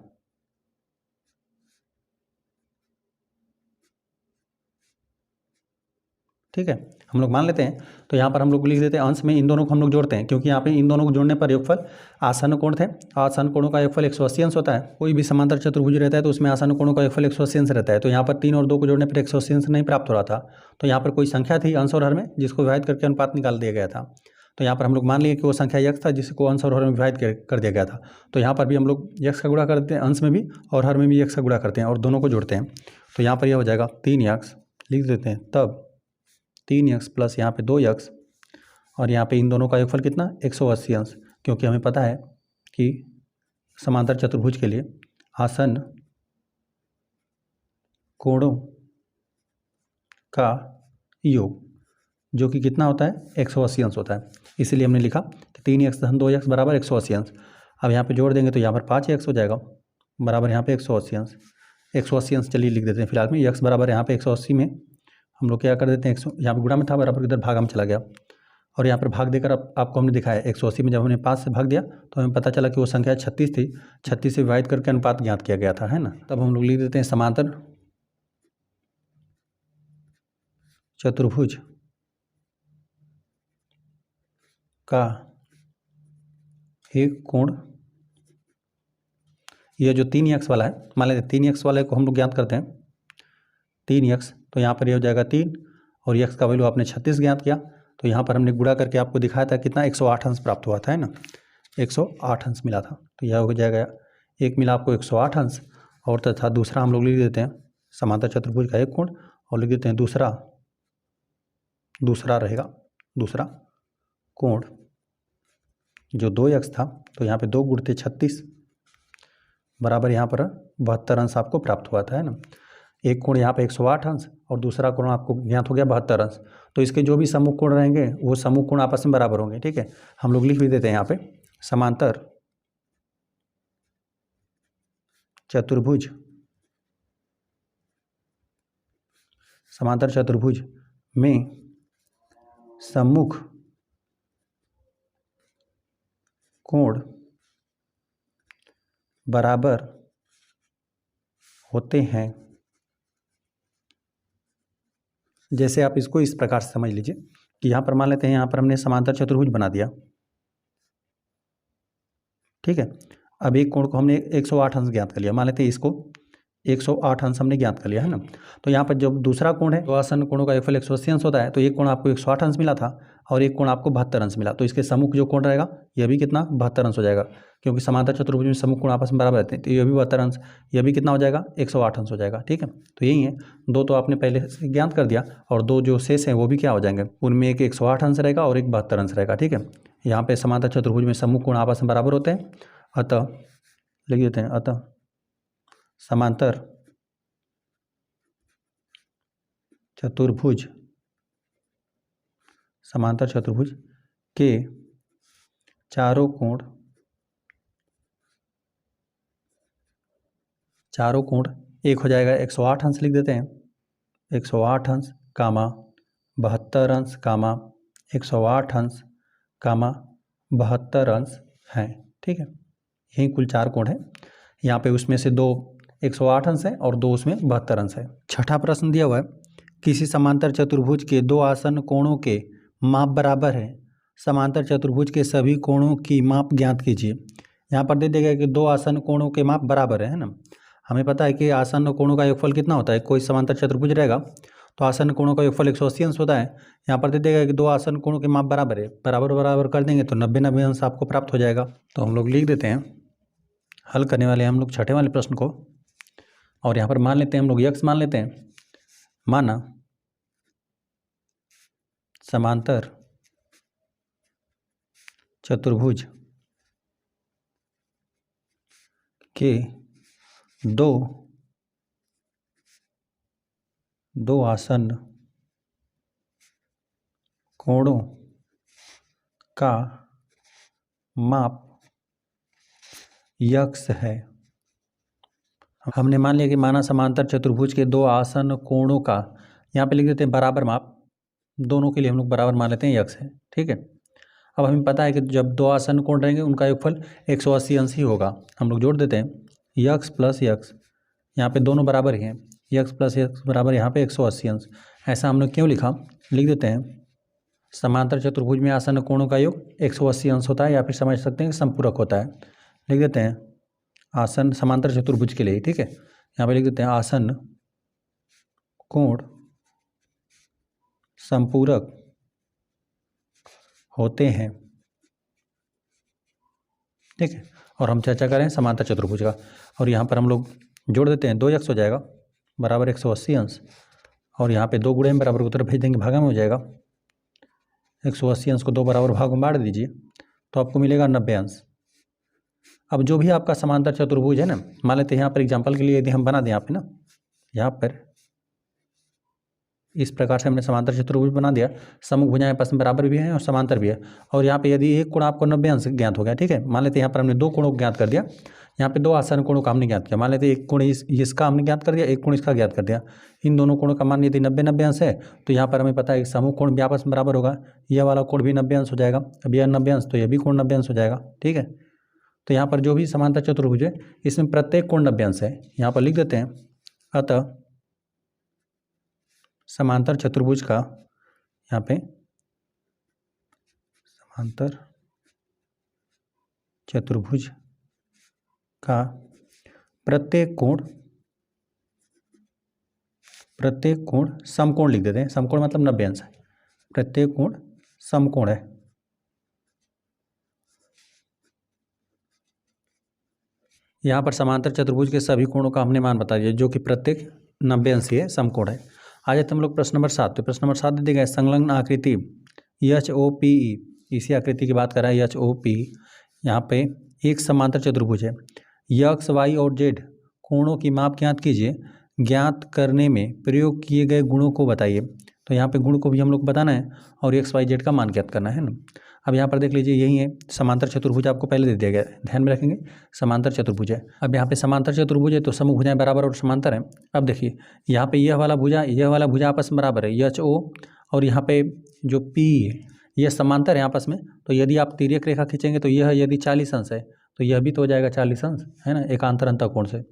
ठीक है, हम लोग मान लेते हैं। तो यहाँ पर हम लोग लिख देते हैं, अंश में इन दोनों को हम लोग जोड़ते हैं, क्योंकि यहाँ पे इन दोनों को जोड़ने पर योगफल, आसन्न कोण थे, आसन्न कोणों का योगफल 180 अंश होता है। कोई भी समांतर चतुर्भुज रहता है तो उसमें आसन्न कोणों का योगफल 180 अंश रहता है। तो यहाँ पर 3 और 2 को जोड़ने पर 180 अंश नहीं प्राप्त हो रहा था। तो यहाँ पर कोई संख्या थी अंश और हर में जिसको विभाजित करके अनुपात निकाल दिया गया था। तो यहाँ पर हम लोग मान लिए कि वो संख्या x था जिसको अंश और हर में विभाजित कर दिया गया था। तो यहाँ पर भी हम लोग x का गुणा करते हैं, अंश में भी और हर में भी x का गुणा करते हैं और दोनों को जोड़ते हैं। तो यहाँ पर यह हो जाएगा 3x, लिख देते हैं, तब 3x प्लस यहाँ पे 2x और यहाँ पे इन दोनों का योगफल कितना, 180 अंश। क्योंकि हमें पता है कि समांतर चतुर्भुज के लिए आसन्न कोणों का योग जो कि कितना होता है, 180 अंश होता है। इसीलिए हमने लिखा कि 3x धन 2x बराबर 180 अंश। अब यहाँ पे जोड़ देंगे तो यहाँ पर 5x हो जाएगा बराबर यहाँ पे 180 अंश। 180 अंश चलिए लिख देते हैं फिलहाल में, x बराबर यहाँ पे 180 में हम लोग क्या कर देते हैं, 100 यहाँ पर गुणा में था बराबर, इधर भागा में चला गया और यहाँ पर भाग देकर आपको हमने दिखाया 180 में जब हमने 5 से भाग दिया तो हमें पता चला कि वो संख्या 36 थी। 36 से विभाजित करके अनुपात ज्ञात किया गया था, है ना। तब हम लोग लिख देते हैं, समांतर चतुर्भुज का एक कोण, यह जो 3x वाला है, मान लेते 3x वाले को हम लोग ज्ञात करते हैं 3x, तो यहाँ पर ये हो जाएगा 3 और x का वैल्यू आपने 36 ज्ञात किया। तो यहाँ पर हमने गुणा करके आपको दिखाया था कितना, 108 अंश प्राप्त हुआ था, है ना, 108 अंश मिला था। तो यह हो जाएगा, एक मिला आपको 108 अंश और तथा दूसरा हम लोग लिख देते हैं समांतर चतुर्भुज का एक कोण और लिख देते हैं दूसरा रहेगा, दूसरा कोण जो 2x था, तो यहाँ पे 2 गुणते 36 बराबर यहाँ पर 72 अंश आपको प्राप्त हुआ था, है ना। एक कोण यहाँ पे 108 अंश और दूसरा कोण आपको ज्ञात हो गया 72 अंश। तो इसके जो भी सम्मुख कोण रहेंगे वो सम्मुख कोण आपस में बराबर होंगे। ठीक है, हम लोग लिख भी देते हैं यहाँ पे, समांतर चतुर्भुज में सम्मुख कोण बराबर होते हैं। जैसे आप इसको इस प्रकार से समझ लीजिए कि यहाँ पर मान लेते हैं, यहाँ पर हमने समांतर चतुर्भुज बना दिया, ठीक है। अब एक कोण को हमने 108 अंश ज्ञात कर लिया, मान लेते हैं इसको 108 अंश हमने ज्ञात कर लिया, है ना। तो यहाँ पर जब दूसरा कोण है तो आसन्न कोणों का योगफल 180 अंश होता है। तो एक कोण आपको 108 अंश मिला था और एक कोण आपको 72 अंश मिला। तो इसके सम्मुख जो कोण रहेगा यह भी कितना, 72 अंश हो जाएगा, क्योंकि समांतर चतुर्भुज में सम्मुख कोण आपस में बराबर रहते हैं। तो यह भी 72 अंश, यह भी कितना हो जाएगा, 108 अंश हो जाएगा। ठीक है, तो यही है, दो तो आपने पहले से ज्ञात कर दिया और दो जो शेष हैं वो भी क्या हो जाएंगे, उनमें एक 108 अंश रहेगा और एक 72 अंश रहेगा। ठीक है, यहाँ पे समांतर चतुर्भुज में सम्मुख कोण आपस में बराबर होते हैं, अतः लिख देते हैं, अतः समांतर चतुर्भुज के चारों कोण एक हो जाएगा 108 अंश, लिख देते हैं 108 अंश कामा 72 अंश कामा 108 अंश कामा 72 अंश हैं। ठीक है, यही कुल 4 कोण है। यहाँ पे उसमें से दो 108 अंश है और दो उसमें 72 अंश है। छठा प्रश्न दिया हुआ है, किसी समांतर चतुर्भुज के दो आसन्न कोणों के माप बराबर है, समांतर चतुर्भुज के सभी कोणों की माप ज्ञात कीजिए। यहाँ पर दे दिया गया कि दो आसन्न कोणों के माप बराबर है ना। हमें पता है कि आसन्न कोणों का योगफल कितना होता है, कोई समांतर चतुर्भुज रहेगा तो आसन्न कोणों का योगफल 180 अंश होता है। यहाँ पर दे देगा कि दो आसन्न कोणों के माप बराबर है, बराबर बराबर कर देंगे तो 90 अंश आपको प्राप्त हो जाएगा। तो हम लोग लिख देते हैं, हल करने वाले हैं हम लोग छठे वाले प्रश्न को, और यहाँ पर मान लेते हैं हम लोग यक्स मान लेते हैं। माना समांतर चतुर्भुज के दो आसन्न कोणों का माप यक्स है। हमने मान लिया कि माना समांतर चतुर्भुज के दो आसन्न कोणों का, यहाँ पे लिख देते हैं बराबर माप, दोनों के लिए हम लोग बराबर मान लेते हैं यक्स है, ठीक है। अब हमें पता है कि जब दो आसन्न कोण रहेंगे उनका योगफल 180 अंश ही होगा। हम लोग जोड़ देते हैं यक्स प्लस यक्स, यहाँ पे दोनों बराबर ही हैं, यक्स प्लस यक्स बराबर यहाँ पे 180 अंश। ऐसा हम लोग क्यों लिखा, लिख देते हैं समांतर चतुर्भुज में आसन्न कोणों का योग 180 अंश होता है, या फिर समझ सकते हैं कि संपूरक होता है। लिख देते हैं आसन्न समांतर चतुर्भुज के लिए, ठीक है। यहाँ पे लिख देते हैं आसन्न कोण संपूरक होते हैं, ठीक है। और हम चर्चा करें समांतर चतुर्भुज का, और यहाँ पर हम लोग जोड़ देते हैं 2x हो जाएगा बराबर 180 अंश, और यहाँ पे 2 गुणे में बराबर उत्तर भेज देंगे, भागा में हो जाएगा। 180 अंश को 2 बराबर भाग में बांट दीजिए तो आपको मिलेगा 90 अंश। अब जो भी आपका समांतर चतुर्भुज है ना, मान लेते हैं यहाँ पर एग्जाम्पल के लिए यदि हम बना दें यहाँ पे ना, यहाँ पर इस प्रकार से हमने समांतर चतुर्भुज बना दिया, सम्मुख भुजाएं आपस में बराबर भी हैं और समांतर भी है, और यहाँ पे यदि एक कोण आपको 90 अंश ज्ञात हो गया, ठीक है। मान लेते हैं यहाँ पर हमने दो कोणों को ज्ञात कर दिया, यहाँ पे दो आसन्न कोणों का हमने ज्ञात किया। मान लेते हैं एक कोण इसका हमने ज्ञात कर दिया, एक कोण इसका ज्ञात कर दिया। इन दोनों कोणों का मान यदि 90 अंश है तो यहाँ पर हमें पता है कि समूह कोण भी आपस में बराबर होगा, यह वाला कोण भी 90 अंश हो जाएगा। अब यह 90 अंश तो यह भी कोण 90 अंश हो जाएगा, ठीक है। तो यहाँ पर जो भी समांतर चतुर्भुज है इसमें प्रत्येक कोण 90 अंश है। यहाँ पर लिख देते हैं अतः समांतर चतुर्भुज का, यहाँ पे समांतर चतुर्भुज का प्रत्येक कोण समकोण लिख देते हैं। समकोण मतलब 90 अंश है, प्रत्येक कोण समकोण है। यहाँ पर समांतर चतुर्भुज के सभी कोणों का हमने मान बता दिया जो कि प्रत्येक 90 अंशीय है, समकोण है। आ जाते हम लोग प्रश्न नंबर 7 पे। प्रश्न नंबर 7 दे दिया गया संलग्न आकृति HOPE, इसी आकृति की बात कर रहा है HOPE। यहाँ पे एक समांतर चतुर्भुज है, यक्स वाई और जेड कोणों की माप ज्ञात कीजिए, ज्ञात करने में प्रयोग किए गए गुणों को बताइए। तो यहाँ पे गुण को भी हम लोग बताना है और एक्स वाई जेड का मान ज्ञात करना है ना। अब यहाँ पर देख लीजिए यही है समांतर चतुर्भुज, आपको पहले दे दिया गया है, ध्यान में रखेंगे समांतर चतुर्भुज है। अब यहाँ पे समांतर चतुर्भुज है तो समूह भुजाएं बराबर और समांतर है। अब देखिए यहाँ पे यह वाला भुजा आपस में बराबर है, एच ओ, और यहाँ पे जो पी है यह समांतर है आपस में। तो यदि आप तिर्यक रेखा खींचेंगे तो यह यदि 40 अंश है तो यह भी तो हो जाएगा 40 अंश, है ना, एकांतर अंतःकोण से।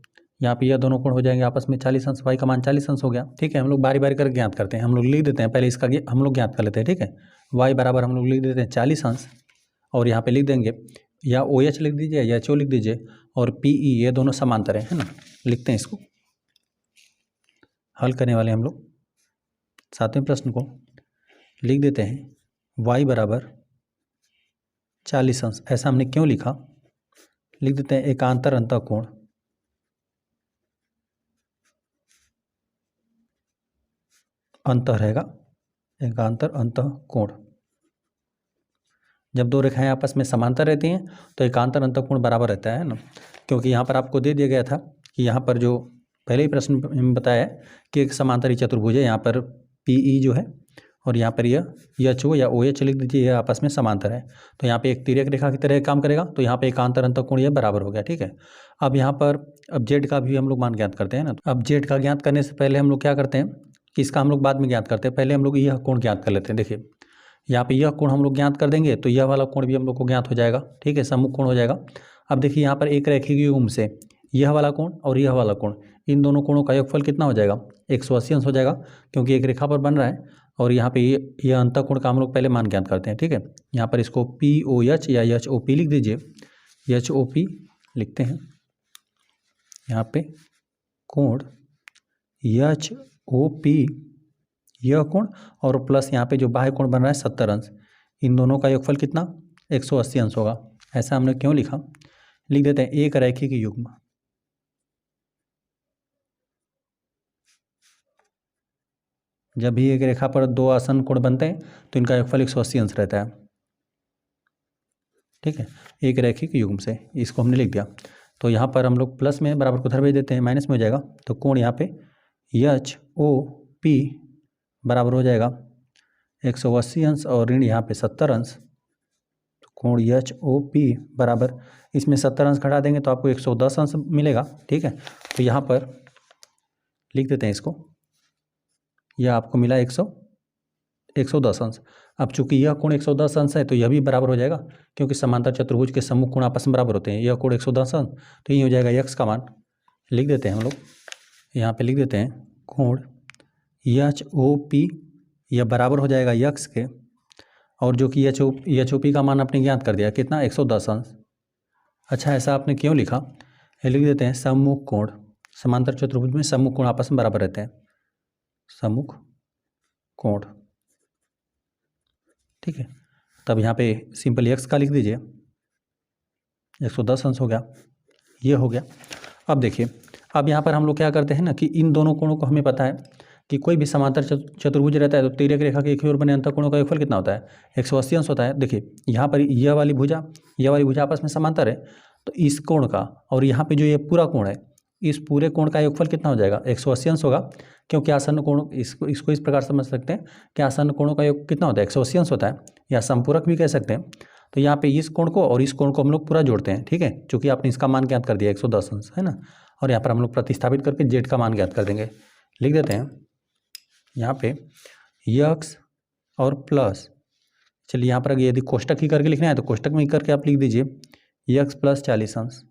यहाँ पे यह दोनों कोण हो जाएंगे आपस में 40 अंश, वाई का मान 40 अंश हो गया, ठीक है। हम लोग बारी बारी कर ज्ञात करते हैं, हम लोग लिख देते हैं, पहले इसका हम लोग ज्ञात कर लेते हैं, ठीक है। वाई बराबर हम लोग लिख देते हैं 40 अंश, और यहाँ पे लिख देंगे या ओ एच लिख दीजिए या एच ओ लिख दीजिए, और पी ई ये दोनों समांतर है ना। लिखते हैं इसको, हल करने वाले हम लोग 7वें प्रश्न को लिख देते हैं वाई बराबर 40 अंश। ऐसा हमने क्यों लिखा, लिख देते हैं एकांतर अंतःकोण अंतः रहेगा, एकांतर अंतःकोण। जब दो रेखाएं आपस में समांतर रहती हैं तो एकांतर अंतःकोण बराबर रहता है ना, क्योंकि यहाँ पर आपको दे दिया गया था कि यहाँ पर जो पहले ही प्रश्न में बताया है कि एक समांतरी चतुर्भुज है, यहाँ पर पी ई जो है और यहाँ पर यह एच ओ या ओ एच लिख दीजिए, यह आपस में समांतर है। तो यहाँ पे एक तिर्यक रेखा की तरह काम करेगा, तो यहाँ पे एकांतर अंतःकोण यह बराबर हो गया, ठीक है। अब यहाँ पर अब जेड का भी हम लोग मान ज्ञात करते हैं ना। अब जेड का ज्ञात करने से पहले हम लोग क्या करते हैं कि इसका हम लोग बाद में ज्ञात करते हैं, पहले हम लोग यह कोण ज्ञात कर लेते हैं। देखिए यहाँ पे यह कोण हम लोग ज्ञात कर देंगे तो यह वाला कोण भी हम लोग को ज्ञात हो जाएगा, ठीक है, सम्मुख कोण हो जाएगा। अब देखिए यहाँ पर एक रेखीय युग्म से यह वाला कोण और यह वाला कोण, इन दोनों कोणों का योगफल कितना हो जाएगा? 180 अंश हो जाएगा, क्योंकि एक रेखा पर बन रहा है। और यहाँ पे ये अंतःकोण का हम लोग पहले मान ज्ञात करते हैं, ठीक है। यहाँ पर इसको POH या HOP लिख दीजिए, HOP लिखते हैं यहाँ पे कोण HOP, यह कोण और प्लस यहाँ पे जो बाह्य कोण बन रहा है 70 अंश, इन दोनों का योगफल कितना? 180 अंश होगा। ऐसा हमने क्यों लिखा? लिख देते हैं एक रैखिक युग्म, जब भी एक रेखा पर दो आसन कोण बनते हैं तो इनका योगफल 180 अंश रहता है, ठीक है। एक रैखिक युग्म से इसको हमने लिख दिया। तो यहाँ पर हम लोग प्लस में बराबर को उधर भेज देते हैं, माइनस में हो जाएगा। तो कोण यहाँ पे HOP बराबर हो जाएगा 180 अंश और ऋण यहाँ पे 70 अंश। तो कोण HOP बराबर, इसमें 70 अंश घटा देंगे तो आपको 110 अंश मिलेगा, ठीक है। तो यहाँ पर लिख देते हैं इसको, यह आपको मिला 110 अंश। अब चूंकि यह कोण 110 अंश है तो यह भी बराबर हो जाएगा, क्योंकि समांतर चतुर्भुज के सम्मुख कोण आपस में बराबर होते हैं। यह कोण 110 अंश, तो यही हो जाएगा x का मान। लिख देते हैं हम लोग, यहाँ पे लिख देते हैं कोण HOP, यह बराबर हो जाएगा x के, और जो कि HOP का मान आपने ज्ञात कर दिया कितना? 110 अंश। अच्छा, ऐसा आपने क्यों लिखा? लिख देते हैं सम्मुख कोण, समांतर चतुर्भुज में सम्मुख कोण आपस में बराबर रहते हैं, सम्मुख कोण, ठीक है। तब यहाँ पे सिंपल x का लिख दीजिए, 110 अंश हो गया, ये हो गया। अब देखिए, अब यहाँ पर हम लोग क्या करते हैं ना कि इन दोनों कोणों को हमें पता है कि कोई भी समांतर चतुर्भुज रहता है तो तिर्यक रेखा के एक ही ओर बने अंतःकोणों का योगफल कितना होता है? 180 अंश होता है। देखिए यहाँ पर यह वाली भुजा आपस में समांतर है, तो इस कोण का और यहाँ पे जो ये पूरा कोण है, इस पूरे कोण का योगफल कितना हो जाएगा? 180 अंश होगा, क्योंकि आसन्न कोण, इसको इस प्रकार समझ सकते हैं कि आसन्न कोणों का योग कितना होता है? 180 अंश होता है, या संपूरक भी कह सकते हैं। तो यहाँ पे इस कोण को और इस कोण को हम लोग पूरा जोड़ते हैं, ठीक है, क्योंकि आपने इसका मान ज्ञात कर दिया 110 अंश, है ना। और यहाँ पर हम लोग प्रतिस्थापित करके जेड का मान ज्ञात कर देंगे। लिख देते हैं यहाँ पे यक्स और प्लस, चलिए यहाँ पर यदि कोष्टक ही करके लिखना है तो कोष्टक में ही करके आप लिख दीजिए यक्स प्लस 40 अंश,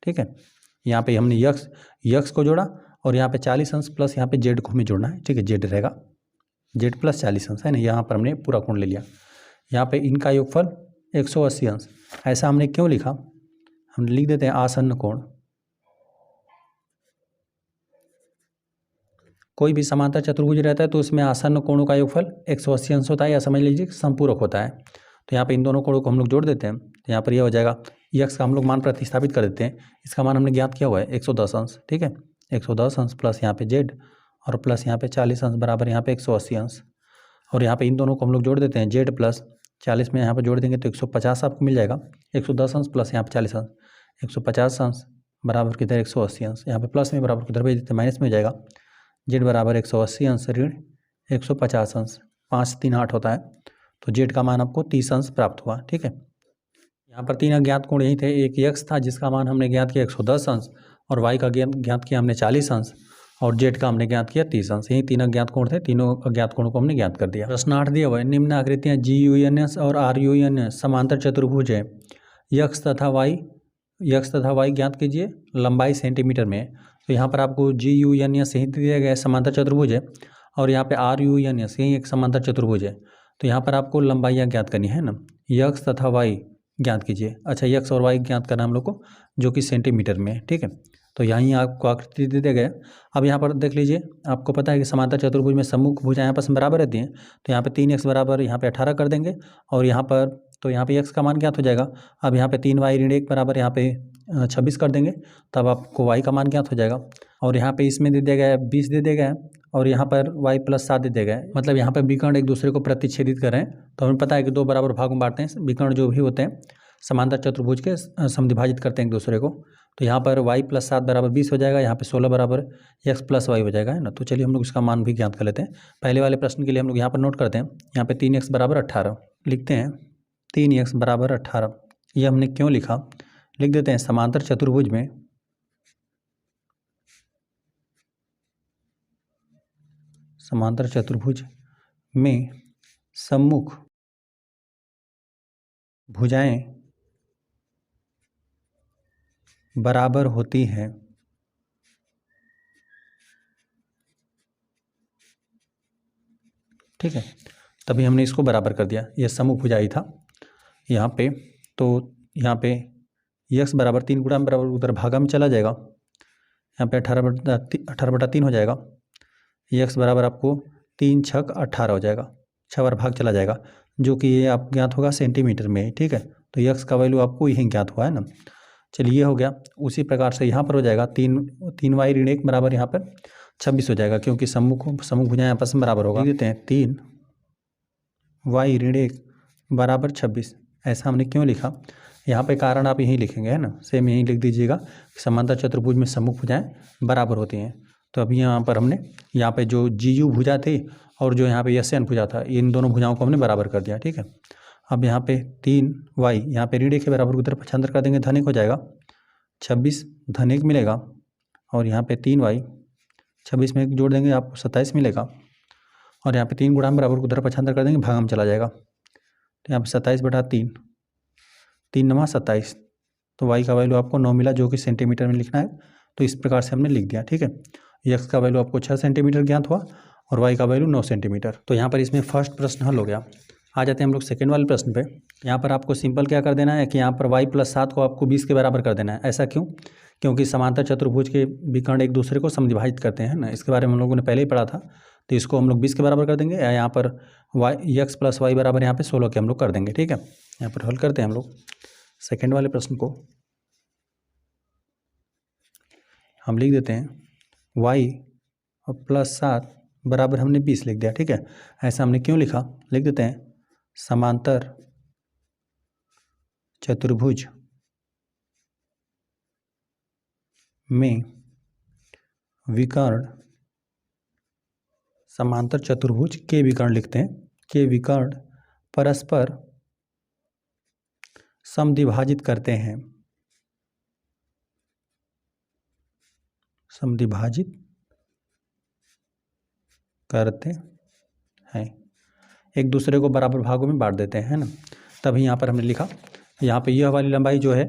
ठीक है। यहाँ पे हमने यक्स को जोड़ा और यहाँ पे 40 अंश प्लस यहाँ पे जेड को हमें जोड़ना है, ठीक है। जेड रहेगा जेड प्लस 40 अंश, है ना। यहाँ पर हमने पूरा कोण ले लिया। यहाँ पे इनका योगफल 180 अंश। ऐसा हमने क्यों लिखा? हम लिख देते हैं आसन्न कोण, कोई भी समांतर चतुर्भुज रहता है तो उसमें आसन्न कोणों का योगफल 180 अंश होता है, या समझ लीजिए संपूरक होता है। तो यहाँ पे इन दोनों कोणों को हम लोग जोड़ देते हैं, तो यहाँ पर यह हो जाएगा यक्स का हम लोग मान प्रतिस्थापित कर देते हैं। इसका मान हमने ज्ञात किया हुआ है 110 अंश, ठीक है। 110 अंश प्लस यहाँ पे जेड और प्लस यहाँ पे 40 अंश बराबर यहाँ पे 180 अंश। और यहाँ पे इन दोनों को हम लोग जोड़ देते हैं, जेड प्लस 40 में यहाँ पर जोड़ देंगे तो 150 आपको मिल जाएगा। 110 अंश प्लस यहाँ पे 40 अंश, 150 अंश बराबर किधर 180 अंश। यहाँ पे प्लस में बराबर किधर भेज देते हैं, माइनस में हो जाएगा। जेड बराबर 180 अंश ऋण 150 अंश, 5 3 8 होता है, तो जेड का मान आपको 30 अंश प्राप्त हुआ, ठीक है। यहाँ पर 3 अज्ञात कोण यही थे। एक यक्स था जिसका मान हमने ज्ञात किया 110 अंश, और वाई का ज्ञात किया हमने 40 अंश, और जेड का हमने ज्ञात किया 30 अंश। यही 3 अज्ञात कोण थे, तीनों अज्ञात कोणों को हमने ज्ञात कर दिया। प्रश्न 8 दिया हुआ है, निम्न आकृतियाँ GUNS और RUNS समांतर चतुर्भुज है, यक्स तथा वाई ज्ञात कीजिए, लंबाई सेंटीमीटर में। तो यहाँ पर आपको GUNS यही दिया गया है, समांतर चतुर्भुज है, और यहाँ पे RUNS यही एक समांतर चतुर्भुज है। तो यहाँ पर आपको लंबाइयाँ ज्ञात करनी है ना, यक्स तथा वाई ज्ञात कीजिए। अच्छा, यक्स और वाई ज्ञात करना हम लोग को, जो कि सेंटीमीटर में है, ठीक है। तो यहीं आपको आकृति दे दिया गया। अब यहाँ पर देख लीजिए, आपको पता है कि समांतर चतुर्भुज में सम्मुख भुजाएं आपस में बराबर रहती हैं, तो यहाँ पे 3x बराबर यहाँ पे 18 कर देंगे, और यहाँ पर तो यहाँ पे x का मान ज्ञात हो जाएगा। अब यहाँ पे 3y ऋण 1 बराबर यहाँ पे 26 कर देंगे, तब आपको y का मान ज्ञात हो जाएगा। और यहाँ पे इसमें दे दिया गया है 20 दे दिया गया है, और यहाँ पर y प्लस 7 दे दिया गया है। मतलब यहाँ पर विकर्ण एक दूसरे को प्रतिच्छेदित कर रहे हैं, तो हमें पता है कि 2 बराबर भाग में बांटते हैं। विकर्ण जो भी होते हैं समांतर चतुर्भुज के समद्विभाजित करते हैं एक दूसरे को। तो यहाँ पर y प्लस 7 बराबर 20 हो जाएगा, यहाँ पे 16 बराबर x प्लस वाई हो जाएगा, है ना। तो चलिए हम लोग इसका मान भी ज्ञात कर लेते हैं। पहले वाले प्रश्न के लिए हम लोग यहाँ पर नोट करते हैं, यहाँ पे 3x बराबर 18 लिखते हैं। 3x बराबर 18 ये हमने क्यों लिखा? लिख देते हैं समांतर चतुर्भुज में सम्मुख भुजाएं बराबर होती हैं। ठीक है, तभी हमने इसको बराबर कर दिया। यह समभुजा ही था यहाँ पे। तो यहाँ पे यक्स बराबर 3 गुणा बराबर उधर भागा में चला जाएगा, यहाँ पे 18/3 हो जाएगा। यक्स बराबर आपको 3 छक 18 हो जाएगा, 6 बार भाग चला जाएगा, जो कि ये आप ज्ञात होगा सेंटीमीटर में। ठीक है, तो यक्स का वैल्यू आपको यही ज्ञात हुआ है ना। चलिए ये हो गया। उसी प्रकार से यहाँ पर हो जाएगा 3 वाई ऋण 1 बराबर यहाँ पर 26 हो जाएगा, क्योंकि समूह भुजाएं आपस में बराबर होगा। देते हैं 3 वाई ऋण 1 बराबर 26। ऐसा हमने क्यों लिखा, यहाँ पे कारण आप यहीं लिखेंगे, है ना। सेम यहीं लिख दीजिएगा, समांतर चतुर्भुज में सम्मुख भुजाएं बराबर होती हैं। तो अभी यहाँ पर हमने यहाँ पे जो जीयू भुजा थी और जो यहाँ पे यस्यन भुजा था, इन दोनों भुजाओं को हमने बराबर कर दिया। ठीक है, अब यहाँ पे 3 वाई यहाँ पे ऋण 1 के बराबर उधर पक्षांतर कर देंगे, धनिक हो जाएगा, 26 धनिक मिलेगा। और यहाँ पे 3 वाई 26 में जोड़ देंगे आपको 27 मिलेगा। और यहाँ पे 3 गुणा बराबर उधर पक्षांतर कर देंगे, भाग में चला जाएगा। तो यहाँ पे 27/3, 3 9 27। तो वाई का वैल्यू आपको 9 मिला, जो कि सेंटीमीटर में लिखना है। तो इस प्रकार से हमने लिख दिया। ठीक है, एक्स का वैल्यू आपको 6 सेंटीमीटर ज्ञात हुआ और वाई का वैल्यू 9 सेंटीमीटर। तो यहाँ पर इसमें फर्स्ट प्रश्न हल हो गया। आ जाते हैं हम लोग सेकेंड वाले प्रश्न पे। यहाँ पर आपको सिंपल क्या कर देना है कि यहाँ पर y + 7 को आपको 20 के बराबर कर देना है। ऐसा क्यों? क्योंकि समांतर चतुर्भुज के विकर्ण एक दूसरे को समविभाजित करते हैं ना, इसके बारे में हम लोगों ने पहले ही पढ़ा था। तो इसको हम लोग 20 के बराबर कर देंगे, या यहाँ पर x + y बराबर यहाँ पे 16 के हम लोग कर देंगे। ठीक है, यहाँ पर हल करते हैं हम लोग सेकेंड वाले प्रश्न को। हम लिख देते हैं y + 7 बराबर हमने 20 लिख दिया। ठीक है, ऐसा हमने क्यों लिखा, लिख देते हैं समांतर चतुर्भुज में विकर्ण, समांतर चतुर्भुज के विकर्ण लिखते हैं, के विकर्ण परस्पर समद्विभाजित करते हैं, समद्विभाजित करते हैं, एक दूसरे को बराबर भागों में बांट देते हैं, है ना। तभी यहाँ पर हमने लिखा, यहाँ पे यह वाली लंबाई जो है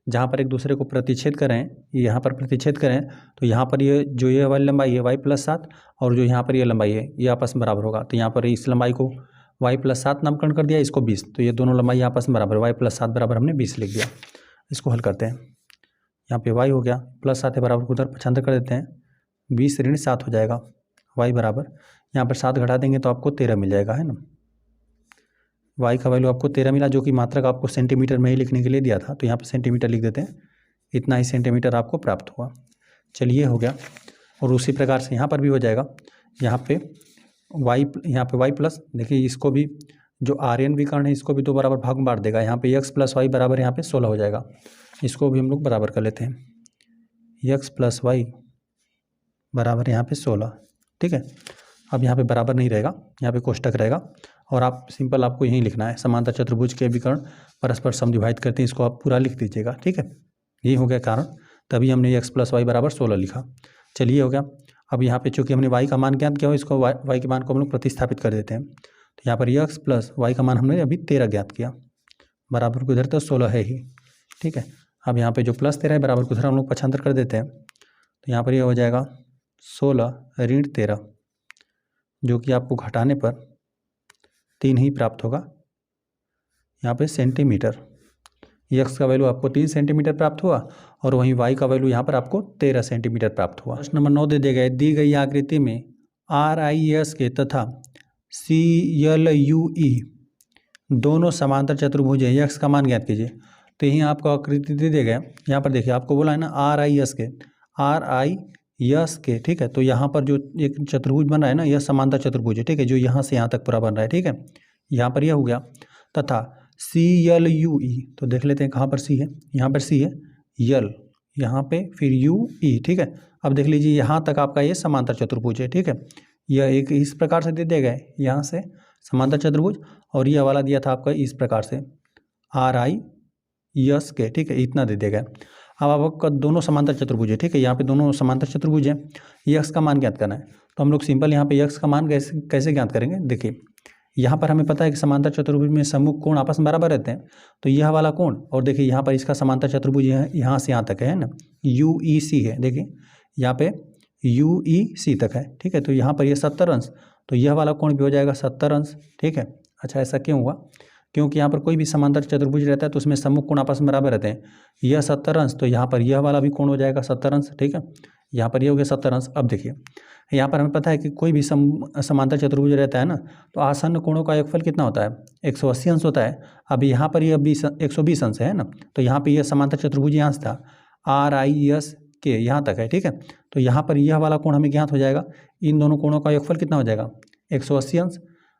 जहाँ पर एक दूसरे को प्रतिच्छेद करें, यहाँ पर प्रतिच्छेद करें, तो यहाँ पर ये जो ये वाली लंबाई है y + 7 और जो यहाँ पर ये लंबाई है ये आपस में बराबर होगा। तो यहाँ पर इस लंबाई को y + 7 नामकरण कर दिया, इसको 20, तो ये दोनों लंबाई आपस में बराबर, y + 7 बराबर हमने 20 लिख दिया। इसको हल करते हैं। यहाँ पे y हो गया +7 के बराबर उधर पक्षांतर कर देते हैं, 20 ऋण 7 हो जाएगा, y बराबर यहाँ पर 7 घटा देंगे तो आपको 13 मिल जाएगा, है ना। y का वैल्यू आपको 13 मिला, जो कि मात्रक आपको सेंटीमीटर में ही लिखने के लिए दिया था, तो यहाँ पे सेंटीमीटर लिख देते हैं, इतना ही सेंटीमीटर आपको प्राप्त हुआ। चलिए हो गया। और उसी प्रकार से यहाँ पर भी हो जाएगा, यहाँ पे y प्लस, देखिए इसको भी जो आर्यन विकर्ण है इसको भी 2 बराबर भाग में बांट देगा। यहाँ पे x + y बराबर यहाँ पे 16 हो जाएगा, इसको भी हम लोग बराबर कर लेते हैं, x + y बराबर यहाँ पे 16। ठीक है, अब यहाँ पे बराबर नहीं रहेगा, यहाँ पे कोष्टक रहेगा, और आप सिंपल आपको यहीं लिखना है, समांतर चतुर्भुज के विकर्ण परस्पर समद्विभाजित करते हैं, इसको आप पूरा लिख दीजिएगा। ठीक है, यही हो गया कारण, तभी हमने x + y बराबर 16 लिखा। चलिए हो गया। अब यहाँ पे चूंकि हमने y का मान ज्ञात किया हो, इसको y के मान को हम लोग प्रतिस्थापित कर देते हैं। तो यहाँ पर x + y का मान हमने अभी 13 ज्ञात किया, बराबर को इधर तो 16 है ही। ठीक है, अब यहाँ पे जो +13 है बराबर को उधर हम लोग पक्षांतर कर देते हैं, तो यहाँ पर यह हो जाएगा 16 ऋण 13, जो कि आपको घटाने पर 3 ही प्राप्त होगा, यहाँ पे सेंटीमीटर। x का वैल्यू आपको 3 सेंटीमीटर प्राप्त हुआ, और वहीं y का वैल्यू यहाँ पर आपको 13 सेंटीमीटर प्राप्त हुआ। प्रश्न नंबर 9 दे दिया गया, दी गई आकृति में RIS के तथा CLUE दोनों समांतर चतुर्भुज है, x का मान ज्ञात कीजिए। तो यहीं आपको आकृति दे दिया गया, यहाँ पर देखिए आपको बोला है ना RIS के, ठीक है। तो यहाँ पर जो एक चतुर्भुज बन रहा है ना, यह समांतर चतुर्भुज है, ठीक है, जो यहाँ से यहाँ तक पूरा बन रहा है। ठीक है, यहाँ पर यह हो गया, तथा CLUE, तो देख लेते हैं कहाँ पर C है, यहाँ पर C है, यल यहाँ पे, फिर UE। ठीक है, अब देख लीजिए यहाँ तक आपका ये समांतर चतुर्भुज है। ठीक है, यह एक इस प्रकार से दे दिया गया है, यहाँ से समांतर चतुर्भुज, और यह वाला दिया था आपका इस प्रकार से RIS के। ठीक है, इतना दे दिया गया। अब आपका दोनों समांतर चतुर्भुज है, ठीक है, यहाँ पे दोनों समांतर चतुर्भुज है, x का मान ज्ञात करना है। तो हम लोग सिंपल यहाँ पे x का मान कैसे ज्ञात करेंगे, देखिए यहाँ पर हमें पता है कि समांतर चतुर्भुज में सम्मुख कोण आपस में बराबर रहते हैं, तो यह वाला कोण, और देखिए यहाँ पर इसका समांतर चतुर्भुज यहाँ से यहाँ तक है ना, UEC है, देखिए यहाँ पे UEC तक है, ठीक है। तो यहाँ पर ये 70 अंश, तो यह वाला कोण भी हो जाएगा 70 अंश, ठीक है। अच्छा, ऐसा क्यों हुआ? क्योंकि यहाँ पर कोई भी समांतर चतुर्भुज रहता है तो उसमें सम्मुख कोण आपस में बराबर रहते हैं। यह 70 अंश, तो यहाँ पर यह वाला भी कोण हो जाएगा 70 अंश, ठीक है। यहाँ पर ये हो गया 70 अंश। अब देखिए यहाँ पर हमें पता है कि कोई भी समांतर चतुर्भुज रहता है ना, तो आसन्न कोणों का योगफल कितना होता है? 180 अंश होता है। अब यहाँ पर यह 120 अंश है ना, तो यहाँ पर यह समांतर चतुर्भुज यहाँ से था, RIS के यहाँ तक है, ठीक है। तो यहाँ पर यह वाला कोण हमें ज्ञात हो जाएगा। इन दोनों कोणों का योगफल कितना हो जाएगा? 180 अंश।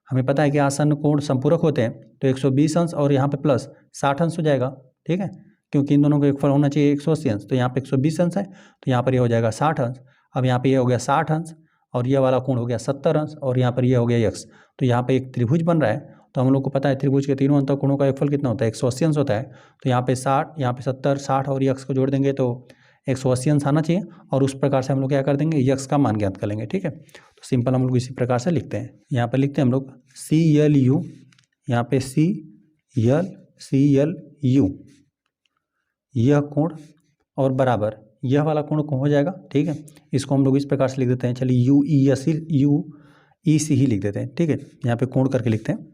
हमें पता है कि आसन्न कोण संपूरक होते हैं, तो 120 अंश और यहाँ पे प्लस 60 अंश हो जाएगा, ठीक है, क्योंकि इन दोनों का योगफल होना चाहिए 180 अंश। तो यहाँ पे 120 अंश है, तो यहाँ पर ये हो जाएगा 60 अंश। अब यहाँ पे ये हो गया 60 अंश और यह वाला कोण हो गया 70 अंश और यहाँ पर यह हो गया x। तो यहाँ पे एक त्रिभुज बन रहा है, तो हम लोग को पता है त्रिभुज के तीनों अंत कोणों का योगफल कितना होता है? 180 अंश होता है। तो यहाँ पे 60, यहाँ पे 70, 60 और x को जोड़ देंगे तो 180 अंश आना चाहिए, और उस प्रकार से हम लोग क्या कर देंगे? x का मान ज्ञात कर लेंगे, ठीक है। तो सिंपल हम लोग इसी प्रकार से लिखते हैं। यहाँ पर लिखते हैं हम लोग CLU, यहाँ पे CLU, यह कोण और बराबर यह वाला कोण हो जाएगा, ठीक है। इसको हम लोग इस प्रकार से लिख देते हैं, चलिए UEC ही लिख देते हैं, ठीक है। यहाँ पे कोण करके लिखते हैं,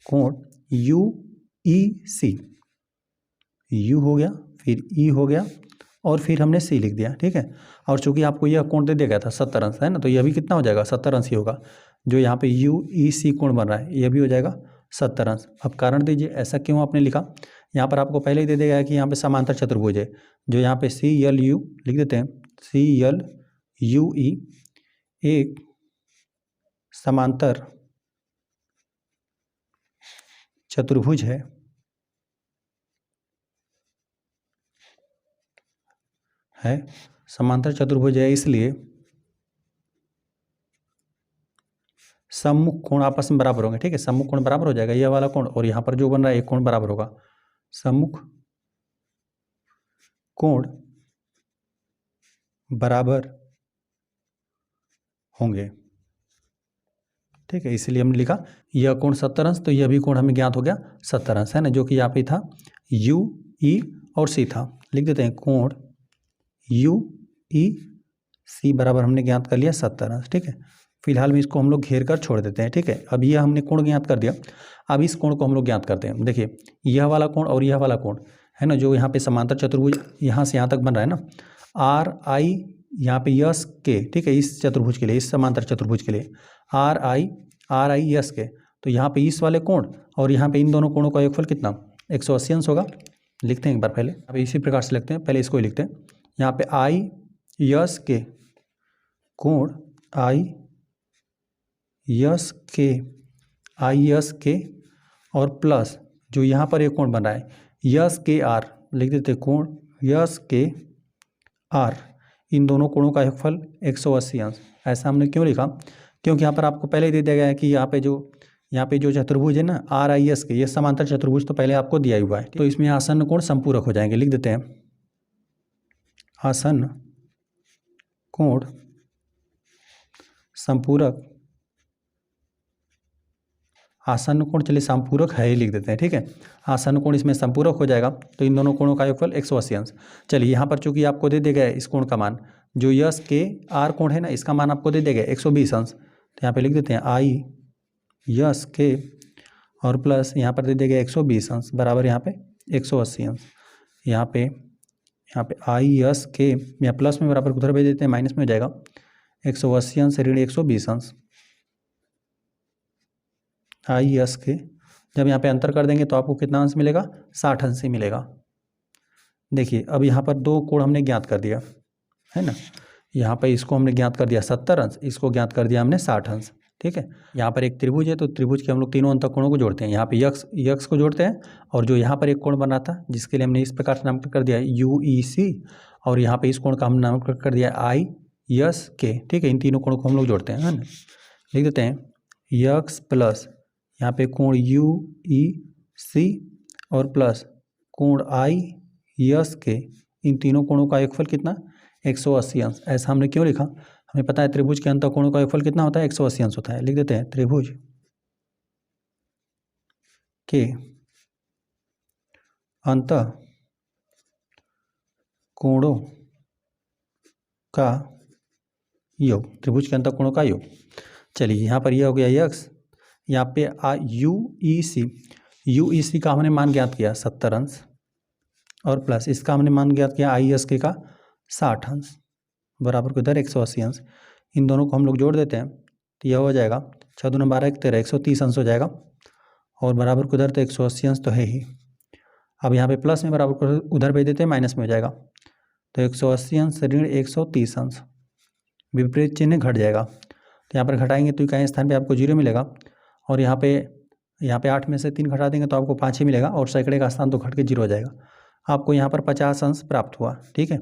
कोण UEC, U हो गया, फिर E हो गया और फिर हमने C लिख दिया, ठीक है। और चूंकि आपको यह कोण दे दिया गया था 70 अंश है ना, तो यह भी कितना हो जाएगा? 70 अंश ही होगा। जो यहाँ पे UEC कोण बन रहा है यह भी हो जाएगा 70 अंश। अब कारण दीजिए ऐसा क्यों आपने लिखा? यहाँ पर आपको पहले ही दे दिया गया है कि यहाँ पे समांतर चतुर्भुज है, जो यहाँ पे CLU लिख देते हैं, CLUE एक समांतर चतुर्भुज है समांतर चतुर्भुज है, इसलिए सम्मुख कोण आपस में बराबर होंगे, ठीक है। सम्मुख कोण बराबर हो जाएगा, यह वाला कोण और यहाँ पर जो बन रहा है एक कोण बराबर होगा, सम्मुख कोण बराबर होंगे, ठीक है। इसलिए हमने लिखा यह कोण 70 अंश, तो यह भी कोण हमें ज्ञात हो गया 70 अंश है ना, जो कि यहाँ पे था UE और C था। लिख देते हैं कोण UEC बराबर हमने ज्ञात कर लिया 70 अंश, ठीक है। फिलहाल में इसको हम लोग घेर कर छोड़ देते हैं, ठीक है। अब यह हमने कोण ज्ञात कर दिया, अब इस कोण को हम लोग ज्ञात करते हैं। देखिए यह वाला कोण और यह वाला कोण है ना, जो यहाँ पे समांतर चतुर्भुज यहाँ से यहाँ तक बन रहा है ना, RI यहाँ पे यस के, ठीक है, इस चतुर्भुज के लिए, इस समांतर चतुर्भुज के लिए RI यस के, तो यहाँ पे इस वाले कोण और यहाँ पे इन दोनों कोणों का योगफल कितना? 180 अंश होगा। लिखते हैं एक बार पहले, अब इसी प्रकार से लिखते हैं, पहले इसको ही लिखते हैं। यहाँ पे I यस के कोण IS के और प्लस जो यहाँ पर एक कोण बन रहा है YSKR, लिख देते कोण YSKR, इन दोनों कोणों का योगफल 180 अंश। ऐसा हमने क्यों लिखा? क्योंकि यहाँ पर आपको पहले ही दे दिया गया है कि यहाँ पे जो चतुर्भुज है ना RIS के, ये समांतर चतुर्भुज तो पहले आपको दिया हुआ है, तो इसमें आसन्न कोण संपूरक हो जाएंगे। लिख देते हैं आसन्न कोण संपूरक, आसन्न कोण चलिए संपूरक है ही लिख देते हैं, ठीक है। आसन्न कोण इसमें संपूरक हो जाएगा, तो इन दोनों कोणों का योगफल 180 अंश। चलिए यहाँ पर चूंकि आपको दे दिया गया है इस कोण का मान, जो YSKR कोण है ना, इसका मान आपको दे दिया गया 120 अंश, तो यहाँ पे लिख देते हैं ISK और प्लस यहाँ पर दे दिया गया 120 अंश बराबर यहाँ पे 180 अंश। यहाँ पे ISK या प्लस में बराबर उधर भेज देते हैं, माइनस में हो जाएगा 180 अंश ऋण 120 अंश ISK। जब यहाँ पे अंतर कर देंगे तो आपको कितना अंश मिलेगा? 60 अंश ही मिलेगा। देखिए अब यहाँ पर दो कोण हमने ज्ञात कर दिया है ना, यहाँ पर इसको हमने ज्ञात कर दिया 70 अंश, इसको ज्ञात कर दिया हमने 60 अंश, ठीक है। यहाँ पर एक त्रिभुज है, तो त्रिभुज के हम लोग तीनों अंतः कोणों को जोड़ते हैं। यहाँ पे यक्स को जोड़ते हैं, और जो यहाँ पर एक कोण बना था जिसके लिए हमने इस प्रकार से नामकरण कर दिया UEC, और यहाँ पे इस कोण का हमने नामकरण कर दिया ISK, ठीक है। इन तीनों कोणों को हम लोग जोड़ते हैं, है ना। लिख देते हैं यक्स प्लस यहाँ पे कोण UEC और प्लस कोण ISK, इन तीनों कोणों का योगफल कितना? 180 अंश। ऐसा हमने क्यों लिखा? हमें पता है त्रिभुज के अंतः कोणों का योगफल कितना होता है? 180 अंश होता है। लिख देते हैं त्रिभुज के अंतः कोणों का योग, त्रिभुज के अंतः कोणों का योग। चलिए यहाँ पर यह हो गया x, यहाँ पे यू ई सी का हमने मान ज्ञात किया 70 अंश, और प्लस इसका हमने मान ज्ञात किया आई एस के का 60 अंश, बराबर को इधर 180 अंश। इन दोनों को हम लोग जोड़ देते हैं तो यह हो जाएगा 6 दूना 12 1 13 130 अंश हो जाएगा, और बराबर को उधर तो 180 अंश तो है ही। अब यहाँ पे प्लस में बराबर को उधर भेज देते हैं, माइनस में हो जाएगा, तो 180 अंश ऋण 130 अंश, विपरीत चिन्ह घट जाएगा, तो यहाँ पर घटाएंगे तो कहीं स्थान पे आपको 0 मिलेगा, और यहाँ पे 8 में से 3 घटा देंगे तो आपको 5 ही मिलेगा, और सैकड़े का स्थान तो घट के 0 हो जाएगा। आपको यहाँ पर 50 अंश प्राप्त हुआ। ठीक है,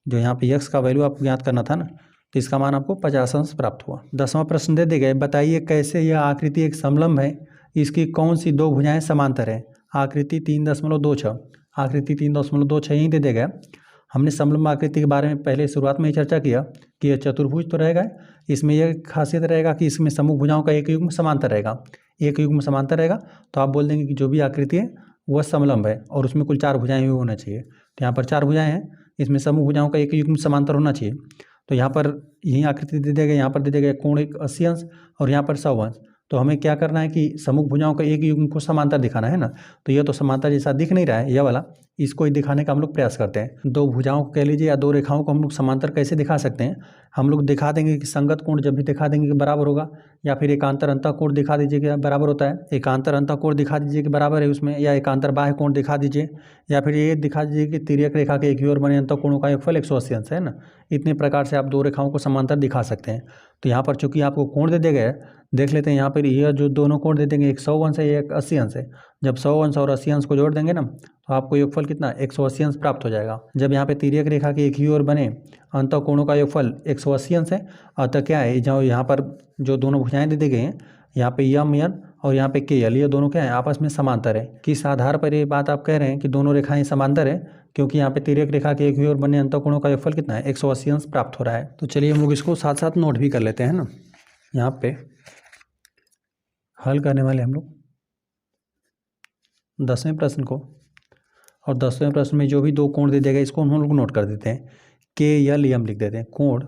जो यहाँ पे x का वैल्यू आपको ज्ञात करना था ना, तो इसका मान आपको 50 अंश प्राप्त हुआ। 10वां प्रश्न दे गए, बताइए कैसे यह आकृति एक समलंब है, इसकी कौन सी दो भुजाएं समांतर है। आकृति 3.26, आकृति 3.26 यहीं दे गया। हमने समलंब आकृति के बारे में पहले शुरुआत में ही चर्चा किया कि यह चतुर्भुज तो रहेगा, इसमें यह खासियत रहेगा कि इसमें समूह भुजाओं का एक युग्म समांतर रहेगा। एक युग्म समांतर रहेगा तो आप बोल देंगे कि जो भी आकृति है वह समलंब है, और उसमें कुल 4 भुजाएं भी होना चाहिए। तो यहाँ पर 4 भुजाएं हैं, इसमें समूह भुजाओं का एक युग्म समांतर होना चाहिए। तो यहाँ पर यही आकृति दे दिया गया, यहाँ पर दे दिया गया कोण 80 अंश और यहाँ पर 100 अंश। तो हमें क्या करना है कि समूह भुजाओं का एक युग्म को समांतर दिखाना है ना, तो ये तो समांतर जैसा दिख नहीं रहा है यह वाला, इसको ही दिखाने का हम लोग प्रयास करते हैं। दो भुजाओं को कह लीजिए या दो रेखाओं को हम लोग समांतर कैसे दिखा सकते हैं, हम लोग दिखा देंगे कि संगत कोण जब भी दिखा देंगे कि बराबर होगा, या फिर एकांतर अंतः कोण दिखा दीजिए कि बराबर होता है, एकांतर अंतः कोण दिखा दीजिए कि बराबर है उसमें, या एकांतर बाह्य कोण दिखा दीजिए, या फिर ये दिखा दीजिए कि तिर्यक रेखा के एक ही ओर बने अंतः कोणों का योगफल 180 अंश है ना। इतने प्रकार से आप दो रेखाओं को समांतर दिखा सकते हैं। तो यहाँ पर चूंकि आपको कोण दे दिया गया है, देख लेते हैं यहाँ पर यह जो दोनों कोण दे देंगे, एक 100 अंश है एक 80 अंश है। जब 100 अंश और 80 अंश को जोड़ देंगे ना, तो आपको योगफल कितना 180 अंश प्राप्त हो जाएगा। जब यहाँ पे तिर्यक रेखा के एक ही ओर बने अंतः कोणों का योगफल 180 अंश है, अतः क्या है, जो यहाँ पर जो दोनों भुजाएं दे दी गई हैं, यहाँ पे यम एन और यहाँ पे के एल, ये दोनों क्या है आपस में समांतर है। किस आधार पर ये बात आप कह रहे हैं कि दोनों रेखाएं समांतर है, क्योंकि यहाँ पे तिर्यक रेखा के एक ही ओर बने अंतः कोणों का योगफल कितना है 180 अंश प्राप्त हो रहा है। तो चलिए हम लोग इसको साथ साथ नोट भी कर लेते हैं ना। यहाँ पे हल करने वाले हम लोग 10वें प्रश्न को, और 10वें प्रश्न में जो भी दो कोण दे देगा इसको हम लोग नोट कर देते हैं, के यल यम लिख देते हैं। कोण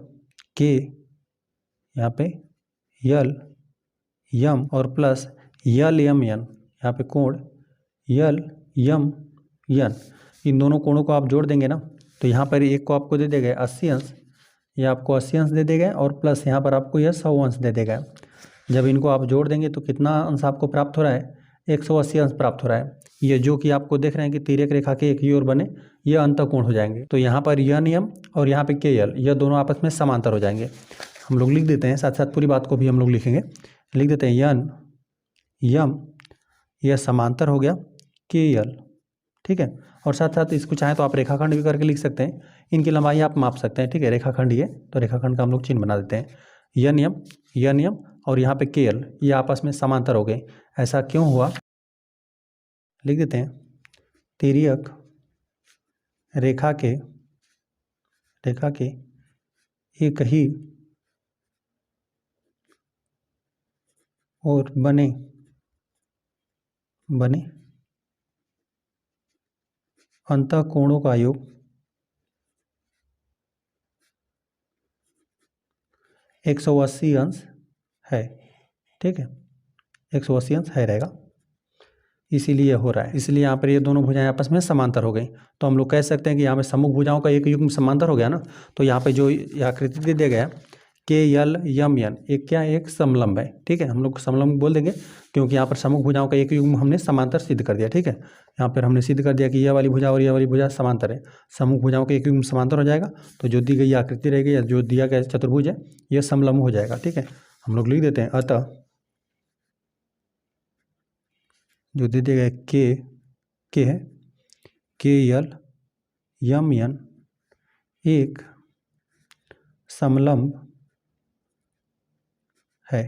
के यहाँ पे यल यम और प्लस यल यम यन, यहाँ पे कोण यल यम यन, इन दोनों कोणों को आप जोड़ देंगे ना, तो यहाँ पर एक को आपको दे देगा 80 अंश, ये आपको 80 अंश दे देगा, और प्लस यहाँ पर आपको यह 100 अंश दे देगा। जब इनको आप जोड़ देंगे तो कितना अंश आपको प्राप्त हो रहा है 180 अंश प्राप्त हो रहा है। ये जो कि आपको देख रहे हैं कि तिर्यक रेखा के एक ही ओर बने ये अंतःकोण हो जाएंगे। तो यहाँ पर यन यम और यहाँ पे के यल, यह दोनों आपस में समांतर हो जाएंगे। हम लोग लिख देते हैं, साथ साथ पूरी बात को भी हम लोग लिखेंगे। लिख देते हैं यन यम, यह समांतर हो गया के यल, ठीक है। और साथ साथ इसको चाहें तो आप रेखाखंड भी करके लिख सकते हैं, इनकी लंबाई आप माप सकते हैं, ठीक है। रेखाखंड ये, तो रेखाखंड का हम लोग चिन्ह बना देते हैं, यन यम और यहाँ पे के एल, ये आपस में समांतर हो गए। ऐसा क्यों हुआ, लिख देते हैं, तिर्यक रेखा के एक ही और बने अंतःकोणों का योग 180 अंश है, ठीक है। 180 अंश है रहेगा, इसीलिए हो रहा है। इसलिए यहाँ पर ये दोनों भुजाएं आपस में समांतर हो गई। तो हम लोग कह सकते हैं कि यहाँ पे सम्मुख भुजाओं का एक युग्म समांतर हो गया ना। तो यहाँ पे जो आकृति दे दिया गया के यल यम यन, एक क्या एक समलंब है, ठीक है। हम लोग समलंब बोल देंगे क्योंकि यहाँ पर सम्मुख भुजाओं का एक युग्म हमने समांतर सिद्ध कर दिया, ठीक है। यहाँ पर हमने सिद्ध कर दिया कि यह वाली भुजा और यह वाली भुजा समांतर है। सम्मुख भुजाओं का एक युग्म समांतर हो जाएगा, तो जो दी गई आकृति रहेगी या जो दिया गया चतुर्भुज है यह समलंब हो जाएगा, ठीक है। हम लोग लिख देते हैं, अतः जो दे दिया गया के है के यल यम यन एक समलंब है।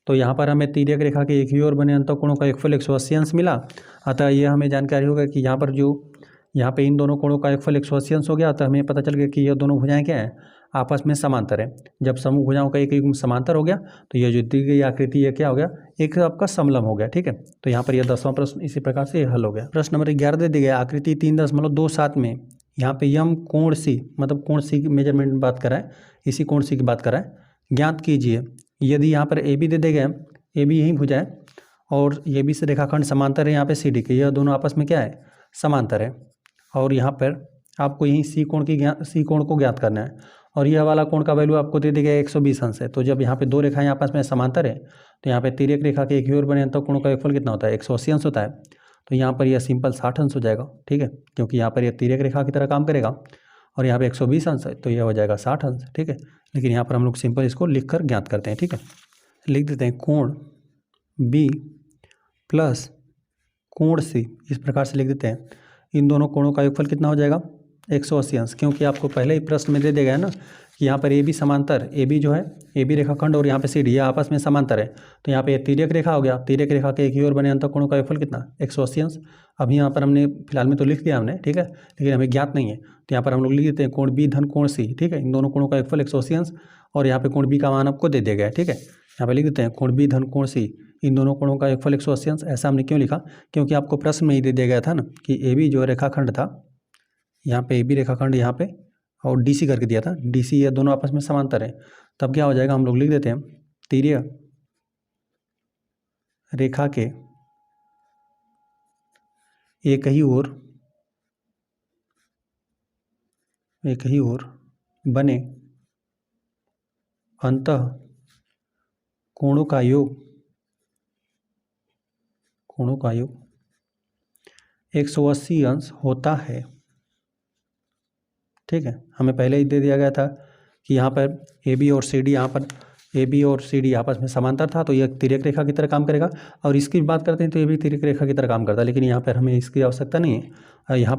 तो यहाँ पर हमें तिर्यक रेखा के एक ही ओर बने अंतःकोणों का योगफल 180 अंश मिला। अतः यह हमें जानकारी होगा कि यहाँ पर जो यहाँ पे इन दोनों कोणों का योगफल 180 अंश हो गया। अतः हमें पता चल गया कि यह दोनों भुजाएं क्या हैं आपस में समांतर है। जब समूह भुजाओं का एक युग्म समांतर हो गया तो यह जो दी गई आकृति ये क्या हो गया, एक आपका समलंब हो गया। ठीक है, तो यहाँ पर यह 10वां प्रश्न इसी प्रकार से हल हो गया। प्रश्न नंबर 11 दे दी गया आकृति 3.27 में यहाँ पे यम कोण सी, मतलब कोण सी की मेजरमेंट में बात कराएं, इसी कोण सी की बात कराएं, ज्ञात कीजिए। यदि यहाँ पर ए बी दे गए, ए बी यही भुजा है और ये बी से रेखाखंड समांतर है यहाँ पे सी डी के, यह दोनों आपस में क्या है, समांतर है। और यहाँ पर आपको यही सी कोण को ज्ञात करना है और यह वाला कोण का वैल्यू आपको दे दिया 120 अंश है। तो जब यहाँ पे दो रेखाएं आपस में समांतर है तो यहाँ पे तिर्यक रेखा के एक ही ओर बने अंत कोण का योगफल कितना होता है, 180 अंश होता है। तो यहाँ पर यह सिंपल 60 अंश हो जाएगा। ठीक है, क्योंकि यहाँ पर यह तिर्यक रेखा की तरह काम करेगा और यहाँ पे 120 अंश है तो यह हो जाएगा 60 अंश। ठीक है, लेकिन यहाँ पर हम लोग सिंपल इसको लिख कर ज्ञात करते हैं। ठीक है, लिख देते हैं कोण बी प्लस कोण सी, इस प्रकार से लिख देते हैं। इन दोनों कोणों का योगफल कितना हो जाएगा, 180 अंश, क्योंकि आपको पहले ही प्रश्न में दे दिया गया है ना कि यहाँ पर ए बी समांतर, ए बी जो है ए बी रेखाखंड और यहाँ पे सी डी यह आपस में समांतर है। तो यहाँ पे ये तिर्यक रेखा हो गया, तिर्यक रेखा के एक ही ओर बने अंत कोणों का योगफल कितना, 180 अंश। अभी यहाँ पर हमने फिलहाल में तो लिख दिया हमने, ठीक है, लेकिन हमें ज्ञात नहीं है तो यहाँ पर हम लोग लिख देते हैं कोण बी धन कोण सी। ठीक है, इन दोनों कोणों का योगफल 180 अंश और यहाँ पे कोण बी का मान आपको दे दिया गया है। ठीक है, यहाँ पे लिख देते हैं कोण बी धन कोण सी, इन दोनों कोणों का योगफल 180 अंश। ऐसा हमने क्यों लिखा, क्योंकि आपको प्रश्न में ही दे दिया गया था ना कि ए बी जो रेखाखंड था, यहाँ पे ए बी रेखाखंड यहाँ पे और डी सी करके दिया था, डी सी ये दोनों आपस में समांतर है। तब क्या हो जाएगा, हम लोग लिख देते हैं तिर्यक रेखा के एक ही ओर बने अंतः कोणों का योग 180 अंश होता है। ठीक है, हमें पहले ही दे दिया गया था कि यहाँ पर ए बी और सी डी, यहाँ पर ए बी और सी डी आपस में समांतर था तो यह तिर्यक रेखा की तरह काम करेगा। और इसकी बात करते हैं तो ये भी तिर्यक रेखा की तरह काम करता है, लेकिन यहाँ पर हमें इसकी आवश्यकता नहीं है। यहाँ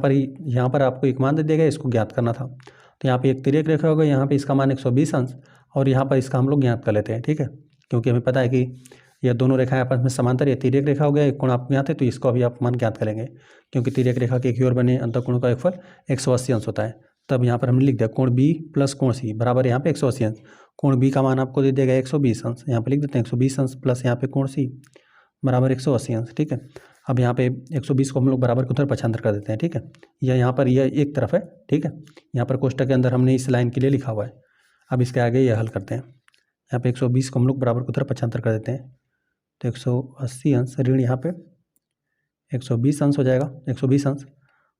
पर आपको एक मान दे दिया गया, इसको ज्ञात करना था। तो यहाँ पे एक तिर्यक रेखा होगा, यहाँ पे इसका मान 120 अंश और यहाँ पर इसका हम लोग ज्ञात कर लेते हैं। ठीक है, क्योंकि हमें पता है कि यह दोनों रेखाएं आपस में समांतर, ये तिर्यक रेखा हो गया, एक कोण आप ज्ञात है तो इसको अभी आप मान ज्ञात करेंगे, क्योंकि तिर्यक रेखा के एक ही ओर बने अंतःकोणों का योगफल 180 अंश होता है। तब यहाँ पर हमने लिख दिया कोण बी प्लस कोण सी बराबर यहाँ पे 180 अंश। कोण बी का मान आपको दे देगा 120 अंश, यहाँ पे लिख देते हैं 120 अंश प्लस यहाँ पे कोण सी बराबर 180 अंश। ठीक है, अब यहाँ पे 120 को हम लोग बराबर के उधर पक्षांतर कर देते हैं। ठीक है, यह यहाँ पर यह एक तरफ है। ठीक है, यहाँ पर कोष्टक के अंदर हमने इस लाइन के लिए लिखा हुआ है। अब इसके आगे यह हल करते हैं। यहाँ पे 120 को हम लोग बराबर के उधर पक्षांतर कर देते हैं तो 180 अंश ऋण यहाँ पे 120 अंश हो जाएगा, 120 अंश।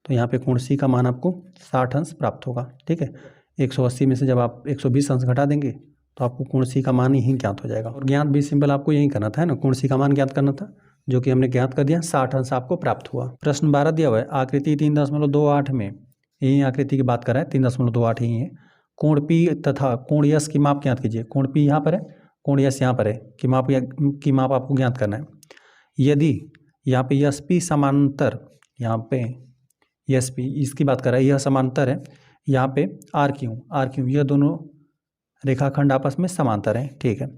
तो यहाँ पे कोण सी का मान आपको 60 अंश प्राप्त होगा। ठीक है, 180 में से जब आप 120 अंश घटा देंगे तो आपको कोण सी का मान ही ज्ञात हो जाएगा। और ज्ञात भी सिंपल आपको यही करना था, है ना, कोण सी का मान ज्ञात करना था, जो कि हमने ज्ञात कर दिया, 60 अंश आपको प्राप्त हुआ। प्रश्न 12 दिया हुआ है आकृति 3.28 में, यही आकृति की बात कर रहा है, 3.28 यही है। कोण पी तथा कोण यस की माप ज्ञात कीजिए। कोण पी यहाँ पर है, कोण यस यहाँ पर है, कि माप आपको ज्ञात करना है। यदि यहाँ पे यस पी समांतर, यहाँ पे यस पी इसकी बात कर रहा है, यह समांतर है, यहाँ पे आर क्यू यह दोनों रेखाखंड आपस में समांतर हैं। ठीक है,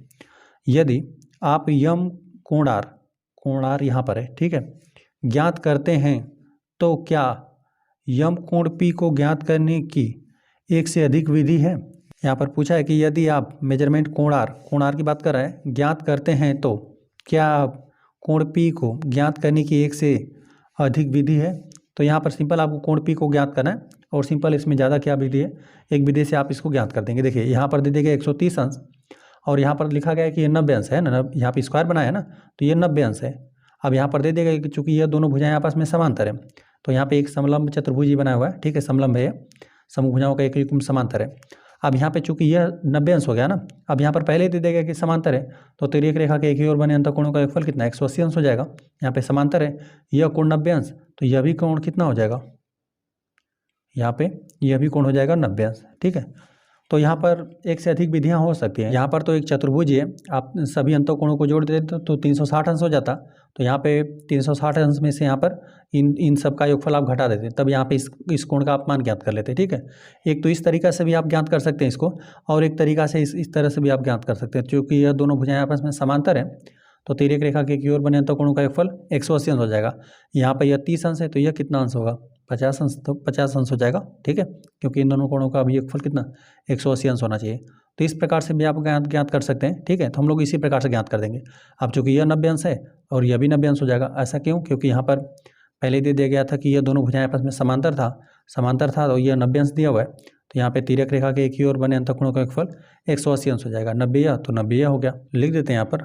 यदि आप यम कोण आर यहाँ पर है, ठीक है, ज्ञात करते हैं तो क्या यम कोण पी को ज्ञात करने की एक से अधिक विधि है। यहाँ पर पूछा है कि यदि आप मेजरमेंट कोण आर की बात कर रहा है, ज्ञात करते हैं तो क्या आप कोण पी को ज्ञात करने की एक से अधिक विधि है। तो यहाँ पर सिंपल आपको कोण पी को ज्ञात करना है और सिंपल इसमें ज़्यादा क्या विधि है, एक विधि से आप इसको ज्ञात कर देंगे। देखिए यहाँ पर दे देगा 130 अंश और यहाँ पर लिखा गया है कि ये 90 अंश है ना, यहाँ पे स्क्वायर बनाया है ना, तो ये 90 अंश है। अब यहाँ पर दे देगा कि चूंकि यह दोनों भुजाएं आपस में समांतर है तो यहाँ पे एक समलंब चतुर्भुज बना हुआ है। ठीक है, समलंब है, समूह भुजाओं का एक युग्म समांतर है। अब यहाँ पे चूंकि यह 90 अंश हो गया ना, अब यहाँ पर पहले ही दे देगा कि समांतर है तो तिर्यक रेखा के एक ही ओर बने अंतःकोणों का योगफल कितना, 180 अंश हो जाएगा। यहाँ पे समांतर है, यह कोण 90 अंश तो यह भी कोण कितना हो जाएगा, यहाँ पे यह भी कोण हो जाएगा 90 अंश। ठीक है, तो यहाँ पर एक से अधिक विधियाँ हो सकती हैं। यहाँ पर तो एक चतुर्भुज है, आप सभी अंतःकोणों को जोड़ देते तो 360 अंश हो जाता। तो यहाँ पे 360 अंश में से यहाँ पर इन सब का योगफल आप घटा देते, तब यहाँ पे इस कोण का आप मान ज्ञात कर लेते। ठीक है, एक तो इस तरीका से भी आप ज्ञात कर सकते हैं इसको, और एक तरीका से इस तरह से भी आप ज्ञात कर सकते हैं। क्योंकि यह दोनों भुजाएं आपस में समांतर है तो तिर्यक रेखा के एक ओर बने अंतःकोणों का योगफल 180 अंश हो जाएगा। यहाँ पर यह 30 अंश है तो यह कितना अंश होगा, 50 अंश, तो 50 अंश हो जाएगा, ठीक है, क्योंकि इन दोनों कोणों का अभियोगफल कितना 180 अंश होना चाहिए। तो इस प्रकार से भी आप ज्ञात कर सकते हैं, ठीक है। तो हम लोग इसी प्रकार से ज्ञात कर देंगे। अब चूंकि यह 90 अंश है और यह भी 90 अंश हो जाएगा। ऐसा क्यों? क्योंकि यहाँ पर पहले दे दिया गया था कि यह दोनों भुजाएं आपस में समांतर था तो यह 90 अंश दिया हुआ है। तो यहाँ पे तिर्यक रेखा के एक ही ओर बने अंतःकोणों का योगफल 180 अंश हो जाएगा। 90 यह तो 90 यह हो गया। लिख देते हैं यहाँ पर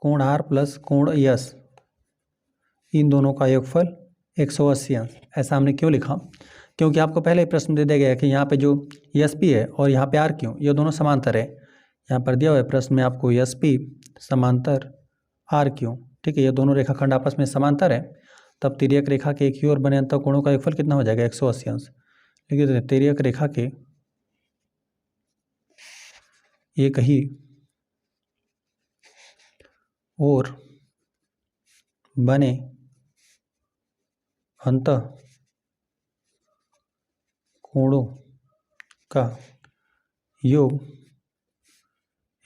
कोण आर प्लस कोण यस, इन दोनों का योगफल 180 अंश। ऐसा हमने क्यों लिखा? क्योंकि आपको पहले प्रश्न दे दिया गया है कि यहाँ पे जो एस पी है और यहाँ पे आर क्यू, ये दोनों समांतर है। यहाँ पर दिया हुआ है प्रश्न में आपको एस पी समांतर आर क्यू, ठीक है, ये दोनों रेखाखंड आपस में समांतर है। तब तिर्यक रेखा के एक ही ओर बने अंतःकोणों का योगफल कितना हो जाएगा 180 अंश। लिख देते हैं तिर्यक रेखा के एक ही और बने अंतःकोणों का योग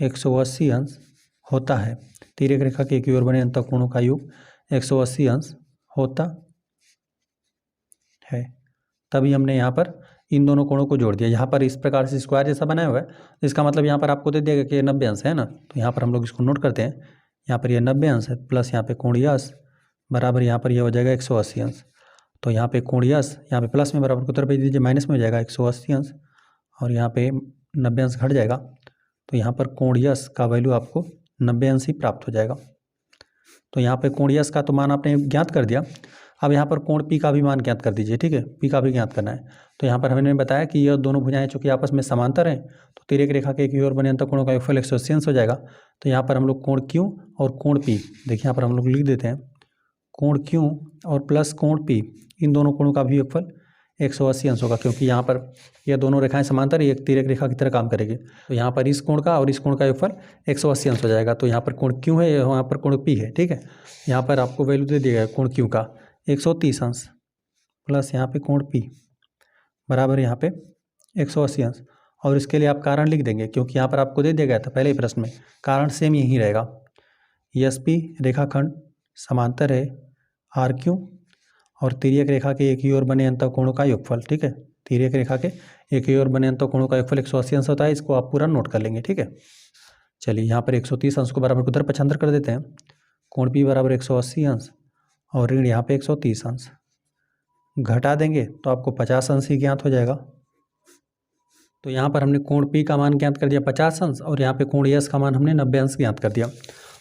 180 अंश होता है। तिर्यक रेखा के एक ही ओर बने अंतःकोणों का योग 180 अंश होता है। तभी हमने यहाँ पर इन दोनों कोणों को जोड़ दिया। यहाँ पर इस प्रकार से स्क्वायर जैसा बनाया हुआ है, इसका मतलब यहाँ पर आपको दे देगा कि ये 90 अंश है ना। तो यहाँ पर हम लोग इसको नोट करते हैं। यहाँ पर ये 90 अंश है प्लस यहाँ पे कोण यस बराबर यहाँ पर ये हो जाएगा 180 अंश। तो यहाँ पे कोण यस यहाँ पे प्लस में बराबर को उत्तर भेज दीजिए, माइनस में हो जाएगा 180 अंश और यहाँ पे 90 अंश घट जाएगा। तो यहाँ पर कोण यस का वैल्यू आपको 90 अंश ही प्राप्त हो जाएगा। तो यहाँ पे कोण यस का तो मान आपने ज्ञात कर दिया। अब यहाँ पर कोण पी का भी मान ज्ञात कर दीजिए, ठीक है, पी का भी ज्ञात करना है। तो यहाँ पर हमने बताया कि यह दोनों भुजाएं चूंकि आपस में समांतर हैं तो तिर्यक रेखा के एक ही ओर बने अंतःकोणों का योगफल 180 अंश हो जाएगा। तो यहाँ पर हम लोग कोण क्यू और कोण पी, देखिए यहाँ पर हम लोग लिख देते हैं कोण क्यू और प्लस कोण पी, इन दोनों कोणों का भी योगफल 180 अंश होगा, क्योंकि यहाँ पर यह दोनों रेखाएं समांतर एक तिर्यक रेखा की तरह काम करेगी। तो यहाँ पर इस कोण का और इस कोण का योगफल 180 अंश हो जाएगा। तो यहाँ पर कोण क्यू है, यहाँ पर कोण पी है, ठीक है। यहाँ पर आपको वैल्यू दे दिया गया कोण क्यू का 130 अंश प्लस यहाँ पे कोण पी बराबर यहाँ पे 180 अंश। और इसके लिए आप कारण लिख देंगे, क्योंकि यहाँ पर आपको दे दिया गया था पहले ही प्रश्न में, कारण सेम यही रहेगा। एस पी रेखाखंड समांतर है आर क्यू और तिर्यक रेखा के एक ही ओर बने अंतःकोणों का योगफल, ठीक है, तिर्यक रेखा के एक ही ओर बने अंतःकोणों का योगफल 180 अंश होता है। इसको आप पूरा नोट कर लेंगे, ठीक है। चलिए यहाँ पर 130 अंश को बराबर को उधर 75 कर देते हैं। कोण पी बराबर 180 अंश और ऋण यहाँ पे 130 अंश, घटा देंगे तो आपको 50 अंश ही ज्ञात हो जाएगा। तो यहाँ पर हमने कोण पी का मान ज्ञात कर दिया 50 अंश और यहाँ पे कोण यस का मान हमने 90 अंश ज्ञात कर दिया।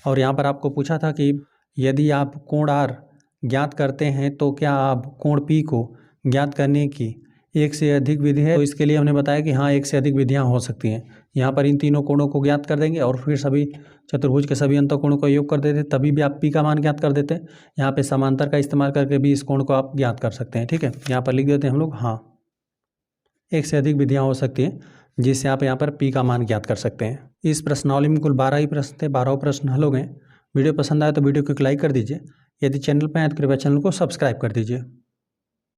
और यहाँ पर आपको पूछा था कि यदि आप कोण आर ज्ञात करते हैं तो क्या आप कोण पी को ज्ञात करने की एक से अधिक विधि है? तो इसके लिए हमने बताया कि हाँ, एक से अधिक विधियाँ हो सकती हैं। यहाँ पर इन तीनों कोणों को ज्ञात कर देंगे और फिर सभी चतुर्भुज के सभी अंतःकोणों का योग कर देते, तभी भी आप पी का मान ज्ञात कर देते हैं। यहाँ पे समांतर का इस्तेमाल करके भी इस कोण को आप ज्ञात कर सकते हैं, ठीक है। यहाँ पर लिख देते हैं हम लोग, हाँ, एक से अधिक विधियाँ हो सकती हैं जिससे आप यहाँ पर पी का मान ज्ञात कर सकते हैं। इस प्रश्नावली में कुल 12 ही प्रश्न थे, 12 प्रश्न हल हो गए। वीडियो पसंद आए तो वीडियो को एक लाइक कर दीजिए। यदि चैनल पर आए तो कृपया चैनल को सब्सक्राइब कर दीजिए।